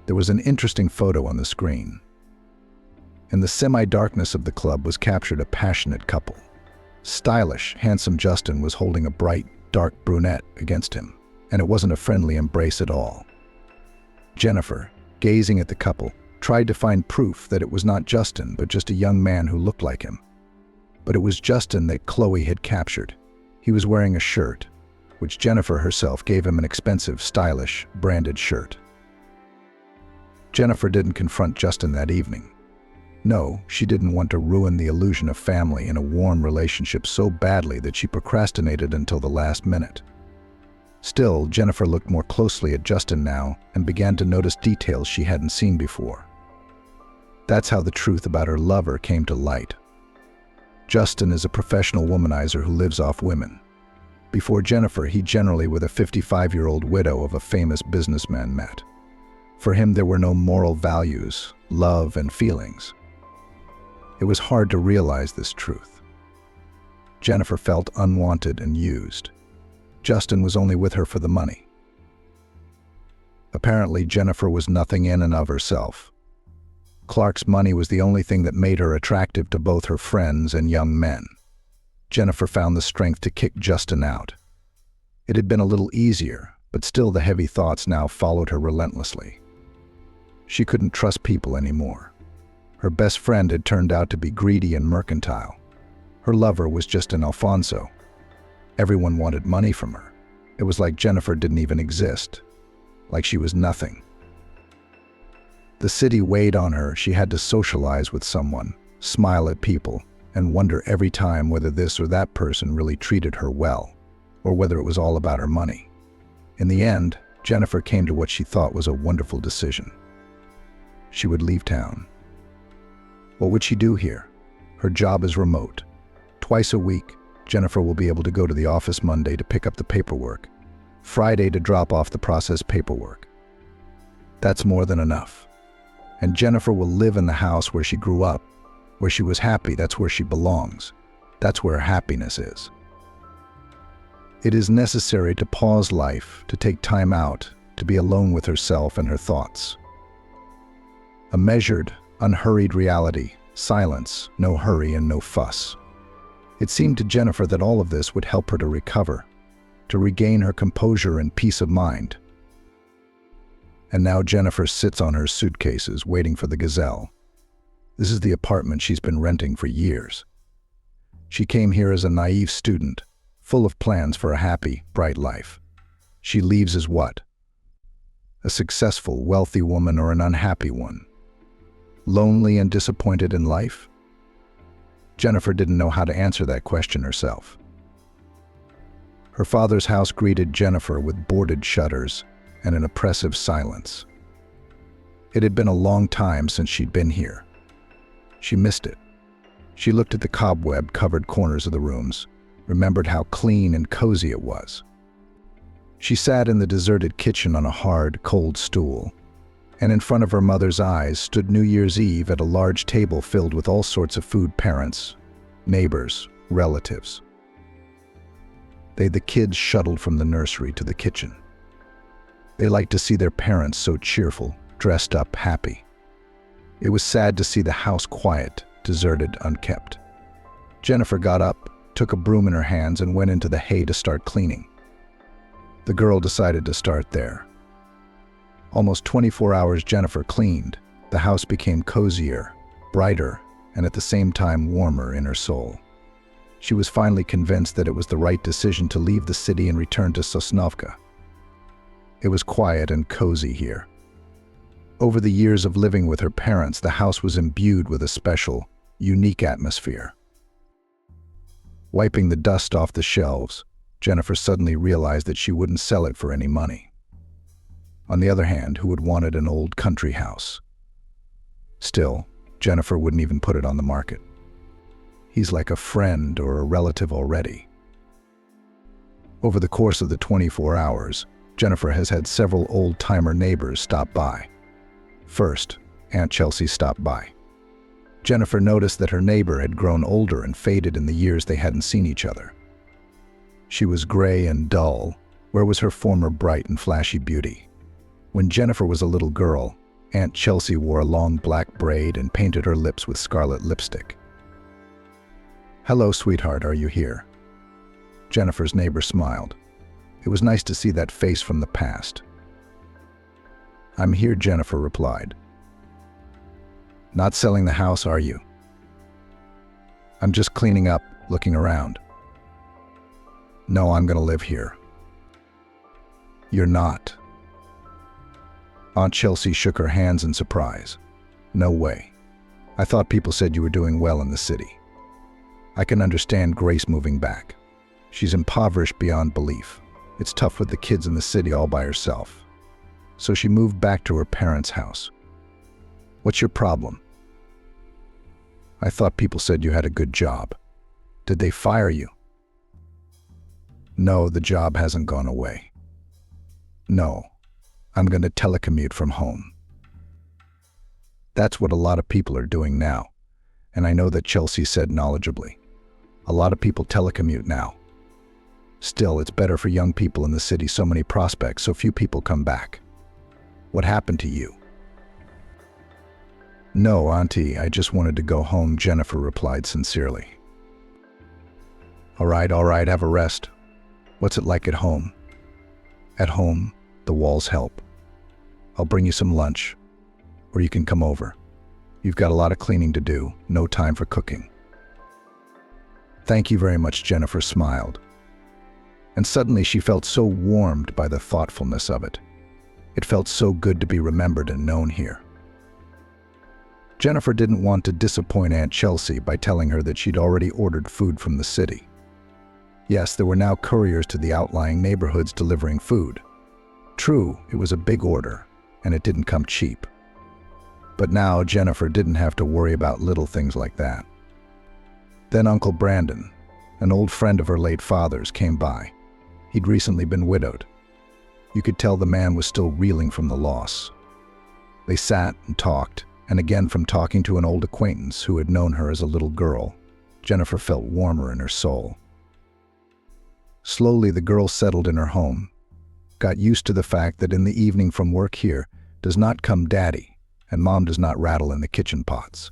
There was an interesting photo on the screen. In the semi-darkness of the club was captured a passionate couple. Stylish, handsome Justin was holding a bright, dark brunette against him, and it wasn't a friendly embrace at all. Jennifer, gazing at the couple, tried to find proof that it was not Justin, but just a young man who looked like him. But it was Justin that Chloe had captured. He was wearing a shirt, which Jennifer herself gave him an expensive, stylish, branded shirt. Jennifer didn't confront Justin that evening. No, she didn't want to ruin the illusion of family in a warm relationship so badly that she procrastinated until the last minute. Still, Jennifer looked more closely at Justin now and began to notice details she hadn't seen before. That's how the truth about her lover came to light. Justin is a professional womanizer who lives off women. Before Jennifer, he generally was a 55-year-old widow of a famous businessman met. For him, there were no moral values, love, and feelings. It was hard to realize this truth. Jennifer felt unwanted and used. Justin was only with her for the money. Apparently, Jennifer was nothing in and of herself. Clark's money was the only thing that made her attractive to both her friends and young men. Jennifer found the strength to kick Justin out. It had been a little easier, but still the heavy thoughts now followed her relentlessly. She couldn't trust people anymore. Her best friend had turned out to be greedy and mercantile. Her lover was just an Alfonso. Everyone wanted money from her. It was like Jennifer didn't even exist, like she was nothing. The city weighed on her. She had to socialize with someone, smile at people, and wonder every time whether this or that person really treated her well, or whether it was all about her money. In the end, Jennifer came to what she thought was a wonderful decision. She would leave town. What would she do here? Her job is remote. Twice a week, Jennifer will be able to go to the office Monday to pick up the paperwork, Friday to drop off the processed paperwork. That's more than enough. And Jennifer will live in the house where she grew up, where she was happy. That's where she belongs. That's where happiness is. It is necessary to pause life, to take time out, to be alone with herself and her thoughts. A measured, unhurried reality, silence, no hurry and no fuss. It seemed to Jennifer that all of this would help her to recover, to regain her composure and peace of mind. And now Jennifer sits on her suitcases waiting for the gazelle. This is the apartment she's been renting for years. She came here as a naive student, full of plans for a happy, bright life. She leaves as what? A successful, wealthy woman or an unhappy one? Lonely and disappointed in life? Jennifer didn't know how to answer that question herself. Her father's house greeted Jennifer with boarded shutters and an oppressive silence. It had been a long time since she'd been here. She missed it. She looked at the cobweb-covered corners of the rooms, remembered how clean and cozy it was. She sat in the deserted kitchen on a hard, cold stool, and in front of her mother's eyes stood New Year's Eve at a large table filled with all sorts of food: parents, neighbors, relatives. The kids shuttled from the nursery to the kitchen. They liked to see their parents so cheerful, dressed up, happy. It was sad to see the house quiet, deserted, unkept. Jennifer got up, took a broom in her hands, and went into the hay to start cleaning. The girl decided to start there. Almost 24 hours Jennifer cleaned, the house became cozier, brighter, and at the same time warmer in her soul. She was finally convinced that it was the right decision to leave the city and return to Sosnovka. It was quiet and cozy here. Over the years of living with her parents, the house was imbued with a special, unique atmosphere. Wiping the dust off the shelves, Jennifer suddenly realized that she wouldn't sell it for any money. On the other hand, who would want an old country house? Still, Jennifer wouldn't even put it on the market. He's like a friend or a relative already. Over the course of the 24 hours, Jennifer has had several old-timer neighbors stop by. First, Aunt Chelsea stopped by. Jennifer noticed that her neighbor had grown older and faded in the years they hadn't seen each other. She was gray and dull. Where was her former bright and flashy beauty? When Jennifer was a little girl, Aunt Chelsea wore a long black braid and painted her lips with scarlet lipstick. "Hello, sweetheart, are you here?" Jennifer's neighbor smiled. It was nice to see that face from the past. "I'm here," Jennifer replied. "Not selling the house, are you?" "I'm just cleaning up, looking around." "No, I'm going to live here." "You're not." Aunt Chelsea shook her hands in surprise. "No way. I thought people said you were doing well in the city. I can understand Grace moving back. She's impoverished beyond belief. It's tough with the kids in the city all by herself. So she moved back to her parents' house. What's your problem?" "I thought people said you had a good job. Did they fire you?" "No, the job hasn't gone away." "No, I'm going to telecommute from home." That's what a lot of people are doing now, and I know that Chelsea said knowledgeably. A lot of people telecommute now. Still, it's better for young people in the city, so many prospects, so few people come back. What happened to you?" "No, Auntie, I just wanted to go home," Jennifer replied sincerely. All right, have a rest. What's it like at home?" "At home, the walls help. I'll bring you some lunch, or you can come over. You've got a lot of cleaning to do, no time for cooking." "Thank you very much," Jennifer smiled. And suddenly she felt so warmed by the thoughtfulness of it. It felt so good to be remembered and known here. Jennifer didn't want to disappoint Aunt Chelsea by telling her that she'd already ordered food from the city. Yes, there were now couriers to the outlying neighborhoods delivering food. True, it was a big order, and it didn't come cheap. But now Jennifer didn't have to worry about little things like that. Then Uncle Brandon, an old friend of her late father's, came by. He'd recently been widowed. You could tell the man was still reeling from the loss. They sat and talked, and again from talking to an old acquaintance who had known her as a little girl, Jennifer felt warmer in her soul. Slowly the girl settled in her home, got used to the fact that in the evening from work here does not come Daddy, and Mom does not rattle in the kitchen pots.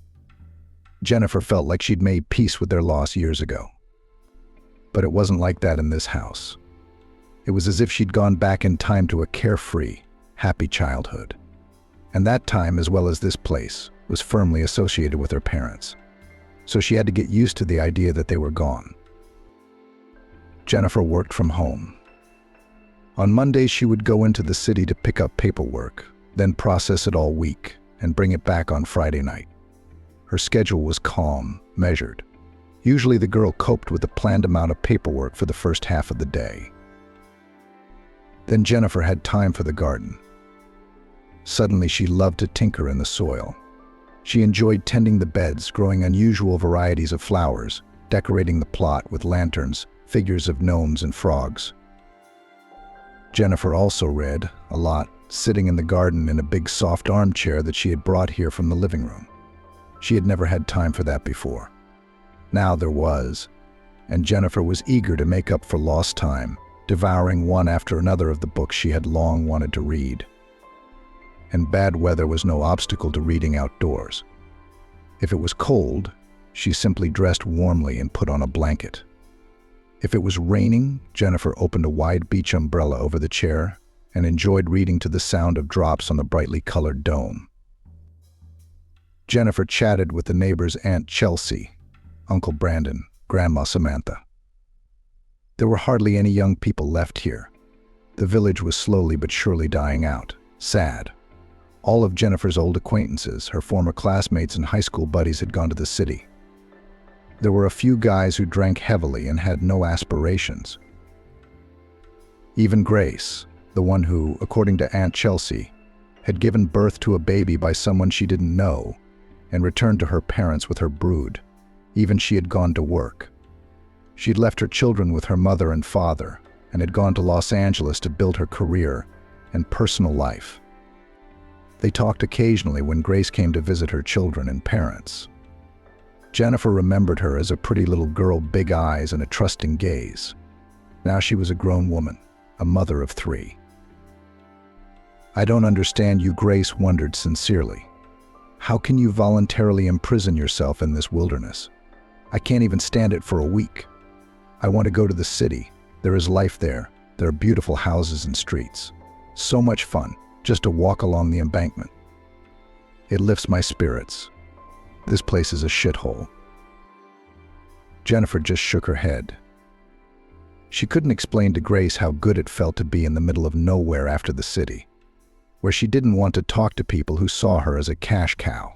Jennifer felt like she'd made peace with their loss years ago. But it wasn't like that in this house. It was as if she'd gone back in time to a carefree, happy childhood. And that time, as well as this place, was firmly associated with her parents. So she had to get used to the idea that they were gone. Jennifer worked from home. On Mondays, she would go into the city to pick up paperwork, then process it all week, and bring it back on Friday night. Her schedule was calm, measured. Usually the girl coped with a planned amount of paperwork for the first half of the day. Then Jennifer had time for the garden. Suddenly she loved to tinker in the soil. She enjoyed tending the beds, growing unusual varieties of flowers, decorating the plot with lanterns, figures of gnomes and frogs. Jennifer also read a lot, sitting in the garden in a big soft armchair that she had brought here from the living room. She had never had time for that before. Now there was, and Jennifer was eager to make up for lost time, devouring one after another of the books she had long wanted to read. And bad weather was no obstacle to reading outdoors. If it was cold, she simply dressed warmly and put on a blanket. If it was raining, Jennifer opened a wide beach umbrella over the chair and enjoyed reading to the sound of drops on the brightly colored dome. Jennifer chatted with the neighbors' Aunt Chelsea, Uncle Brandon, Grandma Samantha. There were hardly any young people left here. The village was slowly but surely dying out. Sad. All of Jennifer's old acquaintances, her former classmates and high school buddies, had gone to the city. There were a few guys who drank heavily and had no aspirations. Even Grace, the one who, according to Aunt Chelsea, had given birth to a baby by someone she didn't know and returned to her parents with her brood. Even she had gone to work. She'd left her children with her mother and father and had gone to Los Angeles to build her career and personal life. They talked occasionally when Grace came to visit her children and parents. Jennifer remembered her as a pretty little girl, big eyes and a trusting gaze. Now she was a grown woman, a mother of 3. "I don't understand you," Grace wondered sincerely. "How can you voluntarily imprison yourself in this wilderness? I can't even stand it for a week. I want to go to the city. There is life there. There are beautiful houses and streets. So much fun, just to walk along the embankment. It lifts my spirits. This place is a shithole." Jennifer just shook her head. She couldn't explain to Grace how good it felt to be in the middle of nowhere after the city, where she didn't want to talk to people who saw her as a cash cow.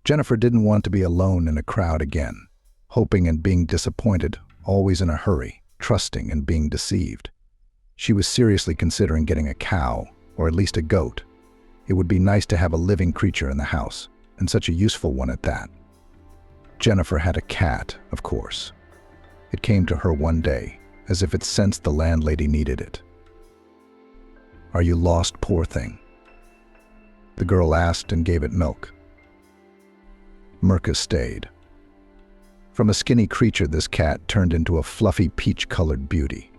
Jennifer didn't want to be alone in a crowd again, hoping and being disappointed, always in a hurry, trusting and being deceived. She was seriously considering getting a cow, or at least a goat. It would be nice to have a living creature in the house, and such a useful one at that. Jennifer had a cat, of course. It came to her one day, as if it sensed the landlady needed it. "Are you lost, poor thing?" the girl asked and gave it milk. Mirka stayed. From a skinny creature, this cat turned into a fluffy peach-colored beauty.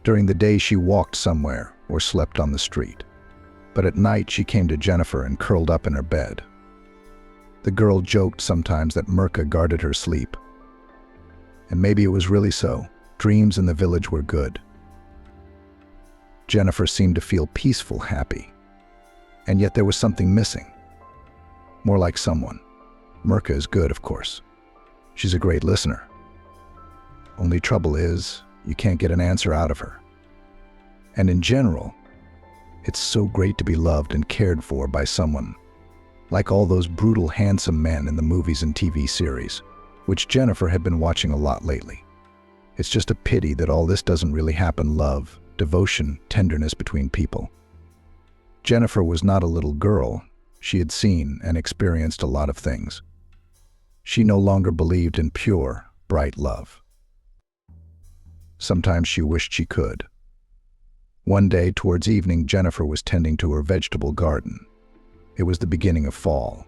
During the day she walked somewhere or slept on the street, but at night she came to Jennifer and curled up in her bed. The girl joked sometimes that Mirka guarded her sleep. And maybe it was really so. Dreams in the village were good. Jennifer seemed to feel peaceful, happy. And yet there was something missing. More like someone. Mirka is good, of course. She's a great listener. Only trouble is, you can't get an answer out of her. And in general, it's so great to be loved and cared for by someone, like all those brutal, handsome men in the movies and TV series, which Jennifer had been watching a lot lately. It's just a pity that all this doesn't really happen. Love, devotion, tenderness between people. Jennifer was not a little girl. She had seen and experienced a lot of things. She no longer believed in pure, bright love. Sometimes she wished she could. One day, towards evening, Jennifer was tending to her vegetable garden. It was the beginning of fall.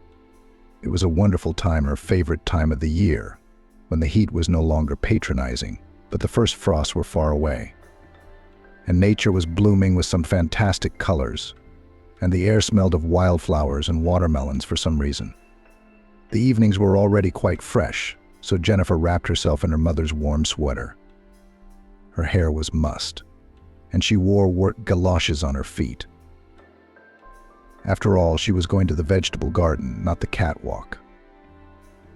It was a wonderful time, her favorite time of the year, when the heat was no longer patronizing, but the first frosts were far away. And nature was blooming with some fantastic colors, and the air smelled of wildflowers and watermelons for some reason. The evenings were already quite fresh, so Jennifer wrapped herself in her mother's warm sweater. Her hair was mussed, and she wore work galoshes on her feet. After all, she was going to the vegetable garden, not the catwalk.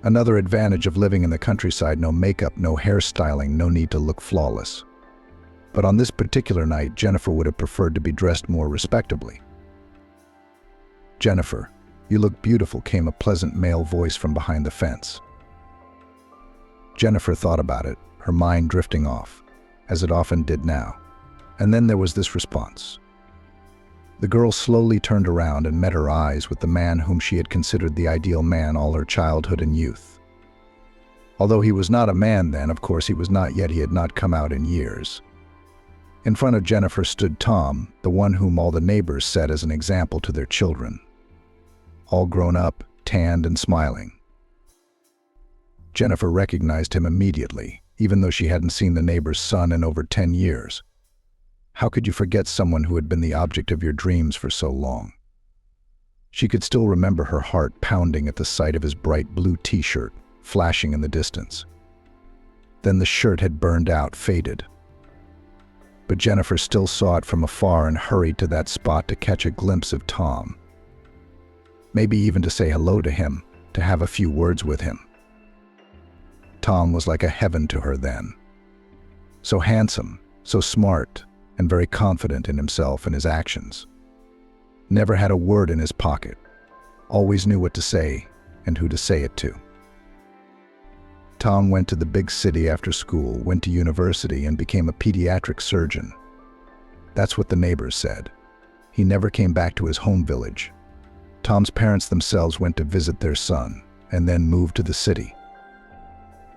Another advantage of living in the countryside: no makeup, no hairstyling, no need to look flawless. But on this particular night, Jennifer would have preferred to be dressed more respectably. "Jennifer, you look beautiful," came a pleasant male voice from behind the fence. Jennifer thought about it, her mind drifting off, as it often did now. And then there was this response. The girl slowly turned around and met her eyes with the man whom she had considered the ideal man all her childhood and youth. Although he was not a man then, of course he was not yet, he had not come out in years. In front of Jennifer stood Tom, the one whom all the neighbors set as an example to their children. All grown up, tanned and smiling. Jennifer recognized him immediately, even though she hadn't seen the neighbor's son in over 10 years. How could you forget someone who had been the object of your dreams for so long? She could still remember her heart pounding at the sight of his bright blue t-shirt, flashing in the distance. Then the shirt had burned out, faded. But Jennifer still saw it from afar and hurried to that spot to catch a glimpse of Tom. Maybe even to say hello to him, to have a few words with him. Tom was like a heaven to her then. So handsome, so smart, and very confident in himself and his actions. Never had a word in his pocket. Always knew what to say and who to say it to. Tom went to the big city after school, went to university, and became a pediatric surgeon. That's what the neighbors said. He never came back to his home village. Tom's parents themselves went to visit their son and then moved to the city.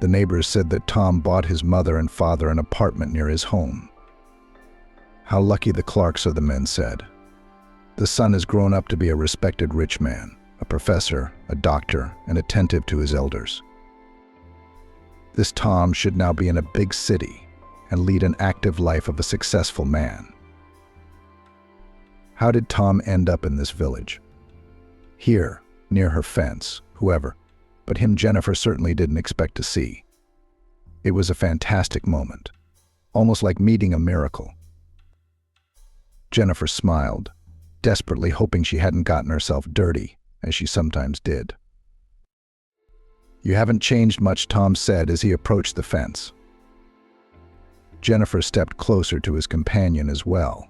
The neighbors said that Tom bought his mother and father an apartment near his home. How lucky the Clarks are, the men said. The son has grown up to be a respected rich man, a professor, a doctor, and attentive to his elders. This Tom should now be in a big city and lead an active life of a successful man. How did Tom end up in this village? Here, near her fence, whoever, but him Jennifer certainly didn't expect to see. It was a fantastic moment, almost like meeting a miracle. Jennifer smiled, desperately hoping she hadn't gotten herself dirty, as she sometimes did. "You haven't changed much," Tom said as he approached the fence. Jennifer stepped closer to his companion as well.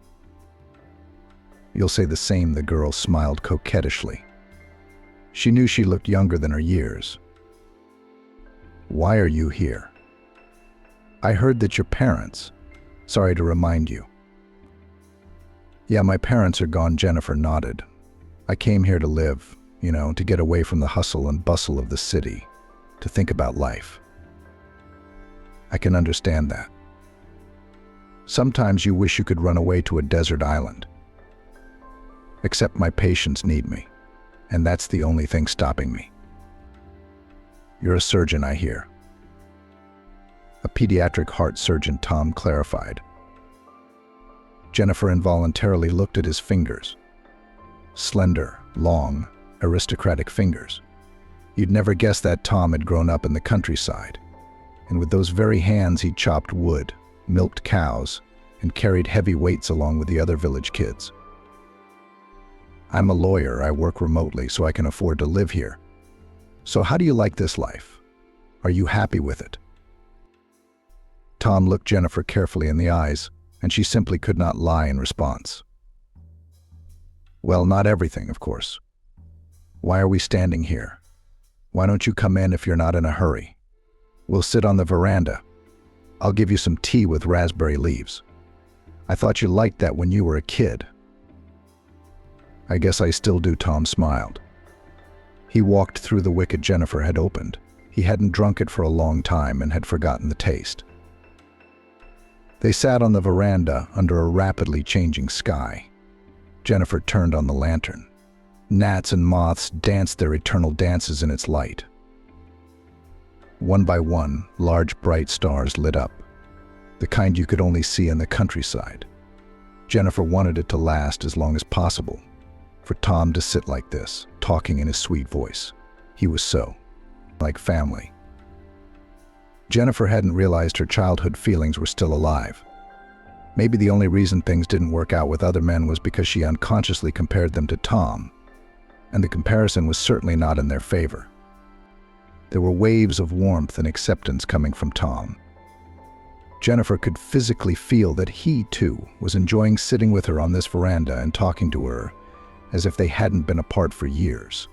"You'll say the same," the girl smiled coquettishly. She knew she looked younger than her years. "Why are you here?" "I heard that your parents..." "Sorry to remind you." "Yeah, my parents are gone," Jennifer nodded. "I came here to live, to get away from the hustle and bustle of the city, to think about life." "I can understand that. Sometimes you wish you could run away to a desert island. Except my patients need me, and that's the only thing stopping me." "You're a surgeon, I hear." "A pediatric heart surgeon," Tom clarified. Jennifer involuntarily looked at his fingers. Slender, long, aristocratic fingers. You'd never guess that Tom had grown up in the countryside, and with those very hands he chopped wood, milked cows, and carried heavy weights along with the other village kids. "I'm a lawyer. I work remotely so I can afford to live here. So how do you like this life? Are you happy with it?" Tom looked Jennifer carefully in the eyes, and she simply could not lie in response. "Well, not everything, of course. Why are we standing here? Why don't you come in if you're not in a hurry? We'll sit on the veranda. I'll give you some tea with raspberry leaves. I thought you liked that when you were a kid." "I guess I still do," Tom smiled. He walked through the wicket Jennifer had opened. He hadn't drunk it for a long time and had forgotten the taste. They sat on the veranda under a rapidly changing sky. Jennifer turned on the lantern. Gnats and moths danced their eternal dances in its light. One by one, large bright stars lit up, the kind you could only see in the countryside. Jennifer wanted it to last as long as possible, for Tom to sit like this, talking in his sweet voice. He was so like family. Jennifer hadn't realized her childhood feelings were still alive. Maybe the only reason things didn't work out with other men was because she unconsciously compared them to Tom, and the comparison was certainly not in their favor. There were waves of warmth and acceptance coming from Tom. Jennifer could physically feel that he, too, was enjoying sitting with her on this veranda and talking to her as if they hadn't been apart for years.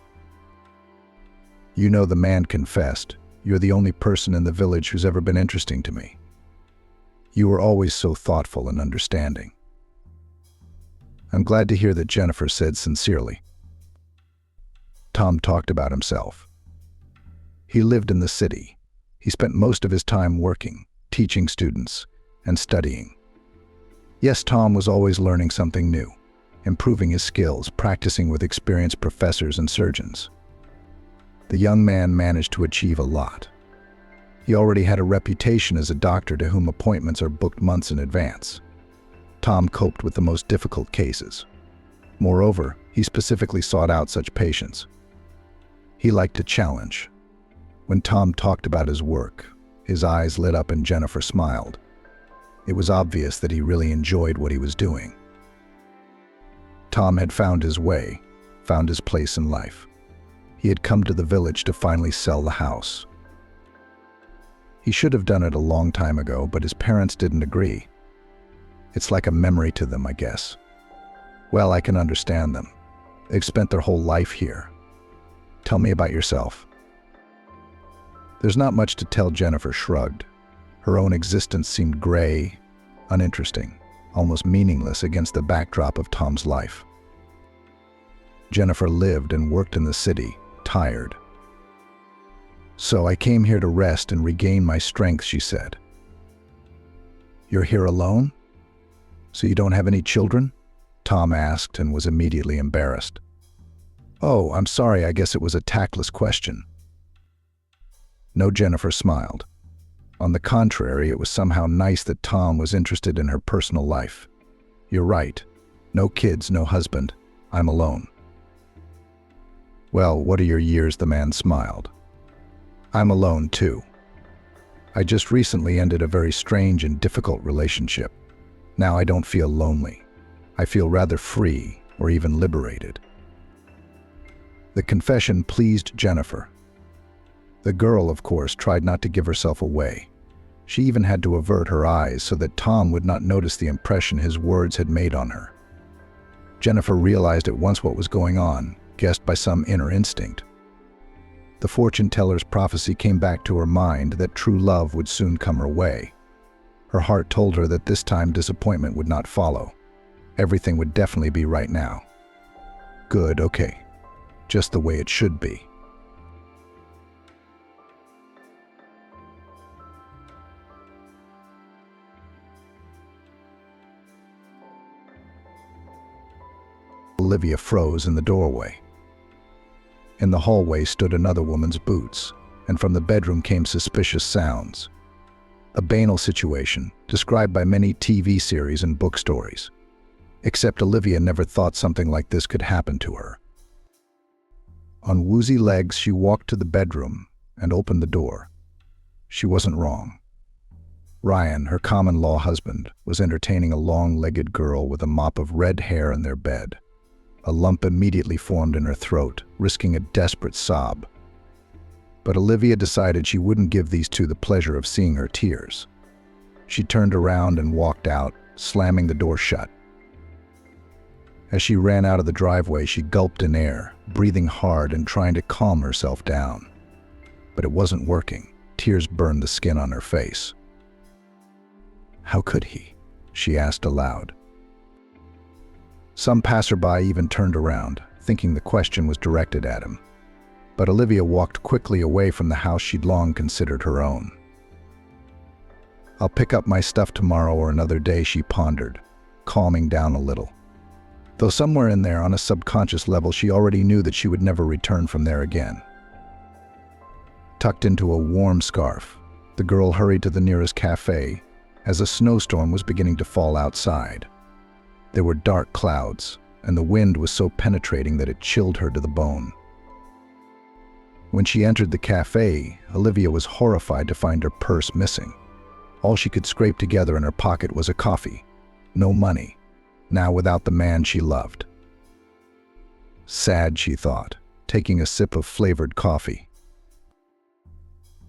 The man confessed, "You're the only person in the village who's ever been interesting to me. You were always so thoughtful and understanding." "I'm glad to hear that," Jennifer said sincerely. Tom talked about himself. He lived in the city, He spent most of his time working, teaching students, and studying. Yes, Tom was always learning something new, improving his skills, practicing with experienced professors and surgeons. The young man managed to achieve a lot. He already had a reputation as a doctor to whom appointments are booked months in advance. Tom coped with the most difficult cases. Moreover, he specifically sought out such patients. He liked a challenge. When Tom talked about his work, his eyes lit up and Jennifer smiled. It was obvious that he really enjoyed what he was doing. Tom had found his way, found his place in life. He had come to the village to finally sell the house. He should have done it a long time ago, but his parents didn't agree. It's like a memory to them, I guess. Well, I can understand them. They've spent their whole life here. Tell me about yourself. There's not much to tell, Jennifer shrugged. Her own existence seemed gray, uninteresting, almost meaningless against the backdrop of Tom's life. Jennifer lived and worked in the city, tired. So I came here to rest and regain my strength, she said. You're here alone? So you don't have any children? Tom asked and was immediately embarrassed. Oh, I'm sorry, I guess it was a tactless question. No, Jennifer smiled. On the contrary, it was somehow nice that Tom was interested in her personal life. You're right. No kids, no husband. I'm alone. Well, what are your years? The man smiled. I'm alone too. I just recently ended a very strange and difficult relationship. Now I don't feel lonely. I feel rather free or even liberated. The confession pleased Jennifer. The girl, of course, tried not to give herself away. She even had to avert her eyes so that Tom would not notice the impression his words had made on her. Jennifer realized at once what was going on, guessed by some inner instinct. The fortune teller's prophecy came back to her mind that true love would soon come her way. Her heart told her that this time disappointment would not follow. Everything would definitely be right now. Good, okay. Just the way it should be. Olivia froze in the doorway. In the hallway stood another woman's boots, and from the bedroom came suspicious sounds. A banal situation, described by many TV series and book stories. Except Olivia never thought something like this could happen to her. On woozy legs, she walked to the bedroom and opened the door. She wasn't wrong. Ryan, her common-law husband, was entertaining a long-legged girl with a mop of red hair in their bed. A lump immediately formed in her throat, risking a desperate sob. But Olivia decided she wouldn't give these two the pleasure of seeing her tears. She turned around and walked out, slamming the door shut. As she ran out of the driveway, she gulped in air, breathing hard and trying to calm herself down. But it wasn't working. Tears burned the skin on her face. How could he? She asked aloud. Some passerby even turned around, thinking the question was directed at him. But Olivia walked quickly away from the house she'd long considered her own. I'll pick up my stuff tomorrow or another day, she pondered, calming down a little. Though somewhere in there, on a subconscious level, she already knew that she would never return from there again. Tucked into a warm scarf, the girl hurried to the nearest cafe as a snowstorm was beginning to fall outside. There were dark clouds, and the wind was so penetrating that it chilled her to the bone. When she entered the cafe, Olivia was horrified to find her purse missing. All she could scrape together in her pocket was a coffee. No money, now without the man she loved. Sad, she thought, taking a sip of flavored coffee.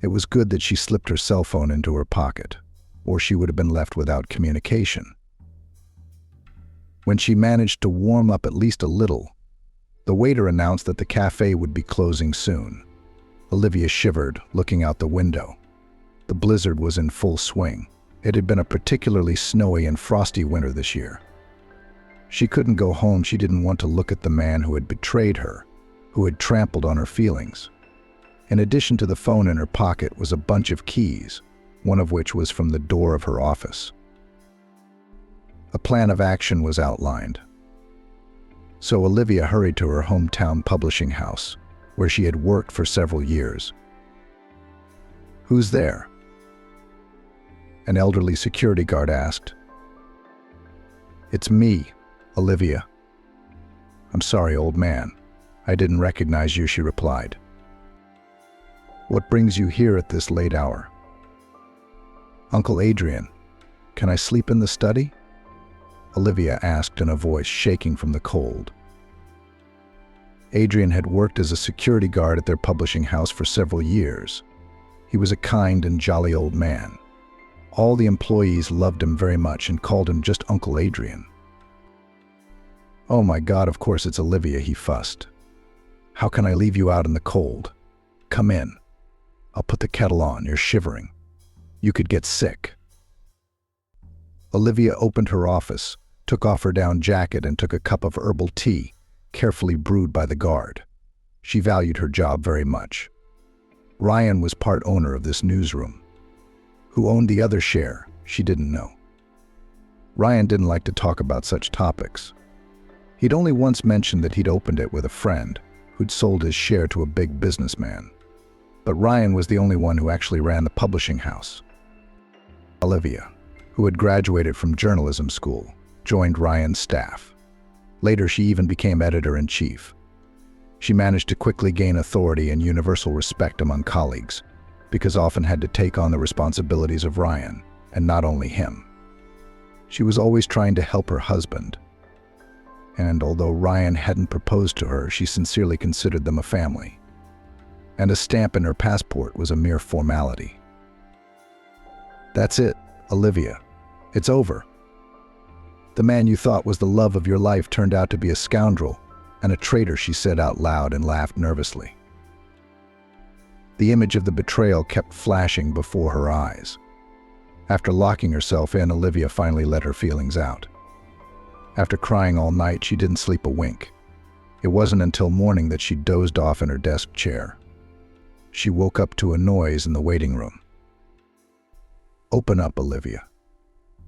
It was good that she slipped her cell phone into her pocket, or she would have been left without communication. When she managed to warm up at least a little, the waiter announced that the cafe would be closing soon. Olivia shivered, looking out the window. The blizzard was in full swing. It had been a particularly snowy and frosty winter this year. She couldn't go home. She didn't want to look at the man who had betrayed her, who had trampled on her feelings. In addition to the phone in her pocket was a bunch of keys, one of which was from the door of her office. A plan of action was outlined. So Olivia hurried to her hometown publishing house, where she had worked for several years. "Who's there?" an elderly security guard asked. "It's me, Olivia." "I'm sorry, old man. I didn't recognize you," she replied. "What brings you here at this late hour?" "Uncle Adrian, can I sleep in the study?" Olivia asked in a voice shaking from the cold. Adrian had worked as a security guard at their publishing house for several years. He was a kind and jolly old man. All the employees loved him very much and called him just Uncle Adrian. "Oh my God, of course it's Olivia," he fussed. "How can I leave you out in the cold? Come in. I'll put the kettle on. You're shivering. You could get sick." Olivia opened her office, took off her down jacket, and took a cup of herbal tea, carefully brewed by the guard. She valued her job very much. Ryan was part owner of this newsroom. Who owned the other share, she didn't know. Ryan didn't like to talk about such topics. He'd only once mentioned that he'd opened it with a friend who'd sold his share to a big businessman. But Ryan was the only one who actually ran the publishing house. Olivia, who had graduated from journalism school, joined Ryan's staff. Later, she even became editor-in-chief. She managed to quickly gain authority and universal respect among colleagues, because often had to take on the responsibilities of Ryan, and not only him. She was always trying to help her husband, and although Ryan hadn't proposed to her, she sincerely considered them a family. And a stamp in her passport was a mere formality. "That's it, Olivia. It's over. The man you thought was the love of your life turned out to be a scoundrel and a traitor," she said out loud and laughed nervously. The image of the betrayal kept flashing before her eyes. After locking herself in, Olivia finally let her feelings out. After crying all night, she didn't sleep a wink. It wasn't until morning that she dozed off in her desk chair. She woke up to a noise in the waiting room. "Open up, Olivia.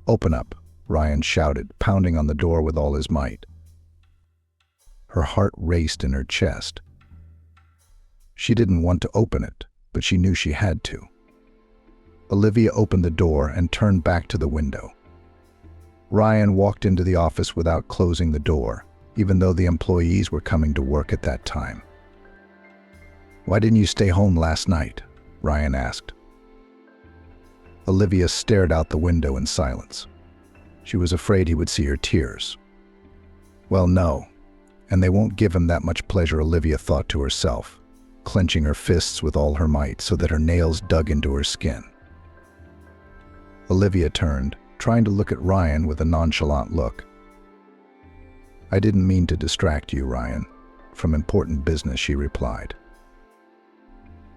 Open up," Ryan shouted, pounding on the door with all his might. Her heart raced in her chest. She didn't want to open it, but she knew she had to. Olivia opened the door and turned back to the window. Ryan walked into the office without closing the door, even though the employees were coming to work at that time. "Why didn't you stay home last night?" Ryan asked. Olivia stared out the window in silence. She was afraid he would see her tears. Well, no, and they won't give him that much pleasure, Olivia thought to herself, clenching her fists with all her might so that her nails dug into her skin. Olivia turned, trying to look at Ryan with a nonchalant look. "I didn't mean to distract you, Ryan, from important business," she replied.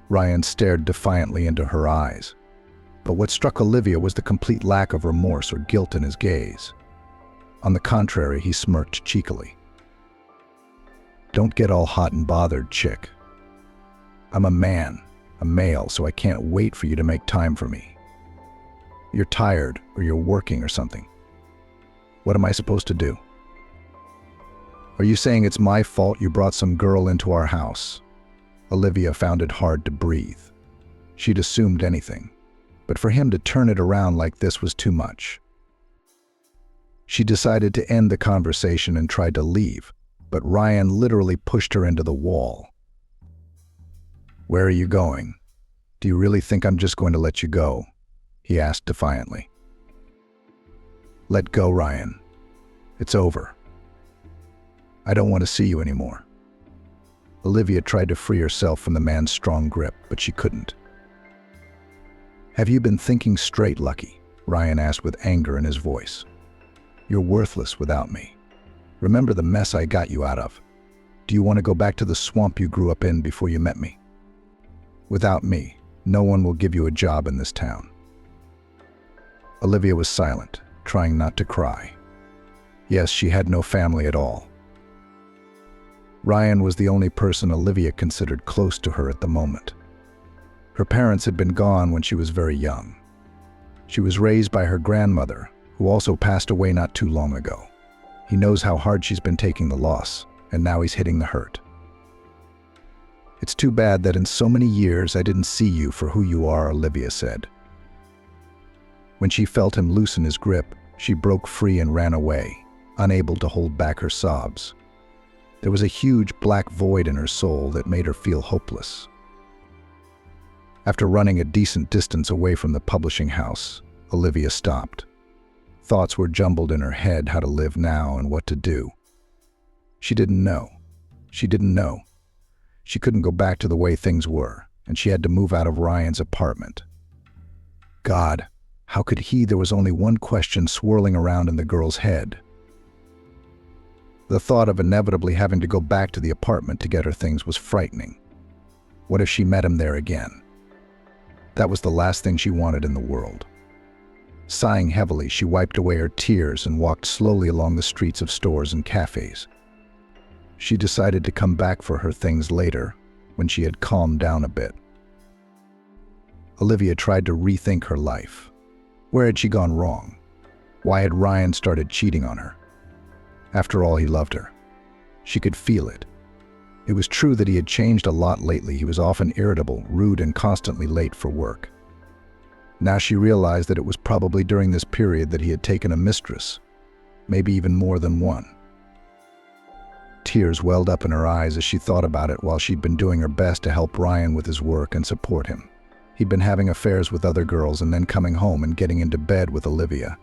Ryan stared defiantly into her eyes, but what struck Olivia was the complete lack of remorse or guilt in his gaze. On the contrary, he smirked cheekily. "Don't get all hot and bothered, chick. I'm a man, a male, so I can't wait for you to make time for me. You're tired, or you're working or something. What am I supposed to do? Are you saying it's my fault you brought some girl into our house?" Olivia found it hard to breathe. She'd assumed anything, but for him to turn it around like this was too much. She decided to end the conversation and tried to leave, but Ryan literally pushed her into the wall. "Where are you going? Do you really think I'm just going to let you go?" he asked defiantly. "Let go, Ryan. It's over. I don't want to see you anymore." Olivia tried to free herself from the man's strong grip, but she couldn't. "Have you been thinking straight, Lucky?" Ryan asked with anger in his voice. "You're worthless without me. Remember the mess I got you out of. Do you want to go back to the swamp you grew up in before you met me? Without me, no one will give you a job in this town." Olivia was silent, trying not to cry. Yes, she had no family at all. Ryan was the only person Olivia considered close to her at the moment. Her parents had been gone when she was very young. She was raised by her grandmother, who also passed away not too long ago. He knows how hard she's been taking the loss, and now he's hitting the hurt. "It's too bad that in so many years I didn't see you for who you are," Olivia said. When she felt him loosen his grip, she broke free and ran away, unable to hold back her sobs. There was a huge black void in her soul that made her feel hopeless. After running a decent distance away from the publishing house, Olivia stopped. Thoughts were jumbled in her head, how to live now and what to do. She didn't know. She couldn't go back to the way things were, and she had to move out of Ryan's apartment. God, how could he? There was only one question swirling around in the girl's head. The thought of inevitably having to go back to the apartment to get her things was frightening. What if she met him there again? That was the last thing she wanted in the world. Sighing heavily, she wiped away her tears and walked slowly along the streets of stores and cafes. She decided to come back for her things later, when she had calmed down a bit. Olivia tried to rethink her life. Where had she gone wrong? Why had Ryan started cheating on her? After all, he loved her. She could feel it. It was true that he had changed a lot lately. He was often irritable, rude, and constantly late for work. Now she realized that it was probably during this period that he had taken a mistress, maybe even more than one. Tears welled up in her eyes as she thought about it while she'd been doing her best to help Ryan with his work and support him. He'd been having affairs with other girls and then coming home and getting into bed with Olivia,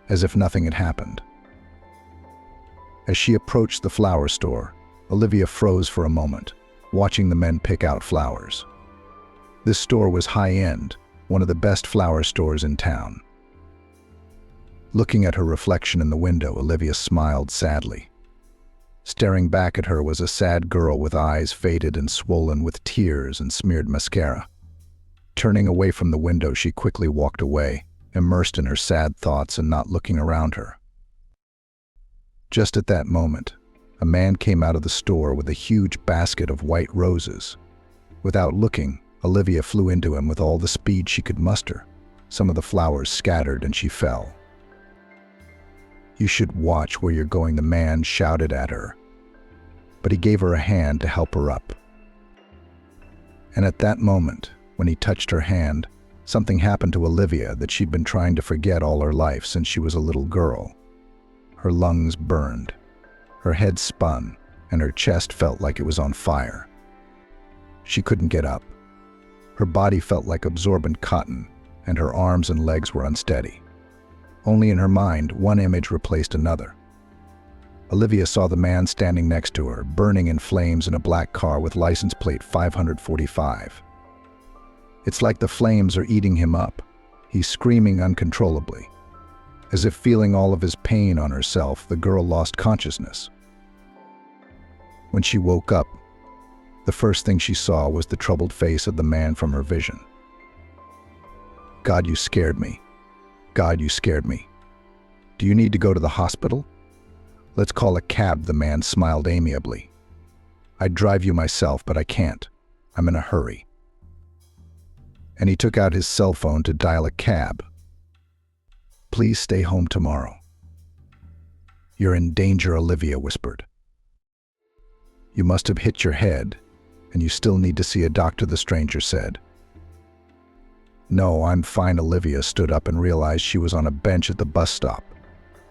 as if nothing had happened. As she approached the flower store, Olivia froze for a moment, watching the men pick out flowers. This store was high-end, one of the best flower stores in town. Looking at her reflection in the window, Olivia smiled sadly. Staring back at her was a sad girl with eyes faded and swollen with tears and smeared mascara. Turning away from the window, she quickly walked away, immersed in her sad thoughts and not looking around her. Just at that moment, a man came out of the store with a huge basket of white roses. Without looking, Olivia flew into him with all the speed she could muster. Some of the flowers scattered and she fell. "You should watch where you're going," the man shouted at her. But he gave her a hand to help her up. And at that moment, when he touched her hand, something happened to Olivia that she'd been trying to forget all her life since she was a little girl. Her lungs burned, her head spun, and her chest felt like it was on fire. She couldn't get up. Her body felt like absorbent cotton, and her arms and legs were unsteady. Only in her mind, one image replaced another. Olivia saw the man standing next to her, burning in flames in a black car with license plate 545. It's like the flames are eating him up. He's screaming uncontrollably. As if feeling all of his pain on herself, the girl lost consciousness. When she woke up, the first thing she saw was the troubled face of the man from her vision. "God, you scared me. God, you scared me. Do you need to go to the hospital? Let's call a cab," the man smiled amiably. "I'd drive you myself, but I can't. I'm in a hurry." And he took out his cell phone to dial a cab. "Please stay home tomorrow." "You're in danger," Olivia whispered. "You must have hit your head, and you still need to see a doctor," the stranger said. "No, I'm fine." Olivia stood up and realized she was on a bench at the bus stop.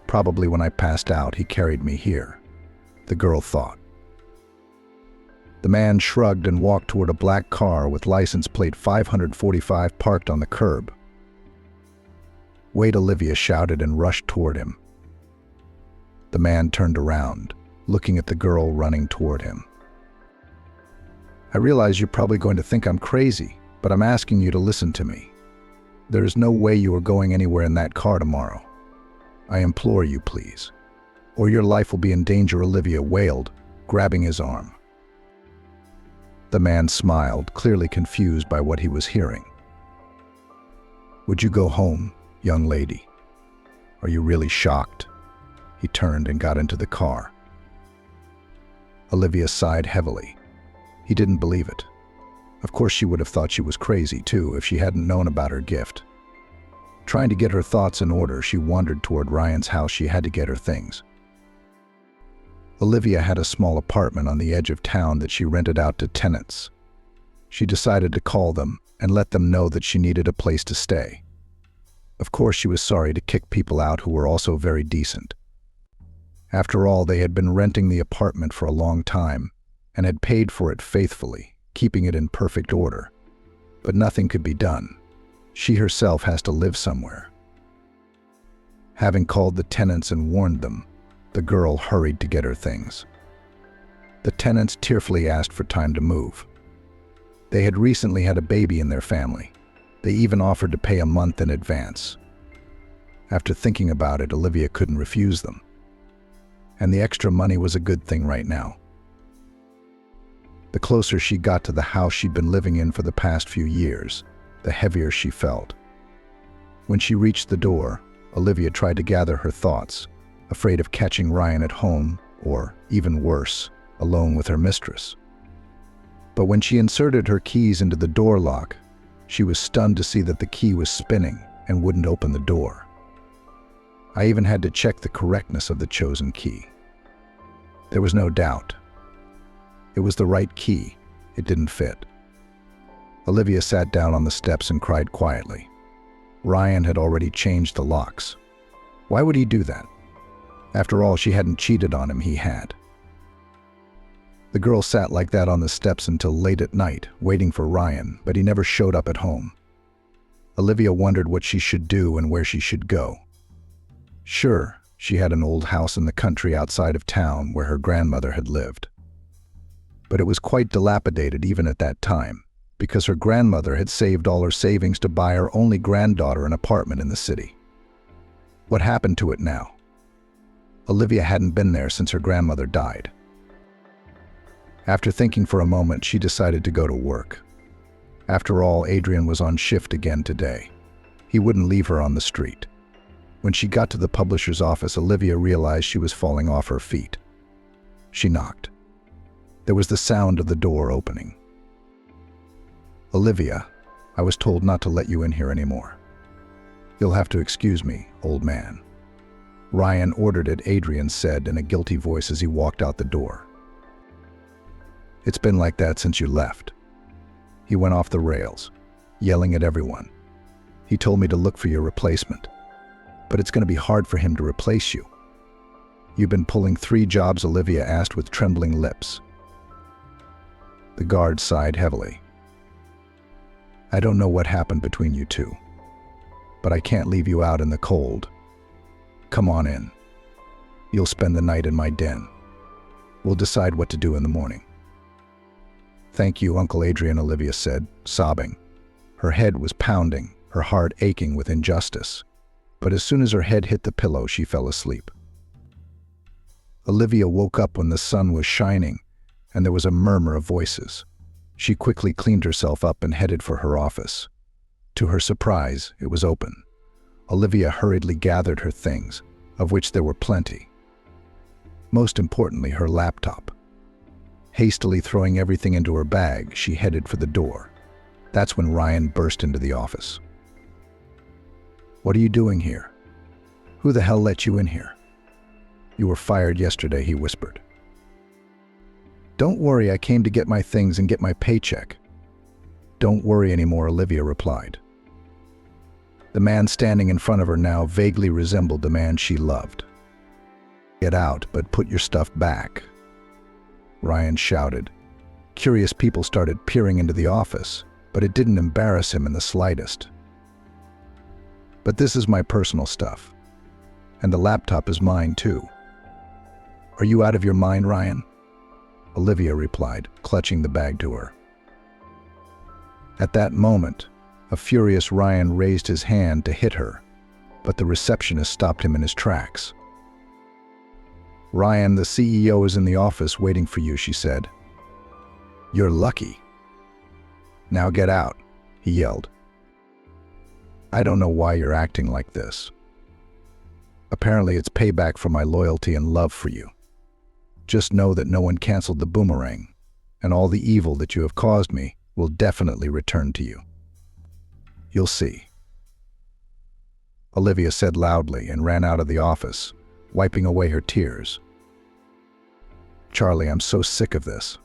"Probably when I passed out, he carried me here," the girl thought. The man shrugged and walked toward a black car with license plate 545 parked on the curb. "Wait," Olivia shouted and rushed toward him. The man turned around, looking at the girl running toward him. "I realize you're probably going to think I'm crazy, but I'm asking you to listen to me. There is no way you are going anywhere in that car tomorrow. I implore you, please, or your life will be in danger," Olivia wailed, grabbing his arm. The man smiled, clearly confused by what he was hearing. "Would you go home, young lady? Are you really shocked?" He turned and got into the car. Olivia sighed heavily. He didn't believe it. Of course, she would have thought she was crazy, too, if she hadn't known about her gift. Trying to get her thoughts in order, she wandered toward Ryan's house. She had to get her things. Olivia had a small apartment on the edge of town that she rented out to tenants. She decided to call them and let them know that she needed a place to stay. Of course, she was sorry to kick people out who were also very decent. After all, they had been renting the apartment for a long time and had paid for it faithfully, keeping it in perfect order. But nothing could be done. She herself has to live somewhere. Having called the tenants and warned them, the girl hurried to get her things. The tenants tearfully asked for time to move. They had recently had a baby in their family. They even offered to pay a month in advance. After thinking about it, Olivia couldn't refuse them. And the extra money was a good thing right now. The closer she got to the house she'd been living in for the past few years, the heavier she felt. When she reached the door, Olivia tried to gather her thoughts, afraid of catching Ryan at home, or, even worse, alone with her mistress. But when she inserted her keys into the door lock, she was stunned to see that the key was spinning and wouldn't open the door. I even had to check the correctness of the chosen key. There was no doubt. It was the right key. It didn't fit. Olivia sat down on the steps and cried quietly. Ryan had already changed the locks. Why would he do that? After all, she hadn't cheated on him, he had. The girl sat like that on the steps until late at night, waiting for Ryan, but he never showed up at home. Olivia wondered what she should do and where she should go. Sure, she had an old house in the country outside of town where her grandmother had lived. But it was quite dilapidated even at that time, because her grandmother had saved all her savings to buy her only granddaughter an apartment in the city. What happened to it now? Olivia hadn't been there since her grandmother died. After thinking for a moment, she decided to go to work. After all, Adrian was on shift again today. He wouldn't leave her on the street. When she got to the publisher's office, Olivia realized she was falling off her feet. She knocked. There was the sound of the door opening. "Olivia, I was told not to let you in here anymore. You'll have to excuse me, old man." Ryan ordered it, Adrian said in a guilty voice as he walked out the door. "It's been like that since you left." He went off the rails, yelling at everyone. "He told me to look for your replacement. But it's going to be hard for him to replace you." "You've been pulling 3 jobs?" Olivia asked with trembling lips. The guard sighed heavily. "I don't know what happened between you two, but I can't leave you out in the cold. Come on in. You'll spend the night in my den. We'll decide what to do in the morning." "Thank you, Uncle Adrian," Olivia said, sobbing. Her head was pounding, her heart aching with injustice. But as soon as her head hit the pillow, she fell asleep. Olivia woke up when the sun was shining, and there was a murmur of voices. She quickly cleaned herself up and headed for her office. To her surprise, it was open. Olivia hurriedly gathered her things, of which there were plenty. Most importantly, her laptop. Hastily throwing everything into her bag, she headed for the door. That's when Ryan burst into the office. "What are you doing here? Who the hell let you in here?" "You were fired yesterday," he whispered. "Don't worry, I came to get my things and get my paycheck." "Don't worry anymore," Olivia replied. The man standing in front of her now vaguely resembled the man she loved. "Get out, but put your stuff back," Ryan shouted. Curious people started peering into the office, but it didn't embarrass him in the slightest. "But this is my personal stuff. And the laptop is mine too." "Are you out of your mind, Ryan?" Olivia replied, clutching the bag to her. At that moment, a furious Ryan raised his hand to hit her, but the receptionist stopped him in his tracks. "Ryan, the CEO is in the office waiting for you," she said. "You're lucky." "Now get out," he yelled. "I don't know why you're acting like this. Apparently it's payback for my loyalty and love for you. Just know that no one canceled the boomerang, and all the evil that you have caused me will definitely return to you. You'll see," Olivia said loudly and ran out of the office, wiping away her tears. "Charlie, I'm so sick of this.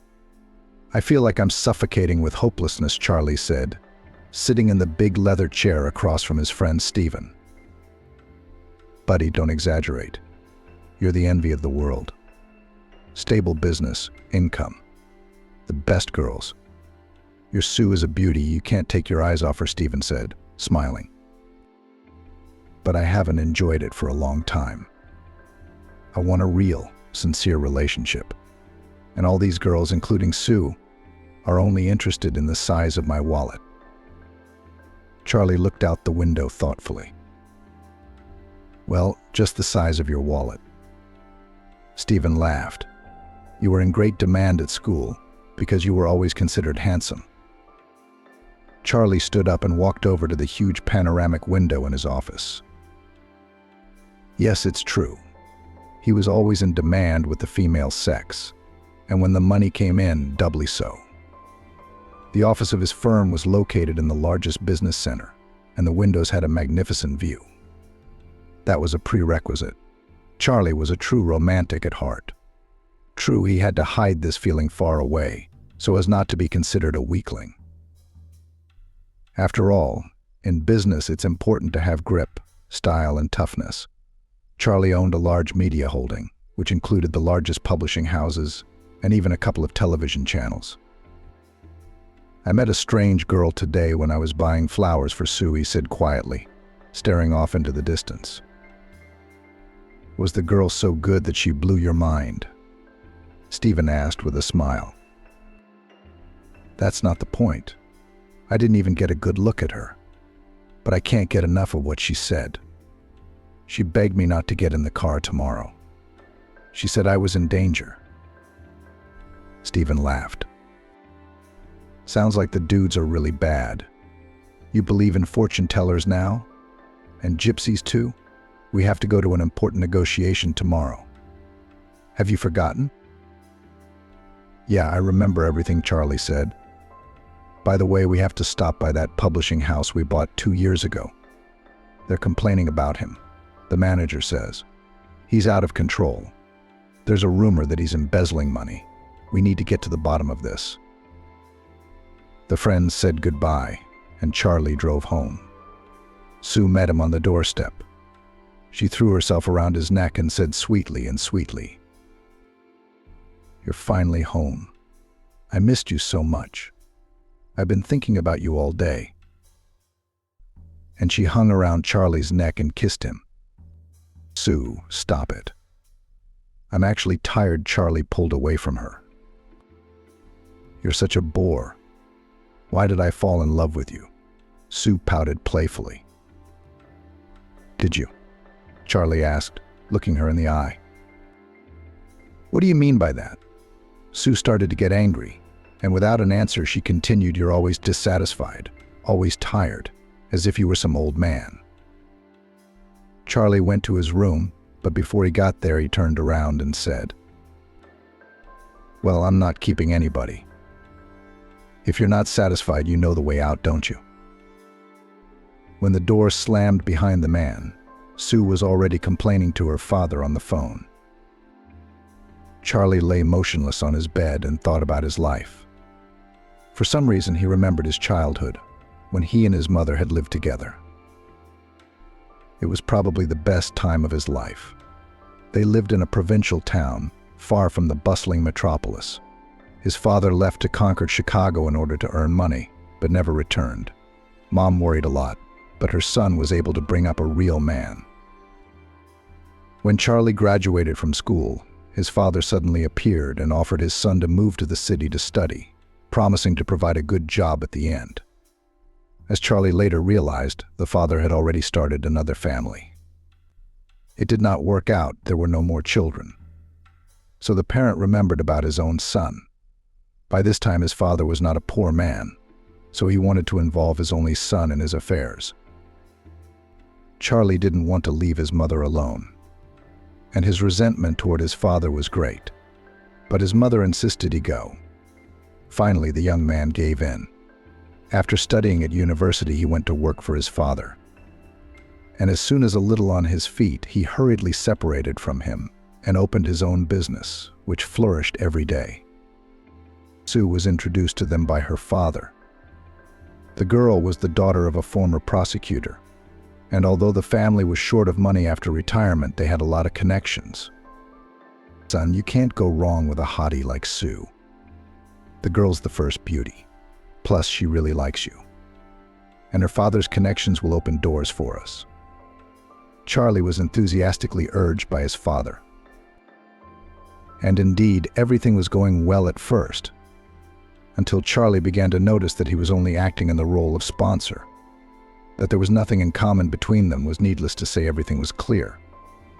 I feel like I'm suffocating with hopelessness," Charlie said, sitting in the big leather chair across from his friend Stephen. "Buddy, don't exaggerate. You're the envy of the world. Stable business, income, the best girls. Your Sue is a beauty, you can't take your eyes off her," Stephen said, smiling. "But I haven't enjoyed it for a long time. I want a real, sincere relationship. And all these girls, including Sue, are only interested in the size of my wallet." Charlie looked out the window thoughtfully. "Well, just the size of your wallet." Stephen laughed. "You were in great demand at school because you were always considered handsome." Charlie stood up and walked over to the huge panoramic window in his office. "Yes, it's true. He was always in demand with the female sex, and when the money came in, doubly so. The office of his firm was located in the largest business center, and the windows had a magnificent view. That was a prerequisite. Charlie was a true romantic at heart. True, he had to hide this feeling far away, so as not to be considered a weakling. After all, in business it's important to have grip, style, and toughness. Charlie owned a large media holding, which included the largest publishing houses and even a couple of television channels. "I met a strange girl today when I was buying flowers for Sue," he said quietly, staring off into the distance. "Was the girl so good that she blew your mind?" Stephen asked with a smile. "That's not the point. I didn't even get a good look at her. But I can't get enough of what she said. She begged me not to get in the car tomorrow. She said I was in danger." Stephen laughed. "Sounds like the dudes are really bad. You believe in fortune tellers now? And gypsies too? We have to go to an important negotiation tomorrow. Have you forgotten?" "Yeah, I remember everything," Charlie said. "By the way, we have to stop by that publishing house we bought 2 years ago. They're complaining about him, the manager says. He's out of control. There's a rumor that he's embezzling money. We need to get to the bottom of this." The friends said goodbye, and Charlie drove home. Sue met him on the doorstep. She threw herself around his neck and said sweetly, "You're finally home. I missed you so much. I've been thinking about you all day." And she hung around Charlie's neck and kissed him. "Sue, stop it." "I'm actually tired," Charlie pulled away from her. "You're such a bore. Why did I fall in love with you?" Sue pouted playfully. "Did you?" Charlie asked, looking her in the eye. "What do you mean by that?" Sue started to get angry, and without an answer she continued, "You're always dissatisfied, always tired, as if you were some old man." Charlie went to his room, but before he got there he turned around and said, "Well, I'm not keeping anybody. If you're not satisfied, you know the way out, don't you?" When the door slammed behind the man, Sue was already complaining to her father on the phone. Charlie lay motionless on his bed and thought about his life. For some reason, he remembered his childhood, when he and his mother had lived together. It was probably the best time of his life. They lived in a provincial town, far from the bustling metropolis. His father left to conquer Chicago in order to earn money, but never returned. Mom worried a lot, but her son was able to bring up a real man. When Charlie graduated from school, his father suddenly appeared and offered his son to move to the city to study, promising to provide a good job at the end. As Charlie later realized, the father had already started another family. It did not work out, there were no more children. So the parent remembered about his own son. By this time his father was not a poor man, so he wanted to involve his only son in his affairs. Charlie didn't want to leave his mother alone, and his resentment toward his father was great. But his mother insisted he go. Finally, the young man gave in. After studying at university, he went to work for his father. And as soon as a little on his feet, he hurriedly separated from him and opened his own business, which flourished every day. Sue was introduced to them by her father. The girl was the daughter of a former prosecutor, and although the family was short of money after retirement, they had a lot of connections. Son, you can't go wrong with a hottie like Sue. The girl's the first beauty. Plus, she really likes you. And her father's connections will open doors for us. Charlie was enthusiastically urged by his father. And indeed, everything was going well at first, until Charlie began to notice that he was only acting in the role of sponsor. That there was nothing in common between them was needless to say. Everything was clear.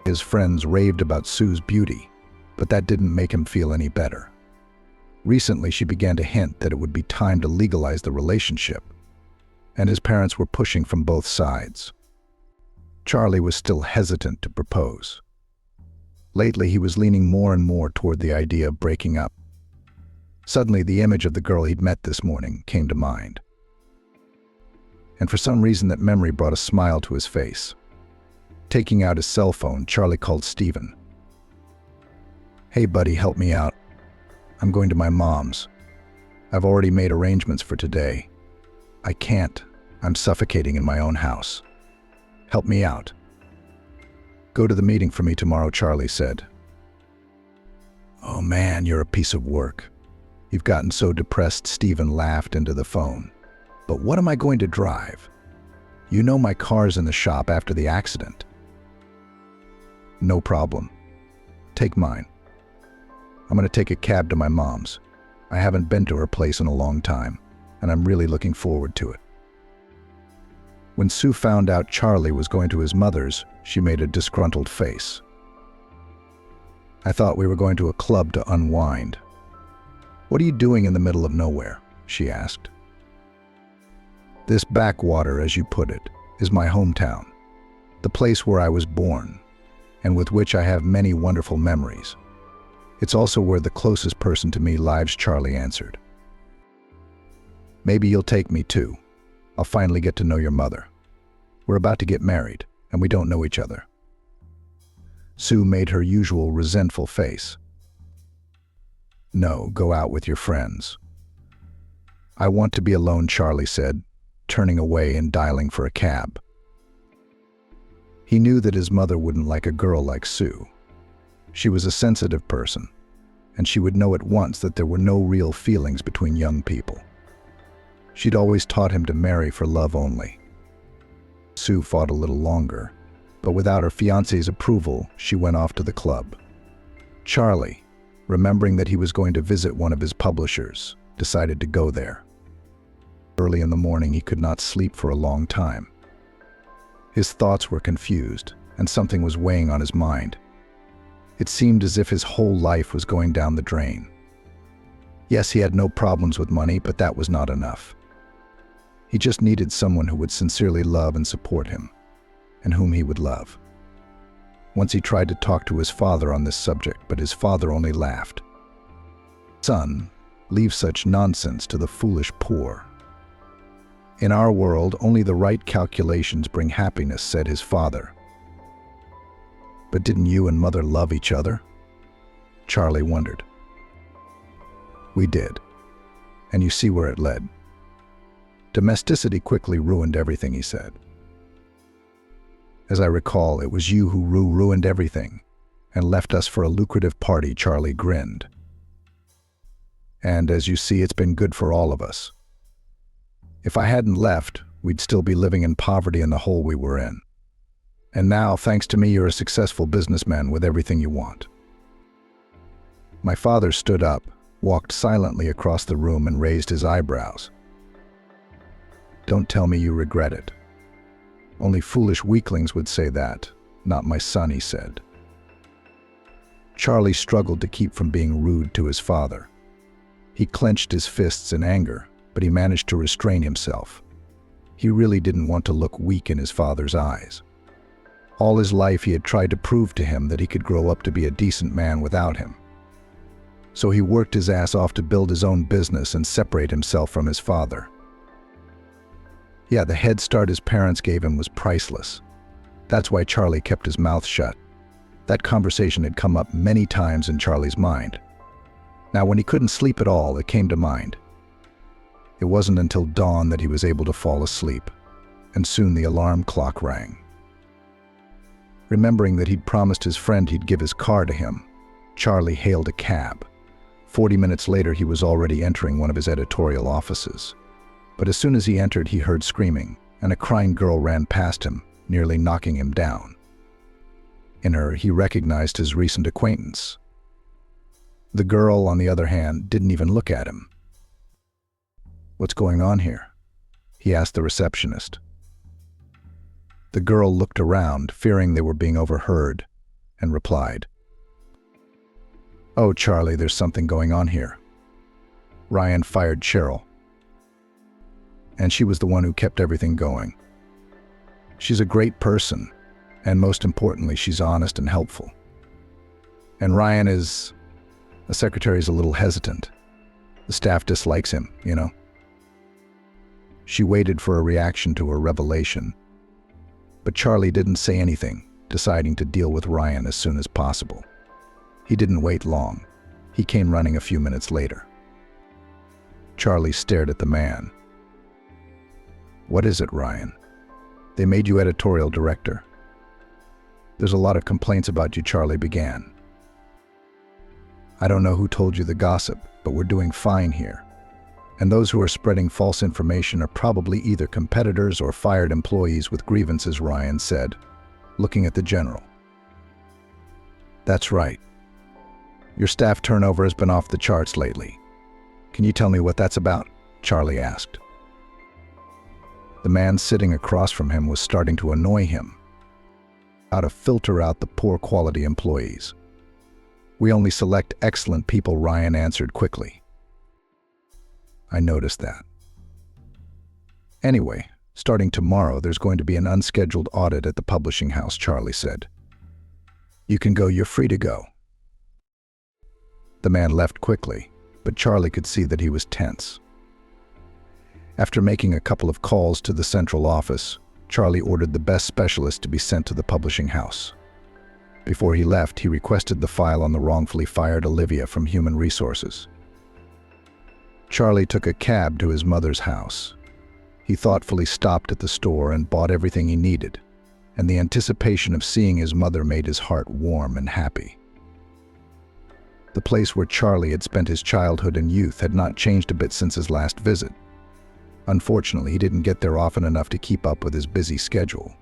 His friends raved about Sue's beauty, but that didn't make him feel any better. Recently, she began to hint that it would be time to legalize the relationship, and his parents were pushing from both sides. Charlie was still hesitant to propose. Lately, he was leaning more and more toward the idea of breaking up. Suddenly, the image of the girl he'd met this morning came to mind. And for some reason, that memory brought a smile to his face. Taking out his cell phone, Charlie called Stephen. "Hey buddy, help me out. I'm going to my mom's. I've already made arrangements for today. I can't. I'm suffocating in my own house. Help me out." "Go to the meeting for me tomorrow," Charlie said. "Oh man, you're a piece of work. You've gotten so depressed," Stephen laughed into the phone. "But what am I going to drive? You know my car's in the shop after the accident." "No problem. Take mine. I'm going to take a cab to my mom's. I haven't been to her place in a long time, and I'm really looking forward to it." When Sue found out Charlie was going to his mother's, she made a disgruntled face. "I thought we were going to a club to unwind." "What are you doing in the middle of nowhere?" she asked. "This backwater, as you put it, is my hometown, the place where I was born, and with which I have many wonderful memories. It's also where the closest person to me lives," Charlie answered. "Maybe you'll take me too. I'll finally get to know your mother. We're about to get married, and we don't know each other." Sue made her usual resentful face. "No, go out with your friends." "I want to be alone," Charlie said, turning away and dialing for a cab. He knew that his mother wouldn't like a girl like Sue. She was a sensitive person, and she would know at once that there were no real feelings between young people. She'd always taught him to marry for love only. Sue fought a little longer, but without her fiancé's approval, she went off to the club. Charlie, remembering that he was going to visit one of his publishers, decided to go there. Early in the morning, he could not sleep for a long time. His thoughts were confused, and something was weighing on his mind. It seemed as if his whole life was going down the drain. Yes, he had no problems with money, but that was not enough. He just needed someone who would sincerely love and support him, and whom he would love. Once he tried to talk to his father on this subject, but his father only laughed. "Son, leave such nonsense to the foolish poor. In our world, only the right calculations bring happiness," said his father. "But didn't you and Mother love each other?" Charlie wondered. "We did, and you see where it led. Domesticity quickly ruined everything," he said. "As I recall, it was you who ruined everything and left us for a lucrative party," Charlie grinned. "And as you see, it's been good for all of us. If I hadn't left, we'd still be living in poverty in the hole we were in. And now, thanks to me, you're a successful businessman with everything you want." My father stood up, walked silently across the room, and raised his eyebrows. "Don't tell me you regret it. Only foolish weaklings would say that, not my son," he said. Charlie struggled to keep from being rude to his father. He clenched his fists in anger, but he managed to restrain himself. He really didn't want to look weak in his father's eyes. All his life he had tried to prove to him that he could grow up to be a decent man without him. So he worked his ass off to build his own business and separate himself from his father. Yeah, the head start his parents gave him was priceless. That's why Charlie kept his mouth shut. That conversation had come up many times in Charlie's mind. Now, when he couldn't sleep at all, it came to mind. It wasn't until dawn that he was able to fall asleep, and soon the alarm clock rang. Remembering that he'd promised his friend he'd give his car to him, Charlie hailed a cab. 40 minutes later, he was already entering one of his editorial offices. But as soon as he entered, he heard screaming, and a crying girl ran past him, nearly knocking him down. In her, he recognized his recent acquaintance. The girl, on the other hand, didn't even look at him. "What's going on here?" he asked the receptionist. The girl looked around, fearing they were being overheard, and replied, "Oh, Charlie, there's something going on here. Ryan fired Cheryl, and she was the one who kept everything going. She's a great person, and most importantly, she's honest and helpful. And Ryan is..." The secretary's a little hesitant. "The staff dislikes him, you know." She waited for a reaction to her revelation, but Charlie didn't say anything, deciding to deal with Ryan as soon as possible. He didn't wait long. He came running a few minutes later. Charlie stared at the man. "What is it, Ryan? They made you editorial director." "There's a lot of complaints about you," Charlie began. "I don't know who told you the gossip, but we're doing fine here. And those who are spreading false information are probably either competitors or fired employees with grievances," Ryan said, looking at the general. "That's right. Your staff turnover has been off the charts lately. Can you tell me what that's about?" Charlie asked. The man sitting across from him was starting to annoy him. How to filter out the poor quality employees. "We only select excellent people," Ryan answered quickly. "I noticed that. Anyway, starting tomorrow, there's going to be an unscheduled audit at the publishing house," Charlie said. "You can go, you're free to go." The man left quickly, but Charlie could see that he was tense. After making a couple of calls to the central office, Charlie ordered the best specialist to be sent to the publishing house. Before he left, he requested the file on the wrongfully fired Olivia from Human Resources. Charlie took a cab to his mother's house. He thoughtfully stopped at the store and bought everything he needed, and the anticipation of seeing his mother made his heart warm and happy. The place where Charlie had spent his childhood and youth had not changed a bit since his last visit. Unfortunately, he didn't get there often enough to keep up with his busy schedule.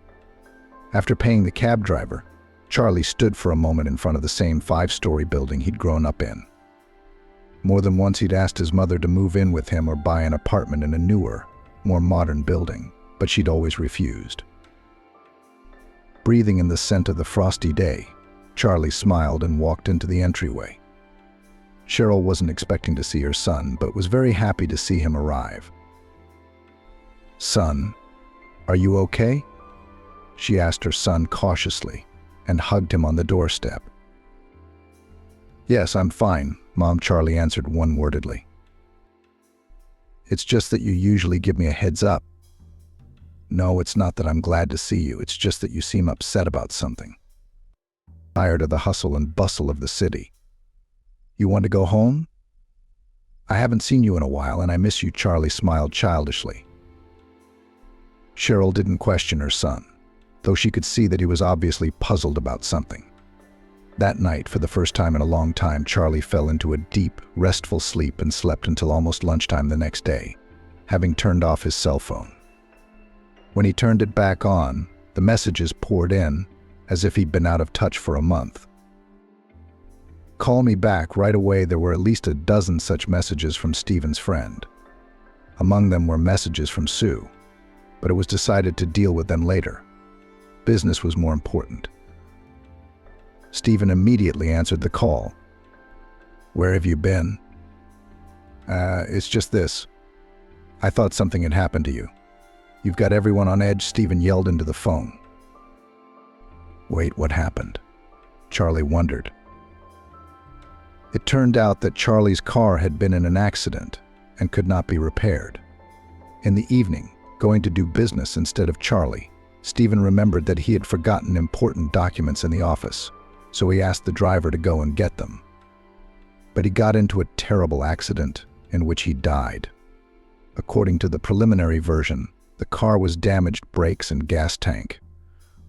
After paying the cab driver, Charlie stood for a moment in front of the same 5-story building he'd grown up in. More than once he'd asked his mother to move in with him or buy an apartment in a newer, more modern building, but she'd always refused. Breathing in the scent of the frosty day, Charlie smiled and walked into the entryway. Cheryl wasn't expecting to see her son, but was very happy to see him arrive. "Son, are you okay?" she asked her son cautiously, and hugged him on the doorstep. "Yes, I'm fine," Mom, Charlie answered one-wordedly. "It's just that you usually give me a heads up." "No, it's not that I'm glad to see you, it's just that you seem upset about something. Tired of the hustle and bustle of the city. You want to go home?" "I haven't seen you in a while and I miss you," Charlie smiled childishly. Cheryl didn't question her son, though she could see that he was obviously puzzled about something. That night, for the first time in a long time, Charlie fell into a deep, restful sleep and slept until almost lunchtime the next day, having turned off his cell phone. When he turned it back on, the messages poured in, as if he'd been out of touch for a month. "Call me back right away." There were at least a dozen such messages from Stephen's friend. Among them were messages from Sue, but it was decided to deal with them later. Business was more important. Stephen immediately answered the call. "Where have you been?" It's just this. I thought something had happened to you. You've got everyone on edge," Stephen yelled into the phone. "Wait, what happened?" Charlie wondered. It turned out that Charlie's car had been in an accident and could not be repaired. In the evening, going to do business instead of Charlie. Stephen remembered that he had forgotten important documents in the office, so he asked the driver to go and get them. But he got into a terrible accident in which he died. According to the preliminary version, the car was damaged brakes and gas tank.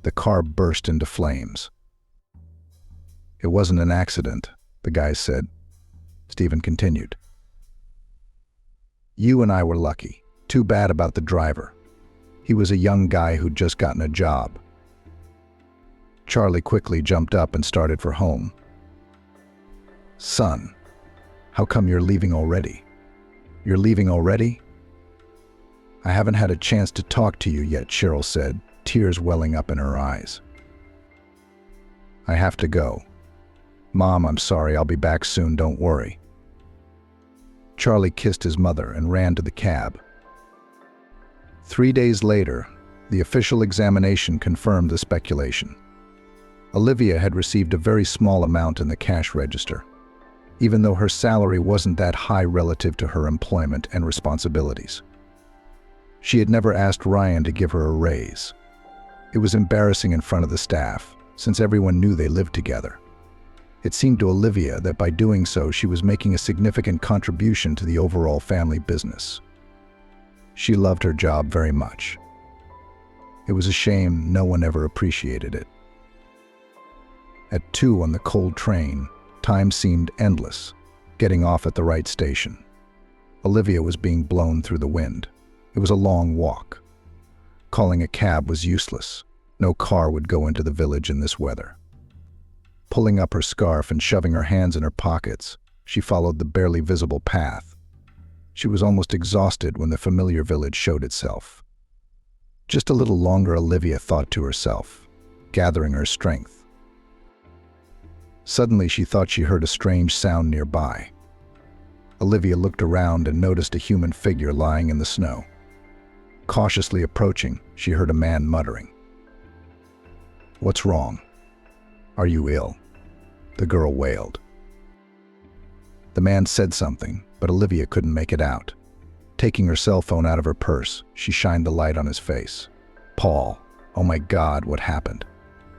The car burst into flames. "It wasn't an accident," the guys said. Stephen continued. "You and I were lucky. Too bad about the driver. He was a young guy who'd just gotten a job." Charlie quickly jumped up and started for home. "Son, how come you're leaving already?" "You're leaving already?" "I haven't had a chance to talk to you yet," Cheryl said, tears welling up in her eyes. "I have to go. Mom, I'm sorry, I'll be back soon, don't worry." Charlie kissed his mother and ran to the cab. 3 days later, the official examination confirmed the speculation. Olivia had received a very small amount in the cash register, even though her salary wasn't that high relative to her employment and responsibilities. She had never asked Ryan to give her a raise. It was embarrassing in front of the staff, since everyone knew they lived together. It seemed to Olivia that by doing so, she was making a significant contribution to the overall family business. She loved her job very much. It was a shame no one ever appreciated it. At 2 on the cold train, time seemed endless, getting off at the right station. Olivia was being blown through the wind. It was a long walk. Calling a cab was useless. No car would go into the village in this weather. Pulling up her scarf and shoving her hands in her pockets, she followed the barely visible path. She was almost exhausted when the familiar village showed itself. Just a little longer, Olivia thought to herself, gathering her strength. Suddenly, she thought she heard a strange sound nearby. Olivia looked around and noticed a human figure lying in the snow. Cautiously approaching, she heard a man muttering. "What's wrong? Are you ill?" the girl wailed. The man said something, but Olivia couldn't make it out. Taking her cell phone out of her purse, she shined the light on his face. Paul. Oh my God, what happened?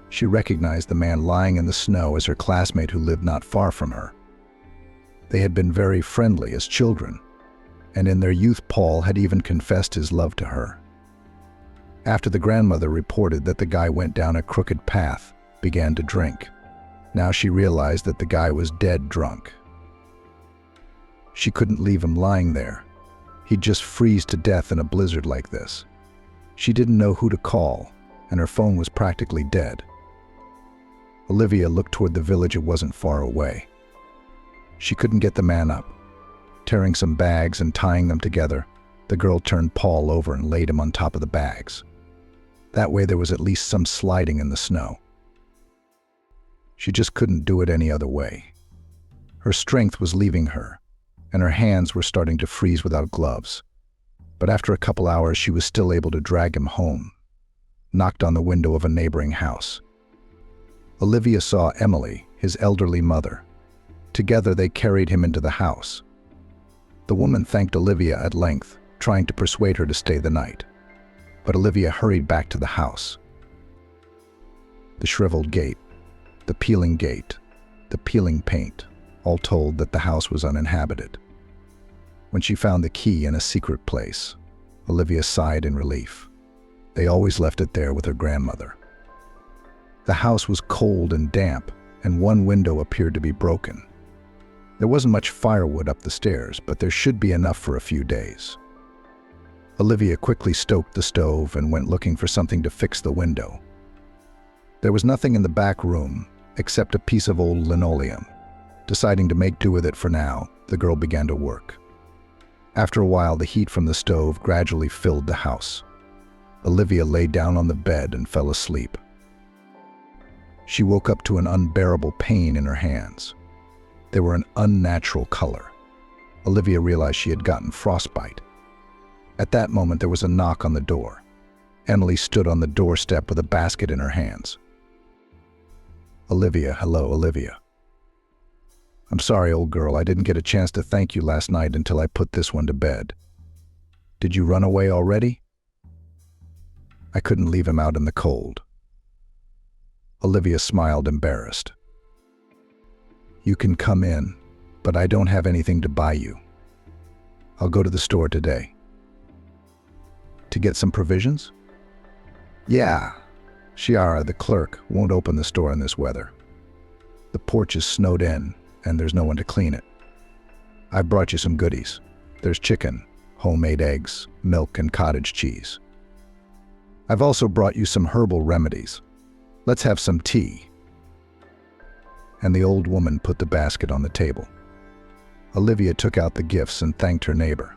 She recognized the man lying in the snow as her classmate who lived not far from her. They had been very friendly as children, and in their youth Paul had even confessed his love to her. After the grandmother reported that the guy went down a crooked path, began to drink. Now she realized that the guy was dead drunk. She couldn't leave him lying there. He'd just freeze to death in a blizzard like this. She didn't know who to call, and her phone was practically dead. Olivia looked toward the village. It wasn't far away. She couldn't get the man up. Tearing some bags and tying them together, the girl turned Paul over and laid him on top of the bags. That way there was at least some sliding in the snow. She just couldn't do it any other way. Her strength was leaving her, and her hands were starting to freeze without gloves. But after a couple hours, she was still able to drag him home. Knocked on the window of a neighboring house. Olivia saw Emily, his elderly mother. Together they carried him into the house. The woman thanked Olivia at length, trying to persuade her to stay the night. But Olivia hurried back to the house. The shriveled gate, the peeling paint, all told that the house was uninhabited. When she found the key in a secret place, Olivia sighed in relief. They always left it there with her grandmother. The house was cold and damp, and one window appeared to be broken. There wasn't much firewood up the stairs, but there should be enough for a few days. Olivia quickly stoked the stove and went looking for something to fix the window. There was nothing in the back room except a piece of old linoleum. Deciding to make do with it for now, the girl began to work. After a while, the heat from the stove gradually filled the house. Olivia lay down on the bed and fell asleep. She woke up to an unbearable pain in her hands. They were an unnatural color. Olivia realized she had gotten frostbite. At that moment, there was a knock on the door. Emily stood on the doorstep with a basket in her hands. "Olivia, hello, Olivia. I'm sorry, old girl, I didn't get a chance to thank you last night until I put this one to bed. Did you run away already?" I couldn't leave him out in the cold. Olivia smiled, embarrassed. You can come in, but I don't have anything to buy you. I'll go to the store today. To get some provisions? Yeah. Chiara, the clerk, won't open the store in this weather. The porch is snowed in, and there's no one to clean it. I've brought you some goodies. There's chicken, homemade eggs, milk, and cottage cheese. I've also brought you some herbal remedies. Let's have some tea. And the old woman put the basket on the table. Olivia took out the gifts and thanked her neighbor.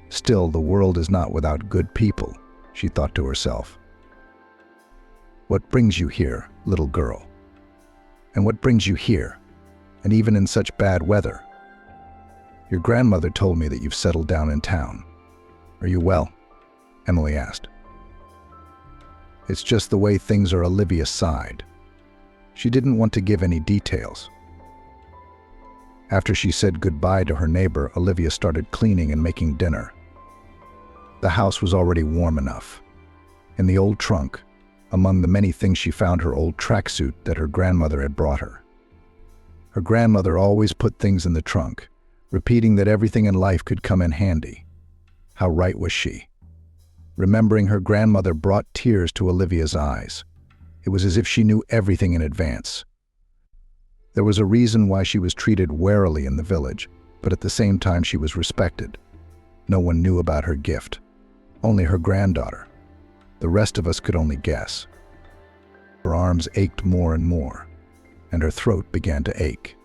Still, the world is not without good people, she thought to herself. What brings you here, little girl? And what brings you here, and even in such bad weather? Your grandmother told me that you've settled down in town. Are you well? Emily asked. It's just the way things are, Olivia sighed. She didn't want to give any details. After she said goodbye to her neighbor, Olivia started cleaning and making dinner. The house was already warm enough. In the old trunk, among the many things, she found her old tracksuit that her grandmother had brought her. Her grandmother always put things in the trunk, repeating that everything in life could come in handy. How right was she? Remembering her grandmother brought tears to Olivia's eyes. It was as if she knew everything in advance. There was a reason why she was treated warily in the village, but at the same time she was respected. No one knew about her gift. Only her granddaughter. The rest of us could only guess. Her arms ached more and more, and her throat began to ache.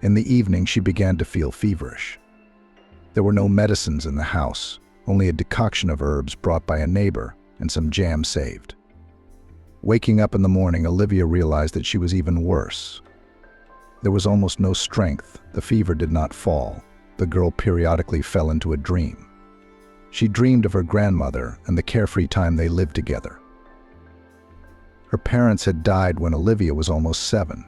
In the evening, she began to feel feverish. There were no medicines in the house, only a decoction of herbs brought by a neighbor and some jam saved. Waking up in the morning, Olivia realized that she was even worse. There was almost no strength. The fever did not fall. The girl periodically fell into a dream. She dreamed of her grandmother and the carefree time they lived together. Her parents had died when Olivia was almost 7.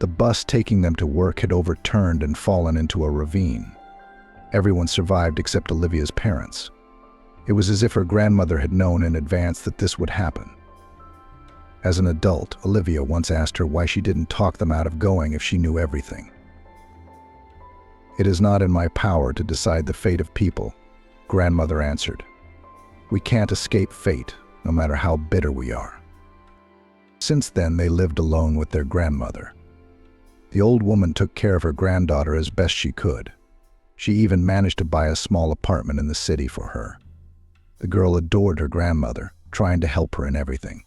The bus taking them to work had overturned and fallen into a ravine. Everyone survived except Olivia's parents. It was as if her grandmother had known in advance that this would happen. As an adult, Olivia once asked her why she didn't talk them out of going if she knew everything. It is not in my power to decide the fate of people, grandmother answered. We can't escape fate, no matter how bitter we are. Since then, they lived alone with their grandmother. The old woman took care of her granddaughter as best she could. She even managed to buy a small apartment in the city for her. The girl adored her grandmother, trying to help her in everything.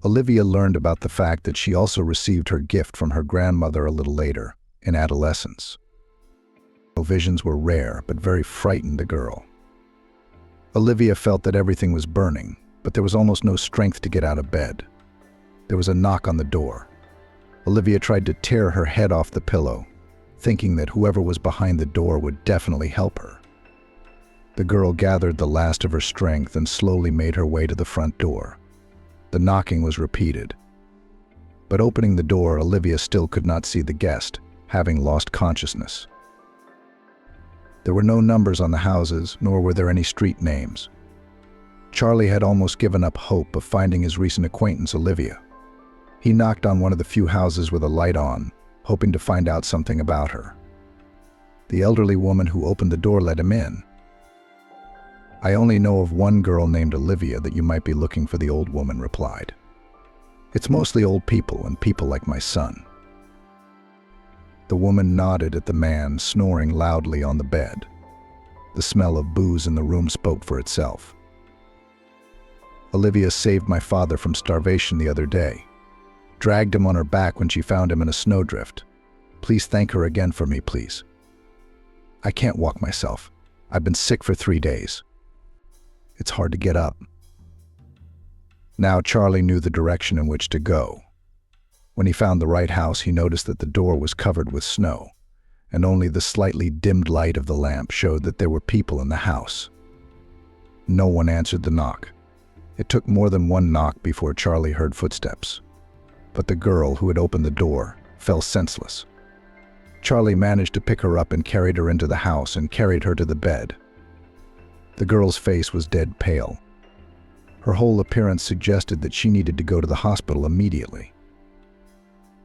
Olivia learned about the fact that she also received her gift from her grandmother a little later, in adolescence. Visions were rare, but very frightened the girl. Olivia felt that everything was burning, but there was almost no strength to get out of bed. There was a knock on the door. Olivia tried to tear her head off the pillow, thinking that whoever was behind the door would definitely help her. The girl gathered the last of her strength and slowly made her way to the front door. The knocking was repeated. But opening the door, Olivia still could not see the guest, having lost consciousness. There were no numbers on the houses, nor were there any street names. Charlie had almost given up hope of finding his recent acquaintance Olivia. He knocked on one of the few houses with a light on, hoping to find out something about her. The elderly woman who opened the door let him in. I only know of one girl named Olivia that you might be looking for, the old woman replied. It's mostly old people and people like my son. The woman nodded at the man snoring loudly on the bed. The smell of booze in the room spoke for itself. Olivia saved my father from starvation the other day. Dragged him on her back when she found him in a snowdrift. Please thank her again for me, please. I can't walk myself. I've been sick for 3 days. It's hard to get up. Now Charlie knew the direction in which to go. When he found the right house, he noticed that the door was covered with snow, and only the slightly dimmed light of the lamp showed that there were people in the house. No one answered the knock. It took more than one knock before Charlie heard footsteps. But the girl who had opened the door fell senseless. Charlie managed to pick her up and carried her into the house and carried her to the bed. The girl's face was dead pale. Her whole appearance suggested that she needed to go to the hospital immediately.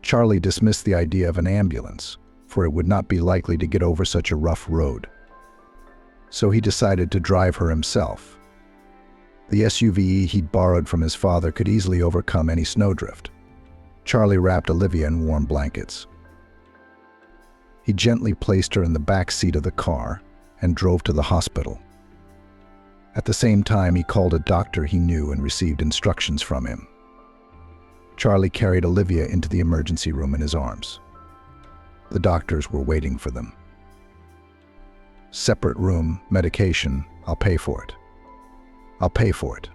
Charlie dismissed the idea of an ambulance, for it would not be likely to get over such a rough road. So he decided to drive her himself. The SUV he'd borrowed from his father could easily overcome any snowdrift. Charlie wrapped Olivia in warm blankets. He gently placed her in the back seat of the car and drove to the hospital. At the same time, he called a doctor he knew and received instructions from him. Charlie carried Olivia into the emergency room in his arms. The doctors were waiting for them. Separate room, medication, I'll pay for it. I'll pay for it.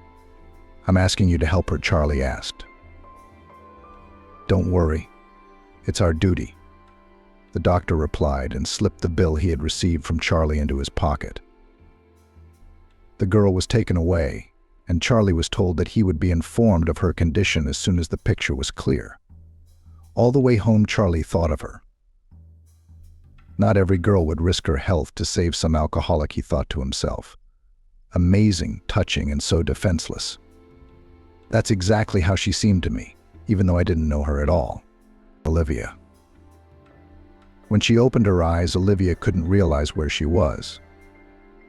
I'm asking you to help her, Charlie asked. Don't worry. It's our duty. The doctor replied and slipped the bill he had received from Charlie into his pocket. The girl was taken away, and Charlie was told that he would be informed of her condition as soon as the picture was clear. All the way home, Charlie thought of her. Not every girl would risk her health to save some alcoholic, he thought to himself. Amazing, touching, and so defenseless. That's exactly how she seemed to me, even though I didn't know her at all. Olivia. When she opened her eyes, Olivia couldn't realize where she was.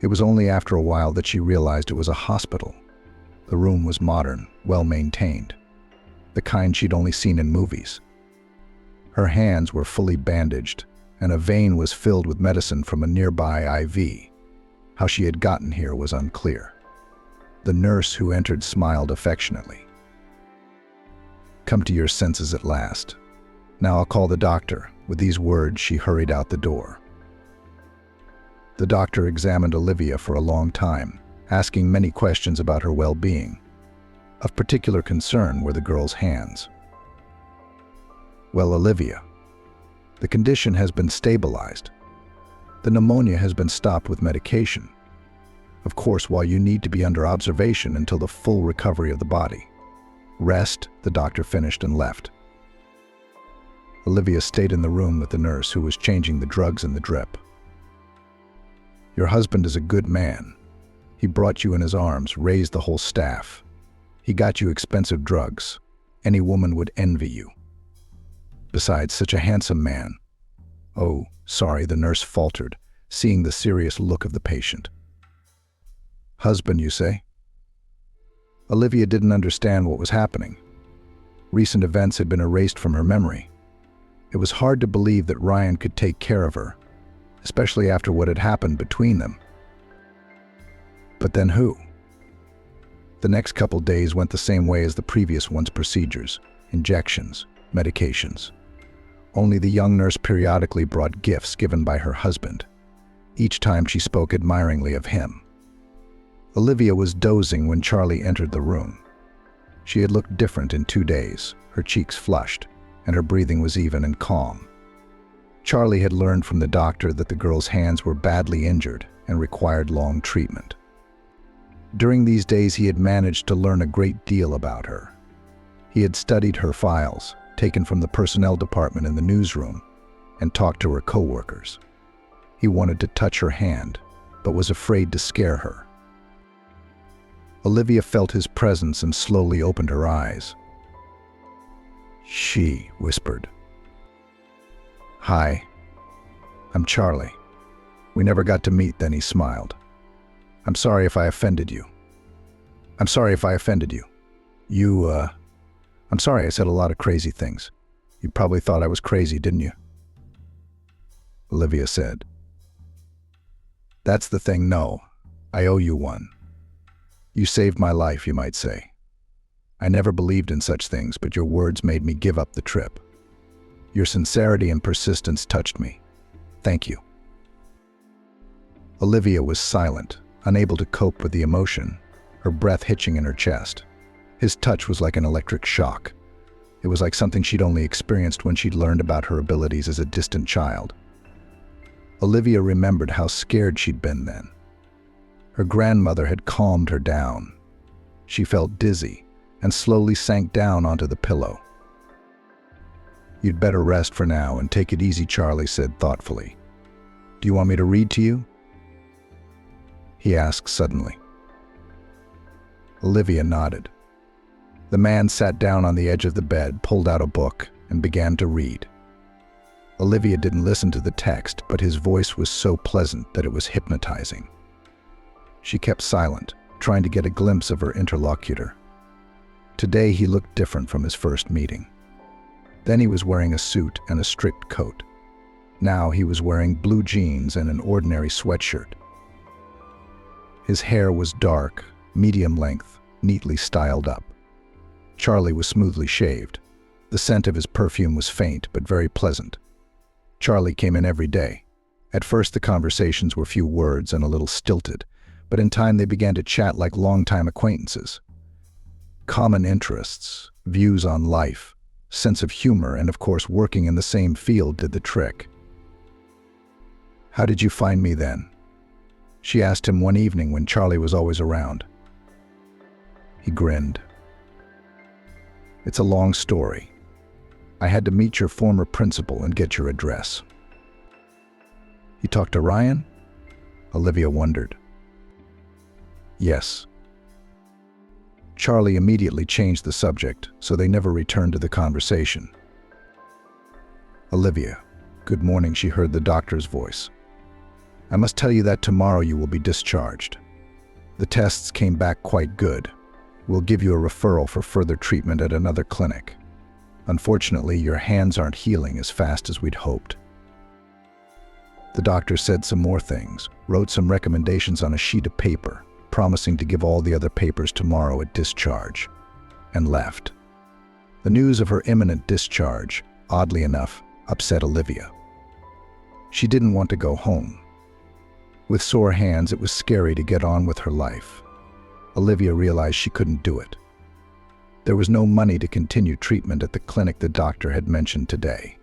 It was only after a while that she realized it was a hospital. The room was modern, well-maintained, the kind she'd only seen in movies. Her hands were fully bandaged, and a vein was filled with medicine from a nearby IV. How she had gotten here was unclear. The nurse who entered smiled affectionately. Come to your senses at last. Now I'll call the doctor. With these words, she hurried out the door. The doctor examined Olivia for a long time, asking many questions about her well-being. Of particular concern were the girl's hands. Well, Olivia, the condition has been stabilized. The pneumonia has been stopped with medication. Of course, while you need to be under observation until the full recovery of the body. Rest, the doctor finished and left. Olivia stayed in the room with the nurse who was changing the drugs in the drip. Your husband is a good man. He brought you in his arms, raised the whole staff. He got you expensive drugs. Any woman would envy you. Besides, such a handsome man. Oh, sorry, the nurse faltered, seeing the serious look of the patient. Husband, you say? Olivia didn't understand what was happening. Recent events had been erased from her memory. It was hard to believe that Ryan could take care of her, especially after what had happened between them. But then who? The next couple days went the same way as the previous one's procedures, injections, medications. Only the young nurse periodically brought gifts given by her husband. Each time she spoke admiringly of him. Olivia was dozing when Charlie entered the room. She had looked different in 2 days, her cheeks flushed, and her breathing was even and calm. Charlie had learned from the doctor that the girl's hands were badly injured and required long treatment. During these days, he had managed to learn a great deal about her. He had studied her files, taken from the personnel department in the newsroom, and talked to her co-workers. He wanted to touch her hand, but was afraid to scare her. Olivia felt his presence and slowly opened her eyes. She whispered. Hi, I'm Charlie. We never got to meet, then he smiled. I'm sorry if I offended you. I'm sorry if I offended you. I'm sorry I said a lot of crazy things. You probably thought I was crazy, didn't you? Olivia said. That's the thing, no. I owe you one. You saved my life, you might say. I never believed in such things, but your words made me give up the trip. Your sincerity and persistence touched me. Thank you. Olivia was silent, unable to cope with the emotion, her breath hitching in her chest. His touch was like an electric shock. It was like something she'd only experienced when she'd learned about her abilities as a distant child. Olivia remembered how scared she'd been then. Her grandmother had calmed her down. She felt dizzy and slowly sank down onto the pillow. You'd better rest for now and take it easy, Charlie said thoughtfully. Do you want me to read to you? he asked suddenly. Olivia nodded. The man sat down on the edge of the bed, pulled out a book, and began to read. Olivia didn't listen to the text, but his voice was so pleasant that it was hypnotizing. She kept silent, trying to get a glimpse of her interlocutor. Today he looked different from his first meeting. Then he was wearing a suit and a strict coat. Now he was wearing blue jeans and an ordinary sweatshirt. His hair was dark, medium length, neatly styled up. Charlie was smoothly shaved. The scent of his perfume was faint but very pleasant. Charlie came in every day. At first the conversations were few words and a little stilted, but in time they began to chat like longtime acquaintances. Common interests, views on life, sense of humor, and of course working in the same field did the trick. "How did you find me then?" she asked him one evening when Charlie was always around. He grinned. "It's a long story. I had to meet your former principal and get your address." "You talked to Ryan?" Olivia wondered. "Yes." Charlie immediately changed the subject, so they never returned to the conversation. "Olivia, good morning," she heard the doctor's voice. "I must tell you that tomorrow you will be discharged. The tests came back quite good. We'll give you a referral for further treatment at another clinic. Unfortunately, your hands aren't healing as fast as we'd hoped." The doctor said some more things, wrote some recommendations on a sheet of paper, promising to give all the other papers tomorrow at discharge, and left. The news of her imminent discharge, oddly enough, upset Olivia. She didn't want to go home. With sore hands, it was scary to get on with her life. Olivia realized she couldn't do it. There was no money to continue treatment at the clinic the doctor had mentioned today.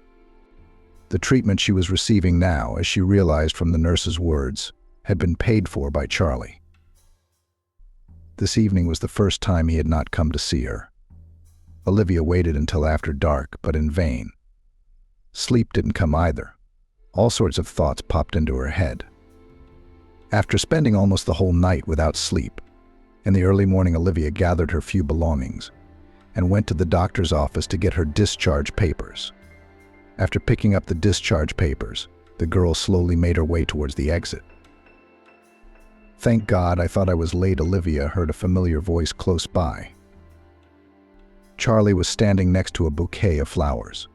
The treatment she was receiving now, as she realized from the nurse's words, had been paid for by Charlie. This evening was the first time he had not come to see her. Olivia waited until after dark, but in vain. Sleep didn't come either. All sorts of thoughts popped into her head. After spending almost the whole night without sleep, in the early morning Olivia gathered her few belongings and went to the doctor's office to get her discharge papers. After picking up the discharge papers, the girl slowly made her way towards the exit. "Thank God, I thought I was late," Olivia heard a familiar voice close by. Charlie was standing next to a bouquet of flowers.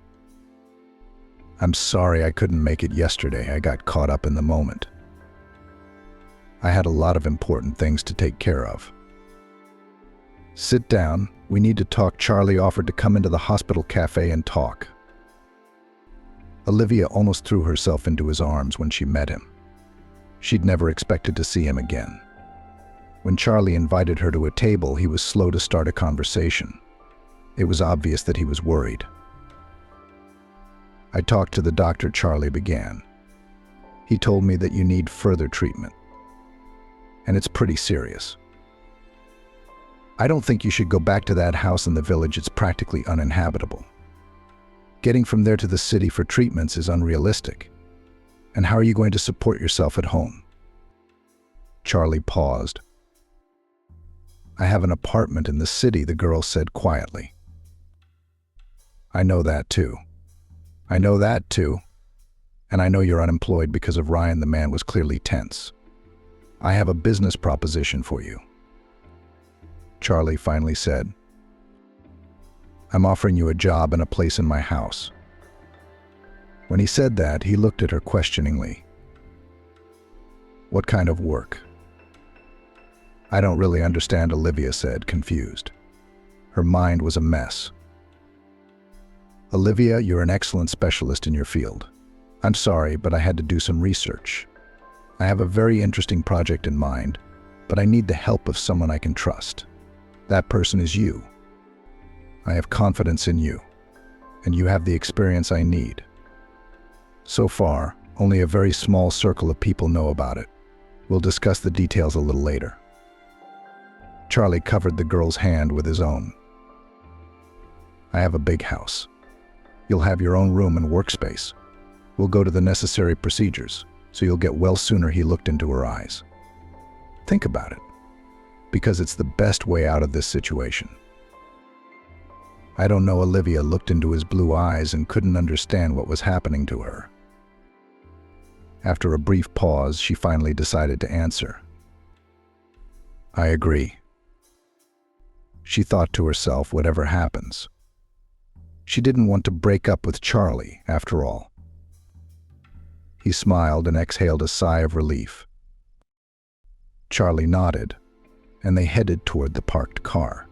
"I'm sorry I couldn't make it yesterday. I got caught up in the moment. I had a lot of important things to take care of." "Sit down. We need to talk." Charlie offered to come into the hospital cafe and talk. Olivia almost threw herself into his arms when she met him. She'd never expected to see him again. When Charlie invited her to a table, he was slow to start a conversation. It was obvious that he was worried. "I talked to the doctor," Charlie began. "He told me that you need further treatment. And it's pretty serious. I don't think you should go back to that house in the village. It's practically uninhabitable. Getting from there to the city for treatments is unrealistic. And how are you going to support yourself at home?" Charlie paused. "I have an apartment in the city," the girl said quietly. "I know that too. I know that too. And I know you're unemployed because of Ryan." The man was clearly tense. "I have a business proposition for you." Charlie finally said, "I'm offering you a job and a place in my house." When he said that, he looked at her questioningly. "What kind of work?" "I don't really understand," Olivia said, confused. Her mind was a mess. "Olivia, you're an excellent specialist in your field. I'm sorry, but I had to do some research. I have a very interesting project in mind, but I need the help of someone I can trust. That person is you. I have confidence in you, and you have the experience I need. So far, only a very small circle of people know about it. We'll discuss the details a little later." Charlie covered the girl's hand with his own. "I have a big house. You'll have your own room and workspace. We'll go to the necessary procedures, so you'll get well sooner." He looked into her eyes. Think about it, because it's the best way out of this situation. I don't know. Olivia looked into his blue eyes and couldn't understand what was happening to her. After a brief pause, she finally decided to answer. I agree. She thought to herself, whatever happens. She didn't want to break up with Charlie, after all. He smiled and exhaled a sigh of relief. Charlie nodded, and they headed toward the parked car.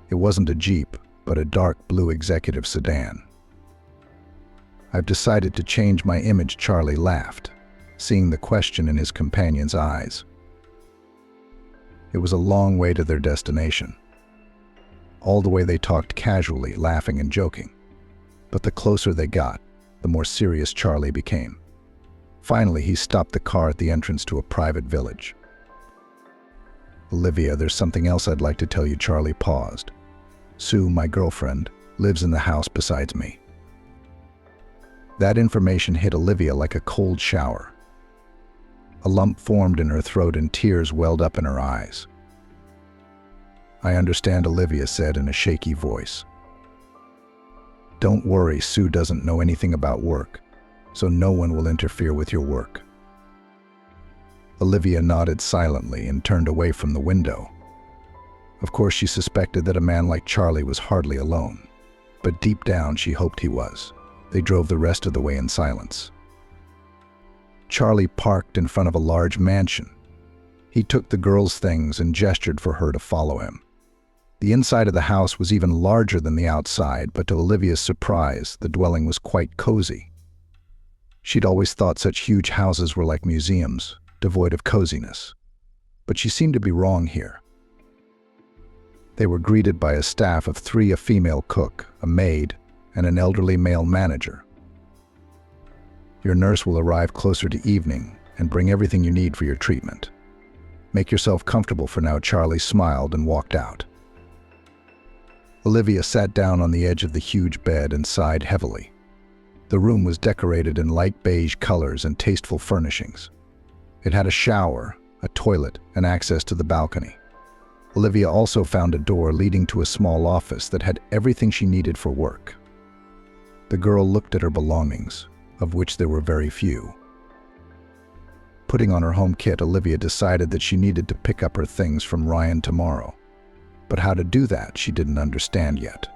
It wasn't a Jeep, but a dark blue executive sedan. I've decided to change my image, Charlie laughed, seeing the question in his companion's eyes. It was a long way to their destination. All the way they talked casually, laughing and joking. But the closer they got, the more serious Charlie became. Finally, he stopped the car at the entrance to a private village. Olivia, there's something else I'd like to tell you. Charlie paused. Sue, my girlfriend, lives in the house besides me. That information hit Olivia like a cold shower. A lump formed in her throat and tears welled up in her eyes. I understand, Olivia said in a shaky voice. Don't worry, Sue doesn't know anything about work, so no one will interfere with your work. Olivia nodded silently and turned away from the window. Of course, she suspected that a man like Charlie was hardly alone, but deep down she hoped he was. They drove the rest of the way in silence. Charlie parked in front of a large mansion. He took the girl's things and gestured for her to follow him. The inside of the house was even larger than the outside, but to Olivia's surprise, the dwelling was quite cozy. She'd always thought such huge houses were like museums, devoid of coziness. But she seemed to be wrong here. They were greeted by a staff of 3, a female cook, a maid, and an elderly male manager. Your nurse will arrive closer to evening and bring everything you need for your treatment. Make yourself comfortable for now. Charlie smiled and walked out. Olivia sat down on the edge of the huge bed and sighed heavily. The room was decorated in light beige colors and tasteful furnishings. It had a shower, a toilet, and access to the balcony. Olivia also found a door leading to a small office that had everything she needed for work. The girl looked at her belongings, of which there were very few. Putting on her home kit, Olivia decided that she needed to pick up her things from Ryan tomorrow. But how to do that, she didn't understand yet.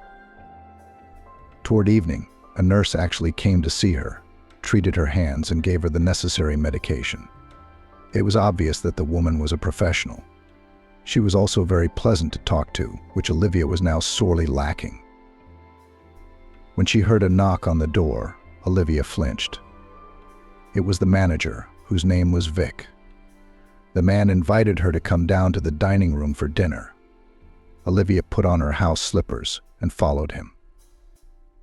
Toward evening, a nurse actually came to see her, treated her hands, and gave her the necessary medication. It was obvious that the woman was a professional. She was also very pleasant to talk to, which Olivia was now sorely lacking. When she heard a knock on the door, Olivia flinched. It was the manager, whose name was Vic. The man invited her to come down to the dining room for dinner. Olivia put on her house slippers and followed him.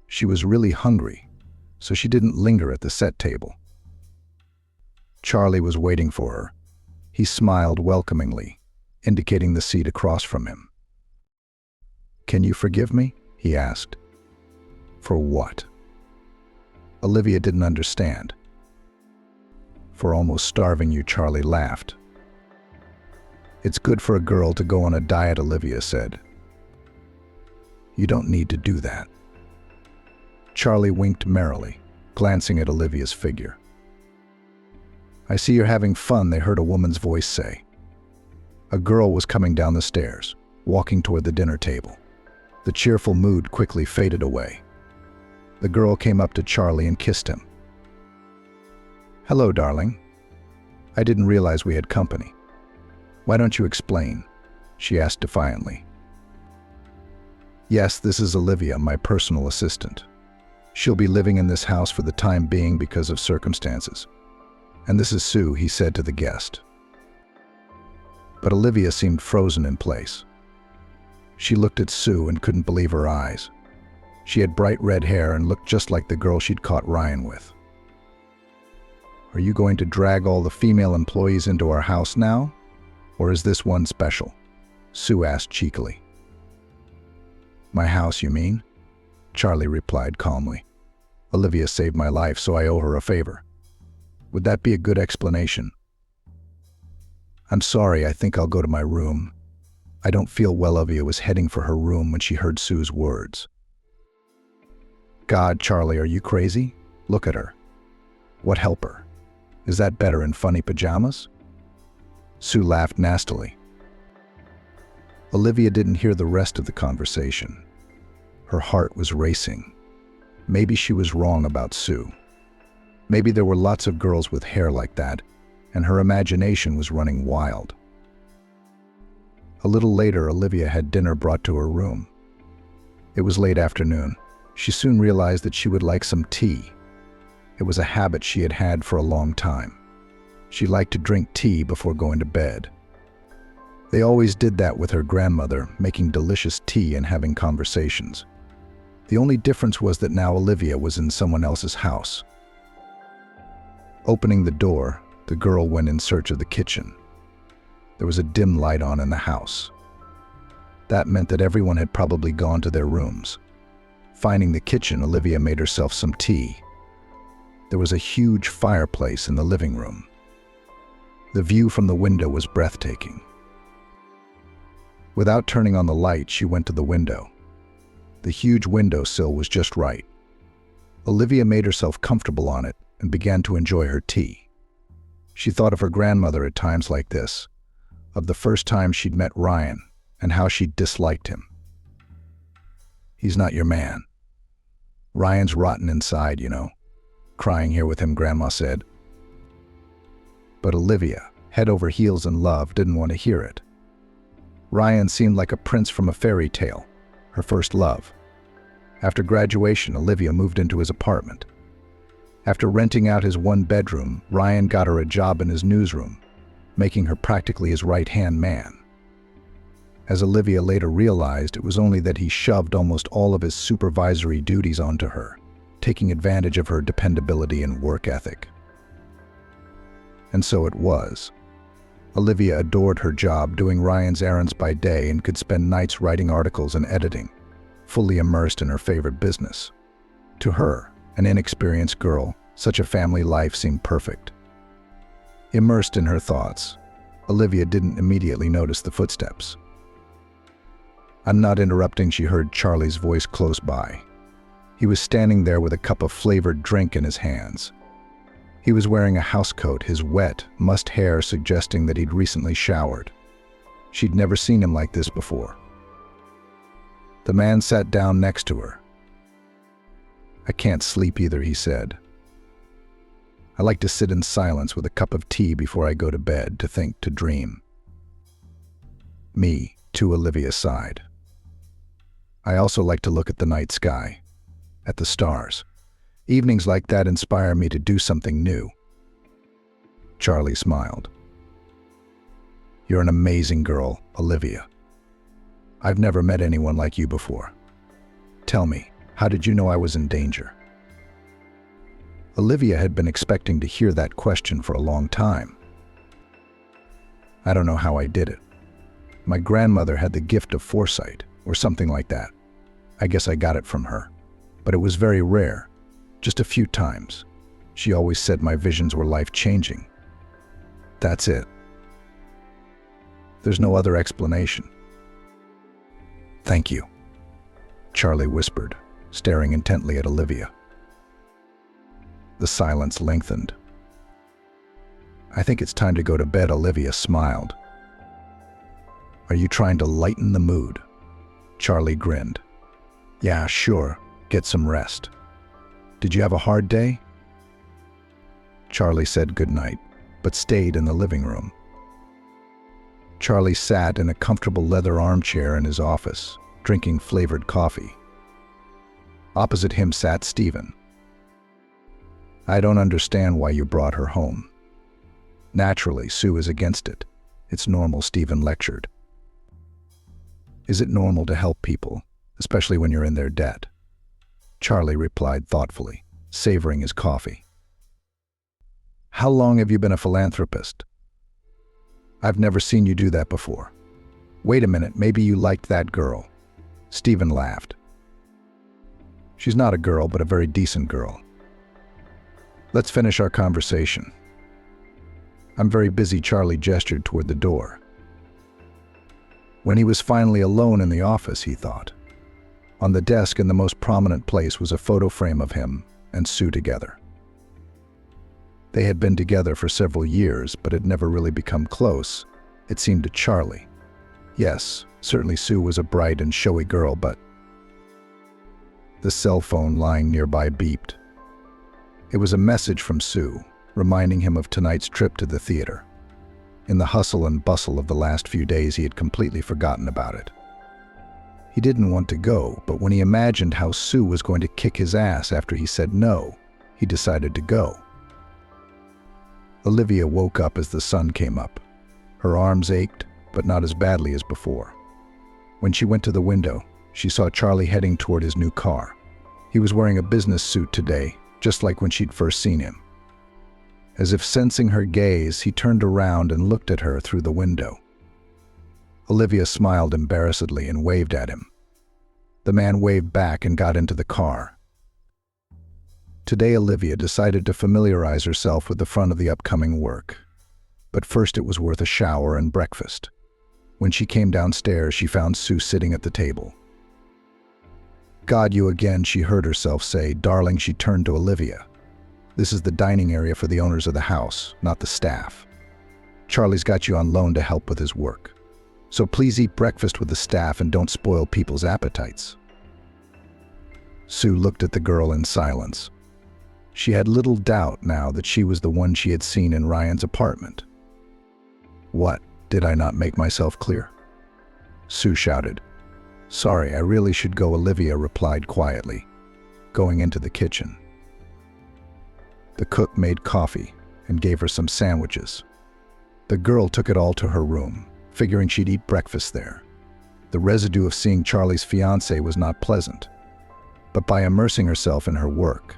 She was really hungry, so she didn't linger at the set table. Charlie was waiting for her. He smiled welcomingly, indicating the seat across from him. "Can you forgive me?" he asked. "For what?" Olivia didn't understand. "For almost starving you," Charlie laughed. "It's good for a girl to go on a diet," Olivia said. "You don't need to do that." Charlie winked merrily, glancing at Olivia's figure. "I see you're having fun," they heard a woman's voice say. A girl was coming down the stairs, walking toward the dinner table. The cheerful mood quickly faded away. The girl came up to Charlie and kissed him. "Hello, darling. I didn't realize we had company. Why don't you explain?" she asked defiantly. "Yes, this is Olivia, my personal assistant. She'll be living in this house for the time being because of circumstances. And this is Sue," he said to the guest. But Olivia seemed frozen in place. She looked at Sue and couldn't believe her eyes. She had bright red hair and looked just like the girl she'd caught Ryan with. "Are you going to drag all the female employees into our house now? Or is this one special?" Sue asked cheekily. "My house, you mean?" Charlie replied calmly. "Olivia saved my life, so I owe her a favor. Would that be a good explanation?" "I'm sorry, I think I'll go to my room." I don't feel well. Olivia was heading for her room when she heard Sue's words. "God, Charlie, are you crazy? Look at her. What help her? Is that better in funny pajamas?" Sue laughed nastily. Olivia didn't hear the rest of the conversation. Her heart was racing. Maybe she was wrong about Sue. Maybe there were lots of girls with hair like that, and her imagination was running wild. A little later, Olivia had dinner brought to her room. It was late afternoon. She soon realized that she would like some tea. It was a habit she had had for a long time. She liked to drink tea before going to bed. They always did that with her grandmother, making delicious tea and having conversations. The only difference was that now Olivia was in someone else's house. Opening the door, the girl went in search of the kitchen. There was a dim light on in the house. That meant that everyone had probably gone to their rooms. Finding the kitchen, Olivia made herself some tea. There was a huge fireplace in the living room. The view from the window was breathtaking. Without turning on the light, she went to the window. The huge windowsill was just right. Olivia made herself comfortable on it and began to enjoy her tea. She thought of her grandmother at times like this, of the first time she'd met Ryan and how she disliked him. "He's not your man. Ryan's rotten inside, you know. Crying here with him," Grandma said. But Olivia, head over heels in love, didn't want to hear it. Ryan seemed like a prince from a fairy tale, her first love. After graduation, Olivia moved into his apartment. After renting out his one bedroom, Ryan got her a job in his newsroom, making her practically his right-hand man. As Olivia later realized, it was only that he shoved almost all of his supervisory duties onto her, taking advantage of her dependability and work ethic. And so it was. Olivia adored her job, doing Ryan's errands by day, and could spend nights writing articles and editing, fully immersed in her favorite business. To her, an inexperienced girl, such a family life seemed perfect. Immersed in her thoughts, Olivia didn't immediately notice the footsteps. "I'm not interrupting," she heard Charlie's voice close by. He was standing there with a cup of flavored drink in his hands. He was wearing a housecoat, his wet, mussed hair suggesting that he'd recently showered. She'd never seen him like this before. The man sat down next to her. "I can't sleep either," he said. "I like to sit in silence with a cup of tea before I go to bed, to think, to dream." "Me too," Olivia sighed. "I also like to look at the night sky, at the stars. Evenings like that inspire me to do something new." Charlie smiled. "You're an amazing girl, Olivia. I've never met anyone like you before. Tell me, how did you know I was in danger?" Olivia had been expecting to hear that question for a long time. "I don't know how I did it. My grandmother had the gift of foresight, or something like that. I guess I got it from her. But it was very rare, just a few times. She always said my visions were life-changing. That's it. There's no other explanation." "Thank you," Charlie whispered, staring intently at Olivia. The silence lengthened. "I think it's time to go to bed," Olivia smiled. "Are you trying to lighten the mood?" Charlie grinned. "Yeah, sure. Get some rest. Did you have a hard day?" Charlie said goodnight, but stayed in the living room. Charlie sat in a comfortable leather armchair in his office, drinking flavored coffee. Opposite him sat Stephen. "I don't understand why you brought her home." "Naturally, Sue is against it. It's normal," Stephen lectured. "Is it normal to help people, especially when you're in their debt?" Charlie replied thoughtfully, savoring his coffee. "How long have you been a philanthropist?" "I've never seen you do that before." "Wait a minute, maybe you liked that girl." Stephen laughed. "She's not a girl, but a very decent girl. Let's finish our conversation. I'm very busy, Charlie gestured toward the door. When he was finally alone in the office, he thought. On the desk in the most prominent place was a photo frame of him and Sue together. They had been together for several years, but had never really become close, it seemed to Charlie. Yes, certainly Sue was a bright and showy girl, but... The cell phone lying nearby beeped. It was a message from Sue, reminding him of tonight's trip to the theater. In the hustle and bustle of the last few days, he had completely forgotten about it. He didn't want to go, but when he imagined how Sue was going to kick his ass after he said no, he decided to go. Olivia woke up as the sun came up. Her arms ached, but not as badly as before. When she went to the window, she saw Charlie heading toward his new car. He was wearing a business suit today, just like when she'd first seen him. As if sensing her gaze, he turned around and looked at her through the window. Olivia smiled embarrassedly and waved at him. The man waved back and got into the car. Today, Olivia decided to familiarize herself with the front of the upcoming work. But first it was worth a shower and breakfast. When she came downstairs, she found Sue sitting at the table. "God, you again," she heard herself say. "Darling," she turned to Olivia. "This is the dining area for the owners of the house, not the staff. Charlie's got you on loan to help with his work. So please eat breakfast with the staff and don't spoil people's appetites." Sue looked at the girl in silence. She had little doubt now that she was the one she had seen in Ryan's apartment. "What? Did I not make myself clear?" Sue shouted. "Sorry, I really should go," Olivia replied quietly, going into the kitchen. The cook made coffee and gave her some sandwiches. The girl took it all to her room, figuring she'd eat breakfast there. The residue of seeing Charlie's fiancé was not pleasant. But by immersing herself in her work,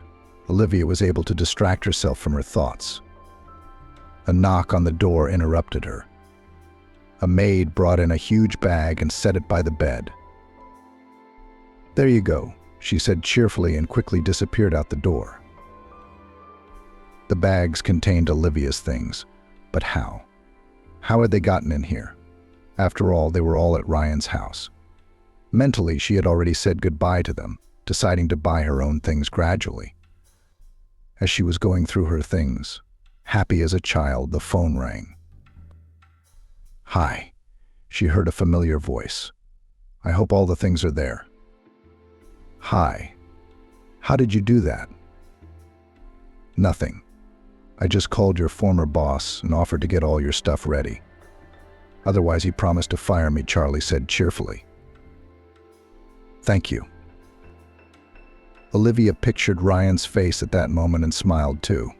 Olivia was able to distract herself from her thoughts. A knock on the door interrupted her. A maid brought in a huge bag and set it by the bed. "There you go," she said cheerfully and quickly disappeared out the door. The bags contained Olivia's things, but how? How had they gotten in here? After all, they were all at Ryan's house. Mentally, she had already said goodbye to them, deciding to buy her own things gradually. As she was going through her things, happy as a child, the phone rang. "Hi," she heard a familiar voice. "I hope all the things are there." "Hi. How did you do that?" "Nothing. I just called your former boss and offered to get all your stuff ready. Otherwise, he promised to fire me," Charlie said cheerfully. "Thank you." Olivia pictured Ryan's face at that moment and smiled too.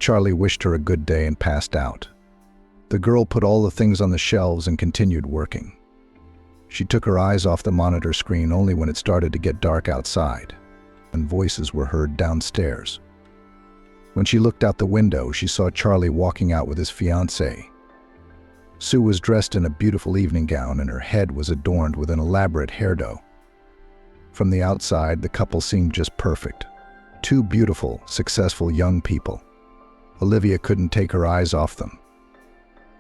Charlie wished her a good day and passed out. The girl put all the things on the shelves and continued working. She took her eyes off the monitor screen only when it started to get dark outside, and voices were heard downstairs. When she looked out the window, she saw Charlie walking out with his fiancée. Sue was dressed in a beautiful evening gown and her head was adorned with an elaborate hairdo. From the outside, the couple seemed just perfect. Two beautiful, successful young people. Olivia couldn't take her eyes off them.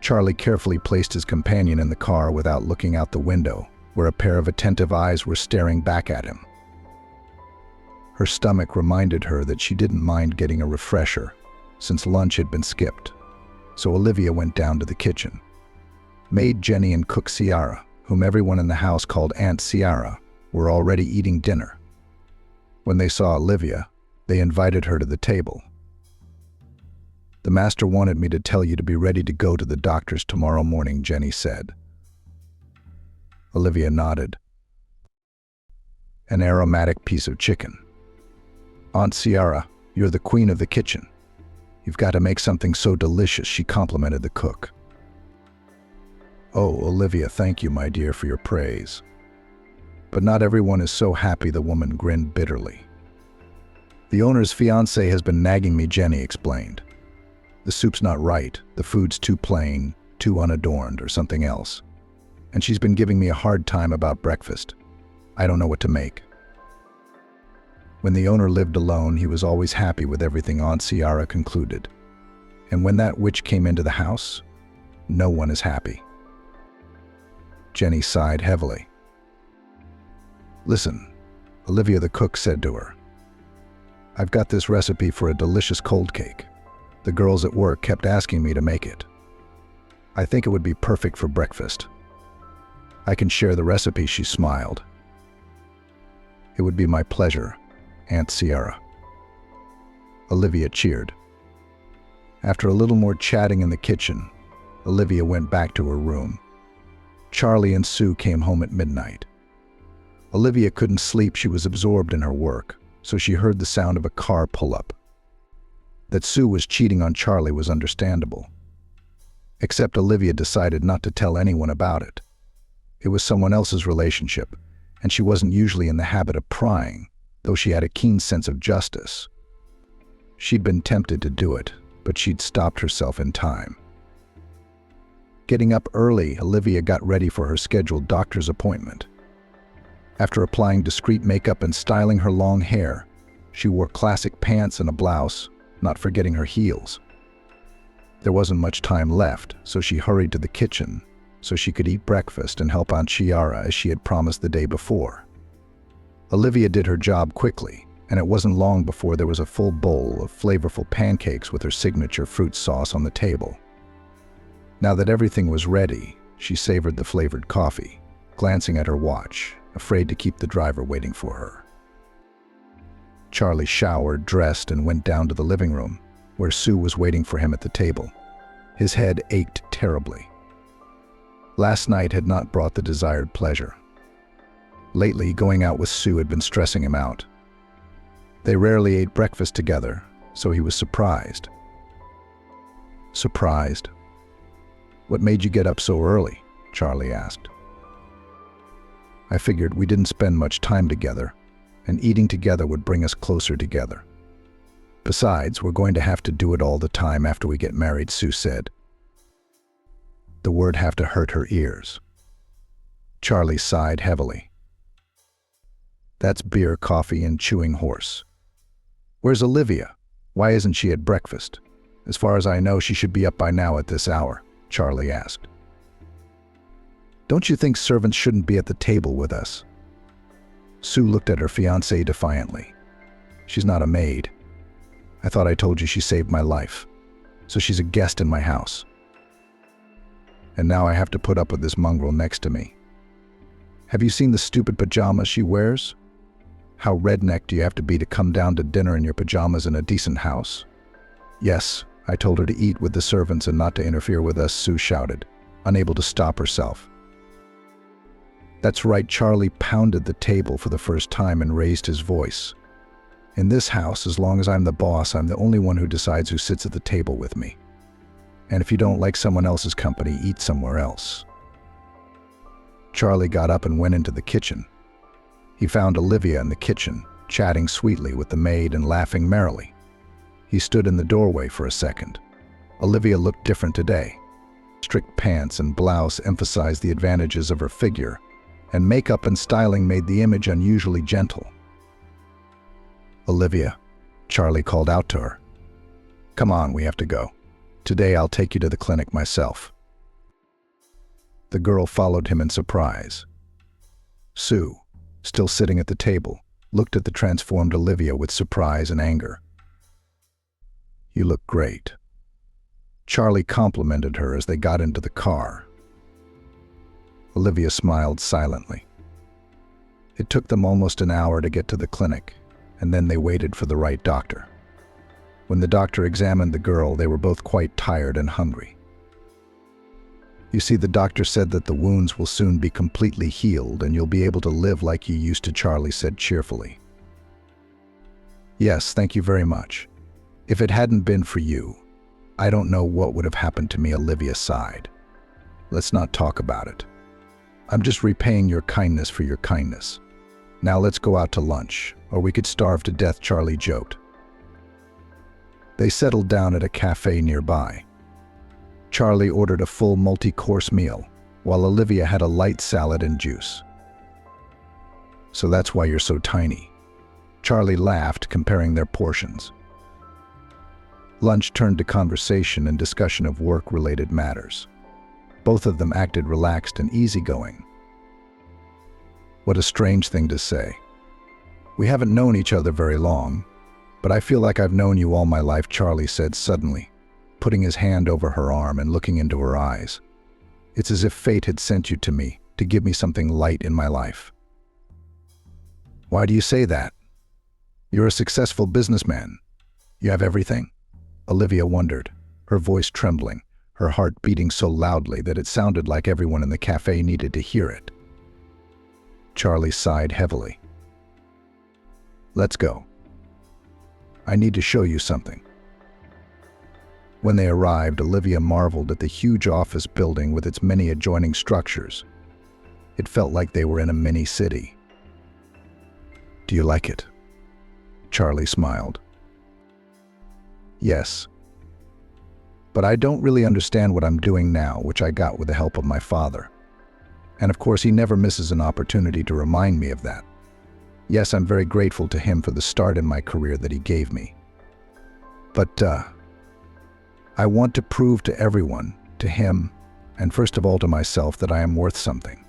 Charlie carefully placed his companion in the car without looking out the window, where a pair of attentive eyes were staring back at him. Her stomach reminded her that she didn't mind getting a refresher, since lunch had been skipped. So Olivia went down to the kitchen. Maid Jenny and cook Ciara, whom everyone in the house called Aunt Ciara, were already eating dinner. When they saw Olivia, they invited her to the table. "The master wanted me to tell you to be ready to go to the doctor's tomorrow morning," Jenny said. Olivia nodded. "An aromatic piece of chicken. Aunt Ciara, you're the queen of the kitchen. You've got to make something so delicious," she complimented the cook. "Oh, Olivia, thank you, my dear, for your praise. But not everyone is so happy," the woman grinned bitterly. "The owner's fiancé has been nagging me," Jenny explained. "The soup's not right, the food's too plain, too unadorned, or something else. And she's been giving me a hard time about breakfast. I don't know what to make." When the owner lived alone, he was always happy with everything, Aunt Ciara concluded. And when that witch came into the house, no one is happy. Jenny sighed heavily. Listen, Olivia the cook said to her, I've got this recipe for a delicious cold cake. The girls at work kept asking me to make it. I think it would be perfect for breakfast. I can share the recipe, she smiled. It would be my pleasure, Aunt Sierra. Olivia cheered. After a little more chatting in the kitchen, Olivia went back to her room. Charlie and Sue came home at midnight. Olivia couldn't sleep, she was absorbed in her work, so she heard the sound of a car pull up. That Sue was cheating on Charlie was understandable. Except Olivia decided not to tell anyone about it. It was someone else's relationship, and she wasn't usually in the habit of prying, though she had a keen sense of justice. She'd been tempted to do it, but she'd stopped herself in time. Getting up early, Olivia got ready for her scheduled doctor's appointment. After applying discreet makeup and styling her long hair, she wore classic pants and a blouse, not forgetting her heels. There wasn't much time left, so she hurried to the kitchen so she could eat breakfast and help Aunt Chiara as she had promised the day before. Olivia did her job quickly, and it wasn't long before there was a full bowl of flavorful pancakes with her signature fruit sauce on the table. Now that everything was ready, she savored the flavored coffee, glancing at her watch, afraid to keep the driver waiting for her. Charlie showered, dressed, and went down to the living room, where Sue was waiting for him at the table. His head ached terribly. Last night had not brought the desired pleasure. Lately, going out with Sue had been stressing him out. They rarely ate breakfast together, so he was surprised. Surprised? What made you get up so early? Charlie asked. I figured we didn't spend much time together, and eating together would bring us closer together. Besides, we're going to have to do it all the time after we get married, Sue said. The word "have to" hurt her ears. Charlie sighed heavily. That's beer, coffee, and chewing horse. Where's Olivia? Why isn't she at breakfast? As far as I know, she should be up by now at this hour, Charlie asked. Don't you think servants shouldn't be at the table with us? Sue looked at her fiancé defiantly. She's not a maid. I thought I told you she saved my life. So she's a guest in my house. And now I have to put up with this mongrel next to me. Have you seen the stupid pajamas she wears? How redneck do you have to be to come down to dinner in your pajamas in a decent house? Yes, I told her to eat with the servants and not to interfere with us, Sue shouted, unable to stop herself. That's right, Charlie pounded the table for the first time and raised his voice. In this house, as long as I'm the boss, I'm the only one who decides who sits at the table with me. And if you don't like someone else's company, eat somewhere else. Charlie got up and went into the kitchen. He found Olivia in the kitchen, chatting sweetly with the maid and laughing merrily. He stood in the doorway for a second. Olivia looked different today. Strict pants and blouse emphasized the advantages of her figure, and makeup and styling made the image unusually gentle. Olivia, Charlie called out to her. Come on, we have to go. Today I'll take you to the clinic myself. The girl followed him in surprise. Sue, still sitting at the table, looked at the transformed Olivia with surprise and anger. You look great. Charlie complimented her as they got into the car. Olivia smiled silently. It took them almost an hour to get to the clinic, and then they waited for the right doctor. When the doctor examined the girl, they were both quite tired and hungry. You see, the doctor said that the wounds will soon be completely healed and you'll be able to live like you used to, Charlie said cheerfully. Yes, thank you very much. If it hadn't been for you, I don't know what would have happened to me, Olivia sighed. Let's not talk about it. I'm just repaying your kindness for your kindness. Now let's go out to lunch, or we could starve to death, Charlie joked. They settled down at a cafe nearby. Charlie ordered a full multi-course meal, while Olivia had a light salad and juice. So that's why you're so tiny. Charlie laughed, comparing their portions. Lunch turned to conversation and discussion of work-related matters. Both of them acted relaxed and easygoing. What a strange thing to say. We haven't known each other very long, but I feel like I've known you all my life, Charlie said suddenly, putting his hand over her arm and looking into her eyes. It's as if fate had sent you to me to give me something light in my life. Why do you say that? You're a successful businessman. You have everything? Olivia wondered, her voice trembling, her heart beating so loudly that it sounded like everyone in the cafe needed to hear it. Charlie sighed heavily. Let's go. I need to show you something. When they arrived, Olivia marveled at the huge office building with its many adjoining structures. It felt like they were in a mini city. Do you like it? Charlie smiled. Yes. But I don't really understand what I'm doing now, which I got with the help of my father. And of course, he never misses an opportunity to remind me of that. Yes, I'm very grateful to him for the start in my career that he gave me. But, I want to prove to everyone, to him, and first of all to myself, that I am worth something.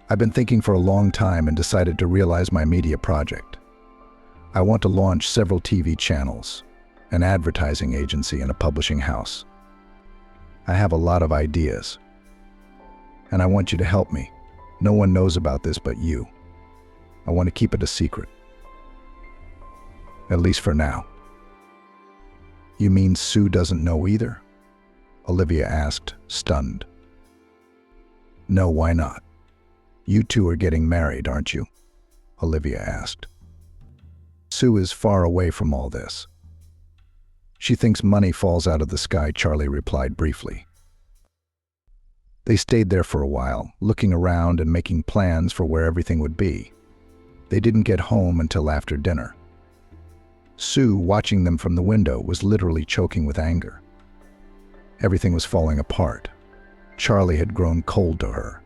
I've been thinking for a long time and decided to realize my media project. I want to launch several TV channels, an advertising agency, and a publishing house. I have a lot of ideas, and I want you to help me. No one knows about this but you. I want to keep it a secret. At least for now. You mean Sue doesn't know either? Olivia asked, stunned. No, why not? You two are getting married, aren't you? Olivia asked. Sue is far away from all this. She thinks money falls out of the sky, Charlie replied briefly. They stayed there for a while, looking around and making plans for where everything would be. They didn't get home until after dinner. Sue, watching them from the window, was literally choking with anger. Everything was falling apart. Charlie had grown cold to her,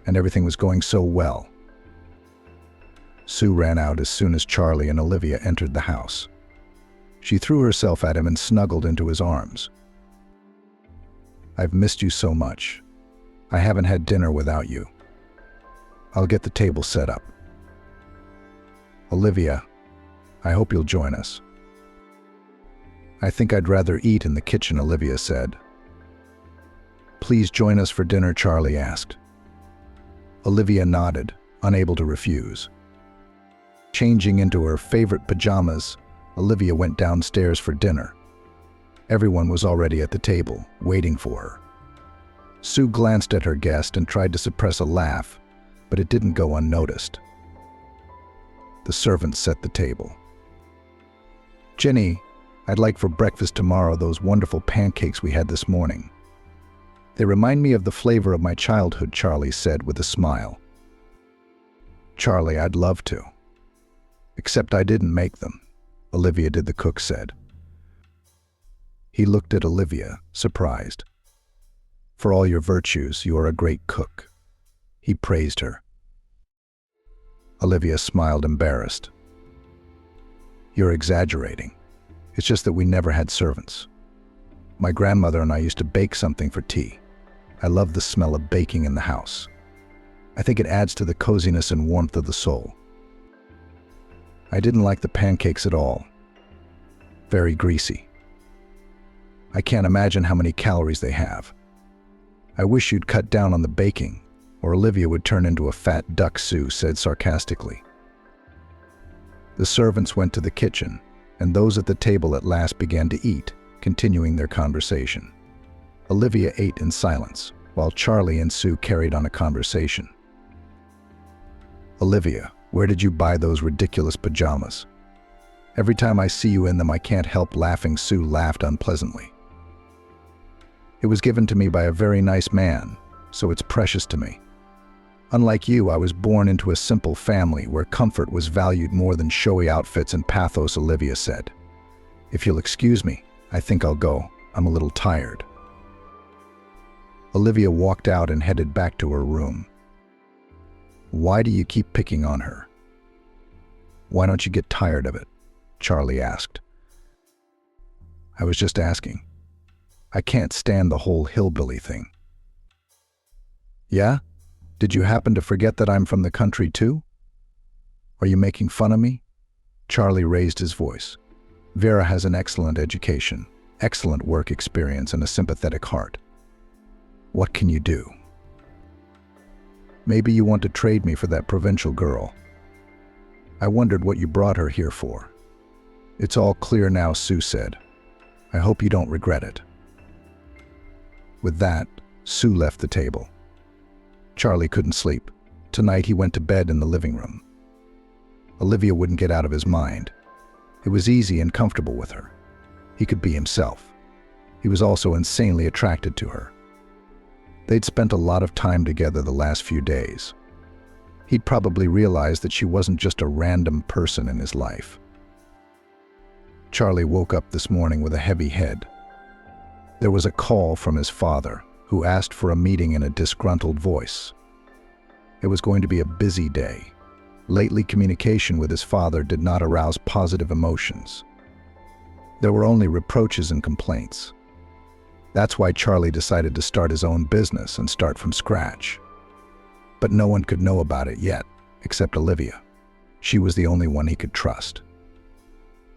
and everything was going so well. Sue ran out as soon as Charlie and Olivia entered the house. She threw herself at him and snuggled into his arms. I've missed you so much. I haven't had dinner without you. I'll get the table set up. Olivia, I hope you'll join us. I think I'd rather eat in the kitchen, Olivia said. Please join us for dinner, Charlie asked. Olivia nodded, unable to refuse. Changing into her favorite pajamas, Olivia went downstairs for dinner. Everyone was already at the table, waiting for her. Sue glanced at her guest and tried to suppress a laugh, but it didn't go unnoticed. The servant set the table. Jenny, I'd like for breakfast tomorrow those wonderful pancakes we had this morning. They remind me of the flavor of my childhood, Charlie said with a smile. Charlie, I'd love to. Except I didn't make them, Olivia did, the cook said. He looked at Olivia, surprised. For all your virtues, you are a great cook. He praised her. Olivia smiled, embarrassed. You're exaggerating. It's just that we never had servants. My grandmother and I used to bake something for tea. I love the smell of baking in the house. I think it adds to the coziness and warmth of the soul. I didn't like the pancakes at all. Very greasy. I can't imagine how many calories they have. I wish you'd cut down on the baking, or Olivia would turn into a fat duck, Sue said sarcastically. The servants went to the kitchen, and those at the table at last began to eat, continuing their conversation. Olivia ate in silence, while Charlie and Sue carried on a conversation. Olivia, where did you buy those ridiculous pajamas? Every time I see you in them, I can't help laughing, Sue laughed unpleasantly. It was given to me by a very nice man, so it's precious to me. Unlike you, I was born into a simple family where comfort was valued more than showy outfits and pathos, Olivia said. If you'll excuse me, I think I'll go. I'm a little tired. Olivia walked out and headed back to her room. Why do you keep picking on her? Why don't you get tired of it? Charlie asked. I was just asking. I can't stand the whole hillbilly thing. Yeah? Did you happen to forget that I'm from the country too? Are you making fun of me? Charlie raised his voice. Vera has an excellent education, excellent work experience, and a sympathetic heart. What can you do? Maybe you want to trade me for that provincial girl. I wondered what you brought her here for. It's all clear now, Sue said. I hope you don't regret it. With that, Sue left the table. Charlie couldn't sleep. Tonight he went to bed in the living room. Olivia wouldn't get out of his mind. It was easy and comfortable with her. He could be himself. He was also insanely attracted to her. They'd spent a lot of time together the last few days. He'd probably realized that she wasn't just a random person in his life. Charlie woke up this morning with a heavy head. There was a call from his father, who asked for a meeting in a disgruntled voice. It was going to be a busy day. Lately, communication with his father did not arouse positive emotions. There were only reproaches and complaints. That's why Charlie decided to start his own business and start from scratch. But no one could know about it yet, except Olivia. She was the only one he could trust.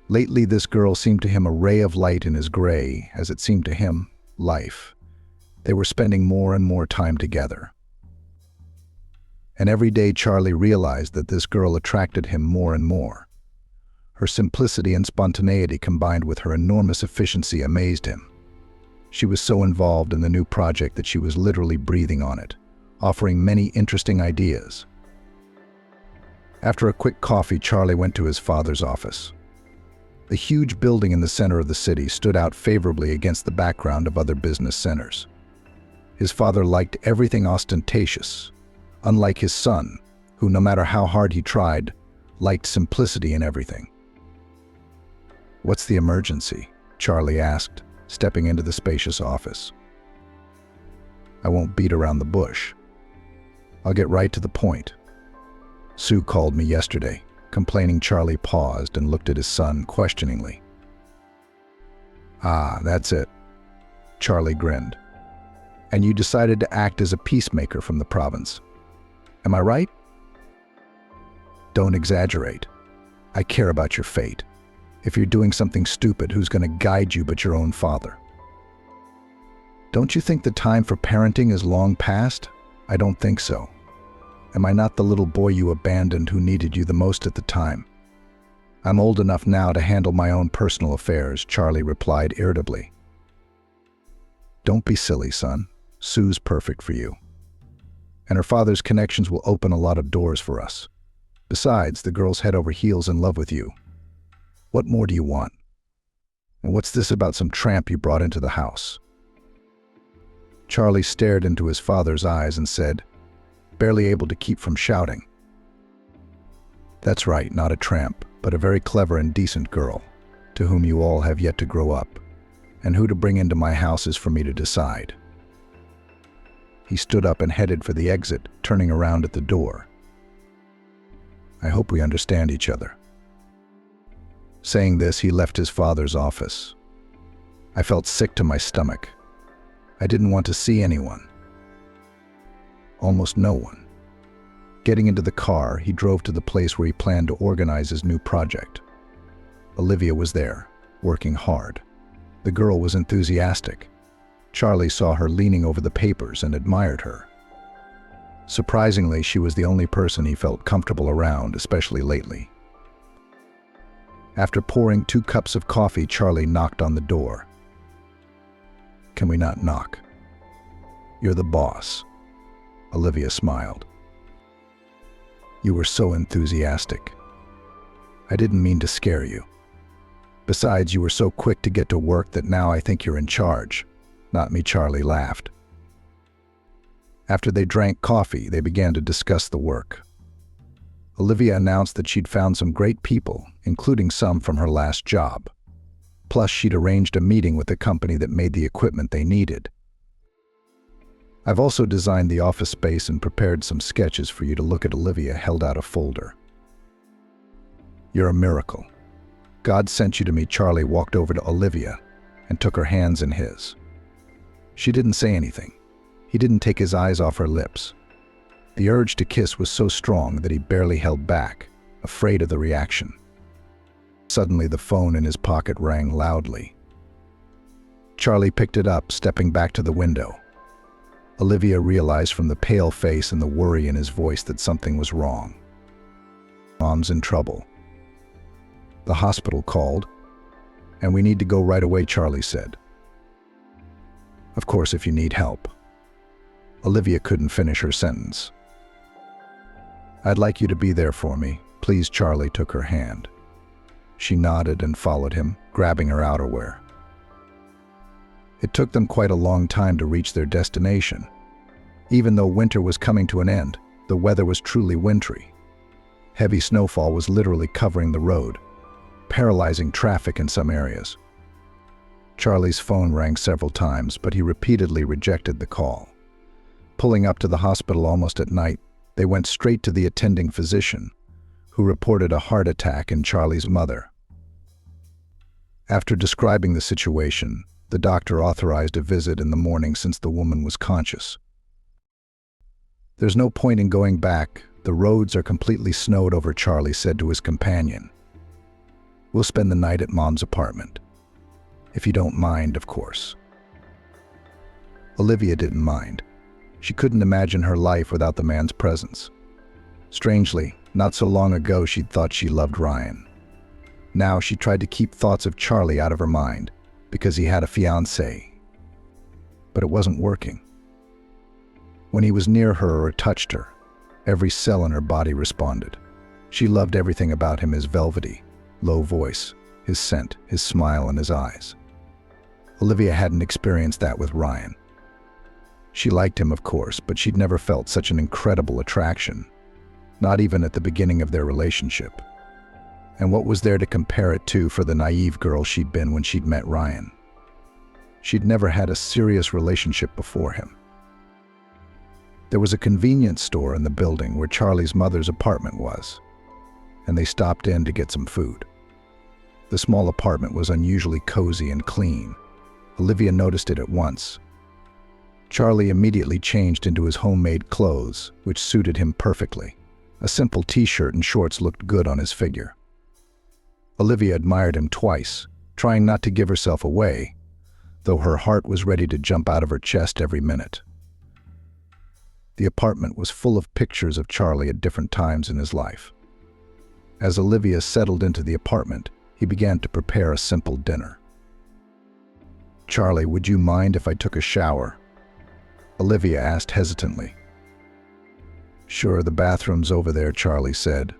Lately, this girl seemed to him a ray of light in his gray, as it seemed to him, life. They were spending more and more time together. And every day Charlie realized that this girl attracted him more and more. Her simplicity and spontaneity combined with her enormous efficiency amazed him. She was so involved in the new project that she was literally breathing on it, offering many interesting ideas. After a quick coffee, Charlie went to his father's office. The huge building in the center of the city stood out favorably against the background of other business centers. His father liked everything ostentatious, unlike his son, who, no matter how hard he tried, liked simplicity in everything. "What's the emergency?" Charlie asked, stepping into the spacious office. "I won't beat around the bush. I'll get right to the point. Sue called me yesterday." Complaining, Charlie paused and looked at his son questioningly. "Ah, that's it." Charlie grinned. "And you decided to act as a peacemaker from the province. Am I right?" "Don't exaggerate. I care about your fate. If you're doing something stupid, who's going to guide you but your own father? Don't you think the time for parenting is long past?" "I don't think so. Am I not the little boy you abandoned who needed you the most at the time? I'm old enough now to handle my own personal affairs," Charlie replied irritably. "Don't be silly, son. Sue's perfect for you. And her father's connections will open a lot of doors for us. Besides, the girl's head over heels in love with you. What more do you want? And what's this about some tramp you brought into the house?" Charlie stared into his father's eyes and said, barely able to keep from shouting, "That's right, not a tramp, but a very clever and decent girl, to whom you all have yet to grow up, and who to bring into my house is for me to decide." He stood up and headed for the exit, turning around at the door. "I hope we understand each other." Saying this, he left his father's office. I felt sick to my stomach. I didn't want to see anyone. Almost no one. Getting into the car, he drove to the place where he planned to organize his new project. Olivia was there, working hard. The girl was enthusiastic. Charlie saw her leaning over the papers and admired her. Surprisingly, she was the only person he felt comfortable around, especially lately. After pouring 2 cups of coffee, Charlie knocked on the door. "Can we not knock? You're the boss." Olivia smiled. "You were so enthusiastic. I didn't mean to scare you. Besides, you were so quick to get to work that now I think you're in charge." "Not me," Charlie laughed. After they drank coffee, they began to discuss the work. Olivia announced that she'd found some great people, including some from her last job. Plus, she'd arranged a meeting with the company that made the equipment they needed. "I've also designed the office space and prepared some sketches for you to look at." Olivia held out a folder. "You're a miracle. God sent you to me." Charlie walked over to Olivia, and took her hands in his. She didn't say anything. He didn't take his eyes off her lips. The urge to kiss was so strong that he barely held back, afraid of the reaction. Suddenly, the phone in his pocket rang loudly. Charlie picked it up, stepping back to the window. Olivia realized from the pale face and the worry in his voice that something was wrong. Mom's in trouble. The hospital called, and we need to go right away, Charlie said. Of course, if you need help. Olivia couldn't finish her sentence. I'd like you to be there for me, please. Charlie took her hand. She nodded and followed him, grabbing her outerwear. It took them quite a long time to reach their destination. Even though winter was coming to an end, the weather was truly wintry. Heavy snowfall was literally covering the road, paralyzing traffic in some areas. Charlie's phone rang several times, but he repeatedly rejected the call. Pulling up to the hospital almost at night, they went straight to the attending physician, who reported a heart attack in Charlie's mother. After describing the situation, the doctor authorized a visit in the morning since the woman was conscious. There's no point in going back. The roads are completely snowed over, Charlie said to his companion. We'll spend the night at Mom's apartment. If you don't mind, of course. Olivia didn't mind. She couldn't imagine her life without the man's presence. Strangely, not so long ago she'd thought she loved Ryan. Now she tried to keep thoughts of Charlie out of her mind because he had a fiancée. But it wasn't working. When he was near her or touched her, every cell in her body responded. She loved everything about him: his velvety, low voice, his scent, his smile, and his eyes. Olivia hadn't experienced that with Ryan. She liked him, of course, but she'd never felt such an incredible attraction, not even at the beginning of their relationship. And what was there to compare it to for the naive girl she'd been when she'd met Ryan? She'd never had a serious relationship before him. There was a convenience store in the building where Charlie's mother's apartment was, and they stopped in to get some food. The small apartment was unusually cozy and clean. Olivia noticed it at once. Charlie immediately changed into his homemade clothes, which suited him perfectly. A simple t-shirt and shorts looked good on his figure. Olivia admired him twice, trying not to give herself away, though her heart was ready to jump out of her chest every minute. The apartment was full of pictures of Charlie at different times in his life. As Olivia settled into the apartment, he began to prepare a simple dinner. "Charlie, would you mind if I took a shower?" Olivia asked hesitantly. "Sure, the bathroom's over there," Charlie said.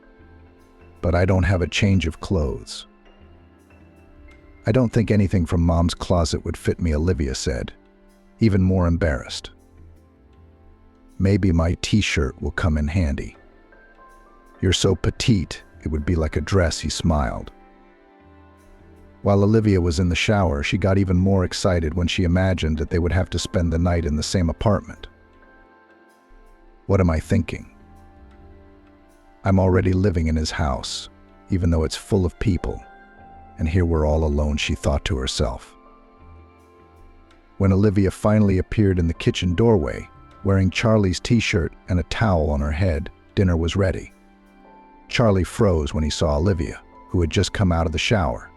"But I don't have a change of clothes." "I don't think anything from Mom's closet would fit me," Olivia said, even more embarrassed. "Maybe my t-shirt will come in handy." "You're so petite, it would be like a dress," he smiled. While Olivia was in the shower, she got even more excited when she imagined that they would have to spend the night in the same apartment. "What am I thinking? I'm already living in his house, even though it's full of people, and here we're all alone," she thought to herself. When Olivia finally appeared in the kitchen doorway, wearing Charlie's t-shirt and a towel on her head, dinner was ready. Charlie froze when he saw Olivia, who had just come out of the shower.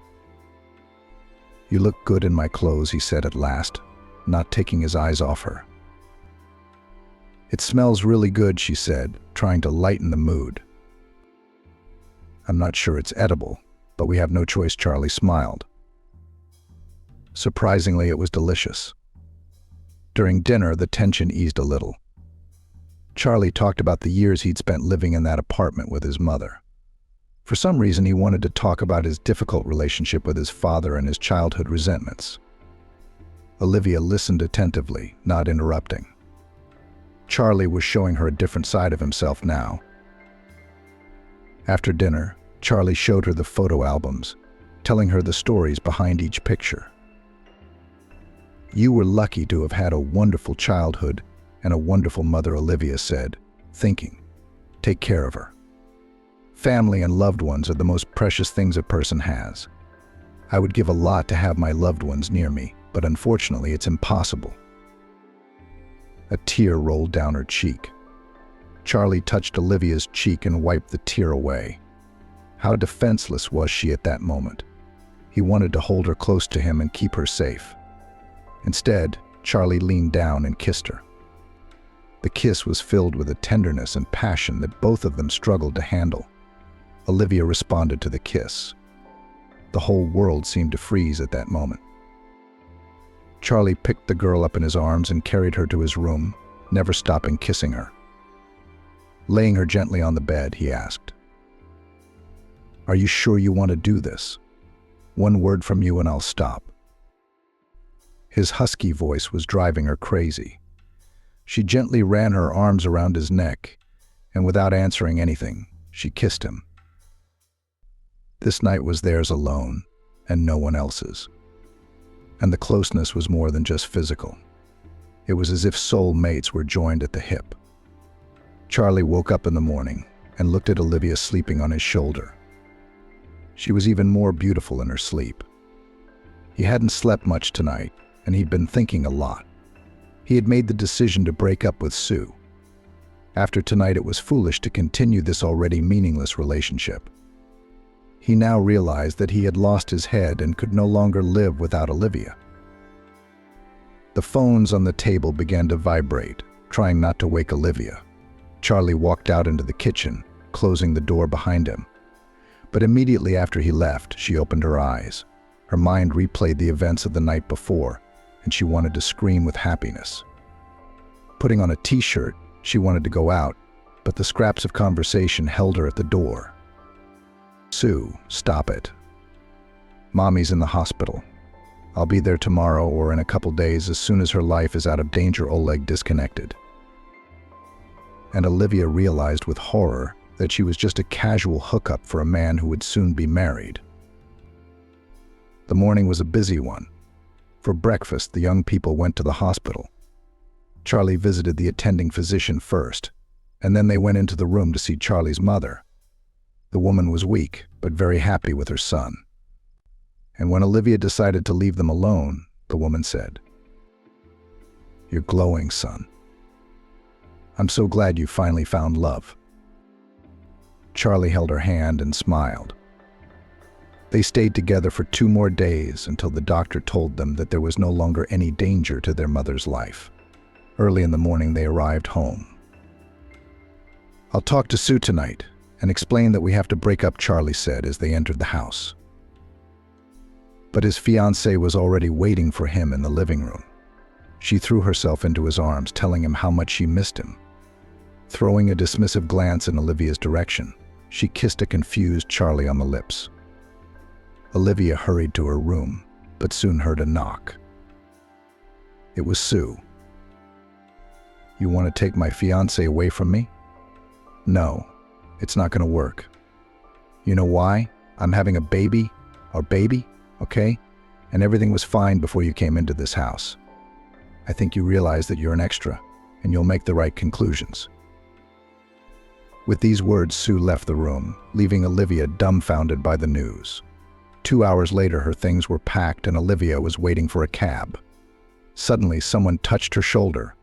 "You look good in my clothes," he said at last, not taking his eyes off her. "It smells really good," she said, trying to lighten the mood. "I'm not sure it's edible, but we have no choice," Charlie smiled. Surprisingly, it was delicious. During dinner, the tension eased a little. Charlie talked about the years he'd spent living in that apartment with his mother. For some reason, he wanted to talk about his difficult relationship with his father and his childhood resentments. Olivia listened attentively, not interrupting. Charlie was showing her a different side of himself now. After dinner, Charlie showed her the photo albums, telling her the stories behind each picture. "You were lucky to have had a wonderful childhood and a wonderful mother," Olivia said, thinking. "Take care of her. Family and loved ones are the most precious things a person has." I would give a lot to have my loved ones near me, but unfortunately it's impossible. A tear rolled down her cheek. Charlie touched Olivia's cheek and wiped the tear away. How defenseless was she at that moment? He wanted to hold her close to him and keep her safe. Instead, Charlie leaned down and kissed her. The kiss was filled with a tenderness and passion that both of them struggled to handle. Olivia responded to the kiss. The whole world seemed to freeze at that moment. Charlie picked the girl up in his arms and carried her to his room, never stopping kissing her. Laying her gently on the bed, he asked, "Are you sure you want to do this? One word from you and I'll stop." His husky voice was driving her crazy. She gently ran her arms around his neck, and without answering anything, she kissed him. This night was theirs alone, and no one else's. And the closeness was more than just physical. It was as if soul mates were joined at the hip. Charlie woke up in the morning and looked at Olivia sleeping on his shoulder. She was even more beautiful in her sleep. He hadn't slept much tonight, and he'd been thinking a lot. He had made the decision to break up with Sue. After tonight, it was foolish to continue this already meaningless relationship. He now realized that he had lost his head and could no longer live without Olivia. The phones on the table began to vibrate, trying not to wake Olivia. Charlie walked out into the kitchen, closing the door behind him. But immediately after he left, she opened her eyes. Her mind replayed the events of the night before, and she wanted to scream with happiness. Putting on a t-shirt, she wanted to go out, but the scraps of conversation held her at the door. "Sue, stop it. Mommy's in the hospital. I'll be there tomorrow or in a couple days as soon as her life is out of danger. Oleg disconnected." And Olivia realized with horror that she was just a casual hookup for a man who would soon be married. The morning was a busy one. For breakfast, the young people went to the hospital. Charlie visited the attending physician first, and then they went into the room to see Charlie's mother. The woman was weak, but very happy with her son. And when Olivia decided to leave them alone, the woman said, "You're glowing, son. I'm so glad you finally found love." Charlie held her hand and smiled. They stayed together for 2 more days until the doctor told them that there was no longer any danger to their mother's life. Early in the morning, they arrived home. "I'll talk to Sue tonight and explain that we have to break up," Charlie said as they entered the house. But his fiancée was already waiting for him in the living room. She threw herself into his arms, telling him how much she missed him. Throwing a dismissive glance in Olivia's direction, she kissed a confused Charlie on the lips. Olivia hurried to her room, but soon heard a knock. It was Sue. "You want to take my fiancé away from me?" "No, it's not going to work. You know why? I'm having a baby, our baby, okay? And everything was fine before you came into this house. I think you realize that you're an extra, and you'll make the right conclusions." With these words, Sue left the room, leaving Olivia dumbfounded by the news. 2 hours later, her things were packed and Olivia was waiting for a cab. Suddenly, someone touched her shoulder.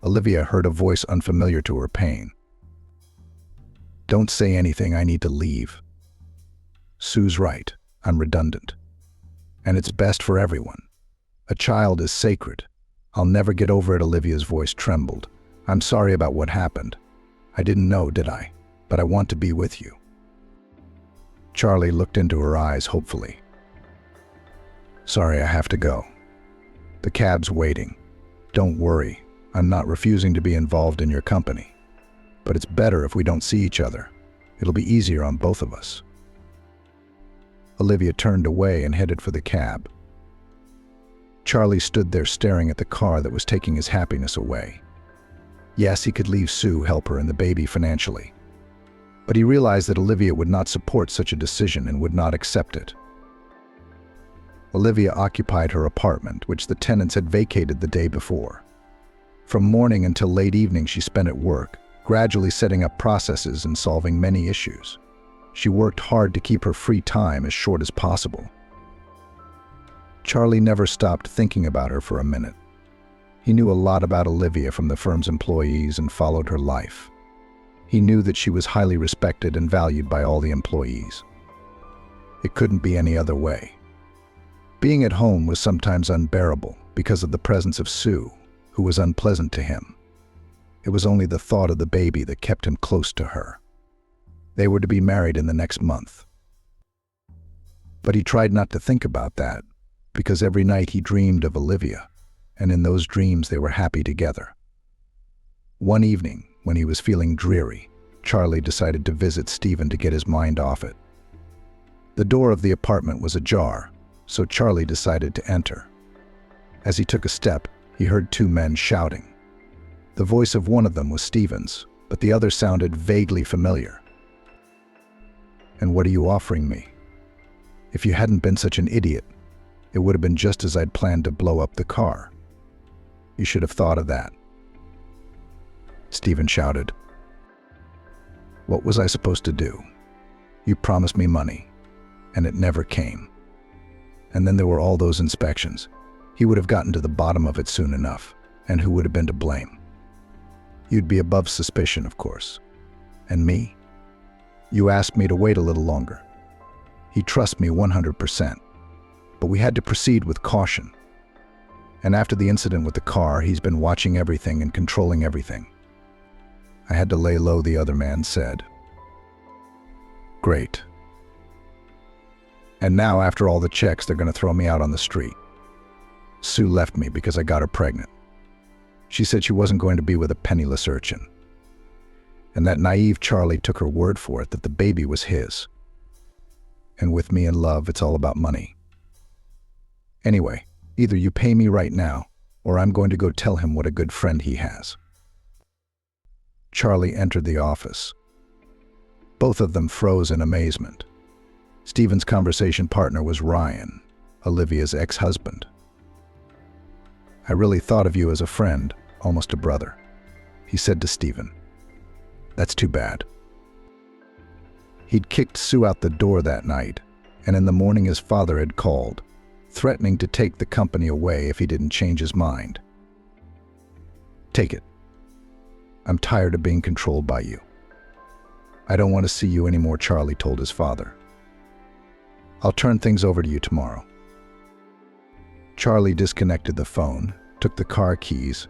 Olivia heard a voice unfamiliar to her pain. "Don't say anything, I need to leave." Sue's right, I'm redundant. And it's best for everyone. A child is sacred. I'll never get over it. Olivia's voice trembled. "I'm sorry about what happened. I didn't know, did I? But I want to be with you." Charlie looked into her eyes hopefully. "Sorry, I have to go. The cab's waiting. Don't worry, I'm not refusing to be involved in your company. But it's better if we don't see each other. It'll be easier on both of us." Olivia turned away and headed for the cab. Charlie stood there staring at the car that was taking his happiness away. Yes, he could leave Sue help her and the baby financially. But he realized that Olivia would not support such a decision and would not accept it. Olivia occupied her apartment, which the tenants had vacated the day before. From morning until late evening she spent at work, gradually setting up processes and solving many issues. She worked hard to keep her free time as short as possible. Charlie never stopped thinking about her for a minute. He knew a lot about Olivia from the firm's employees and followed her life. He knew that she was highly respected and valued by all the employees. It couldn't be any other way. Being at home was sometimes unbearable because of the presence of Sue, who was unpleasant to him. It was only the thought of the baby that kept him close to her. They were to be married in the next month. But he tried not to think about that, because every night he dreamed of Olivia, and in those dreams they were happy together. One evening, when he was feeling dreary, Charlie decided to visit Stephen to get his mind off it. The door of the apartment was ajar, so Charlie decided to enter. As he took a step, he heard two men shouting. The voice of one of them was Stephen's, but the other sounded vaguely familiar. "And what are you offering me? If you hadn't been such an idiot, it would have been just as I'd planned to blow up the car. You should have thought of that," Stephen shouted. "What was I supposed to do? You promised me money, and it never came. And then there were all those inspections. He would have gotten to the bottom of it soon enough, and who would have been to blame? You'd be above suspicion, of course. And me? You asked me to wait a little longer. He trusts me 100%, but we had to proceed with caution. And after the incident with the car, he's been watching everything and controlling everything. I had to lay low," the other man said. "Great. And now, after all the checks, they're going to throw me out on the street. Sue left me because I got her pregnant. She said she wasn't going to be with a penniless urchin. And that naive Charlie took her word for it that the baby was his. And with me in love, it's all about money. Anyway, either you pay me right now, or I'm going to go tell him what a good friend he has." Charlie entered the office. Both of them froze in amazement. Stephen's conversation partner was Ryan, Olivia's ex-husband. "I really thought of you as a friend, almost a brother," he said to Stephen. "That's too bad." He'd kicked Sue out the door that night, and in the morning his father had called, threatening to take the company away if he didn't change his mind. "Take it. I'm tired of being controlled by you. I don't want to see you anymore," Charlie told his father. "I'll turn things over to you tomorrow." Charlie disconnected the phone, took the car keys,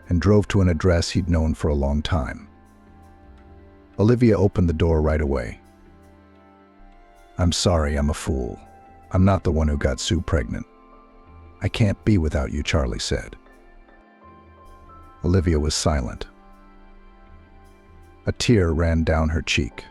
and drove to an address he'd known for a long time. Olivia opened the door right away. "I'm sorry, I'm a fool. I'm not the one who got Sue pregnant. I can't be without you," Charlie said. Olivia was silent. A tear ran down her cheek.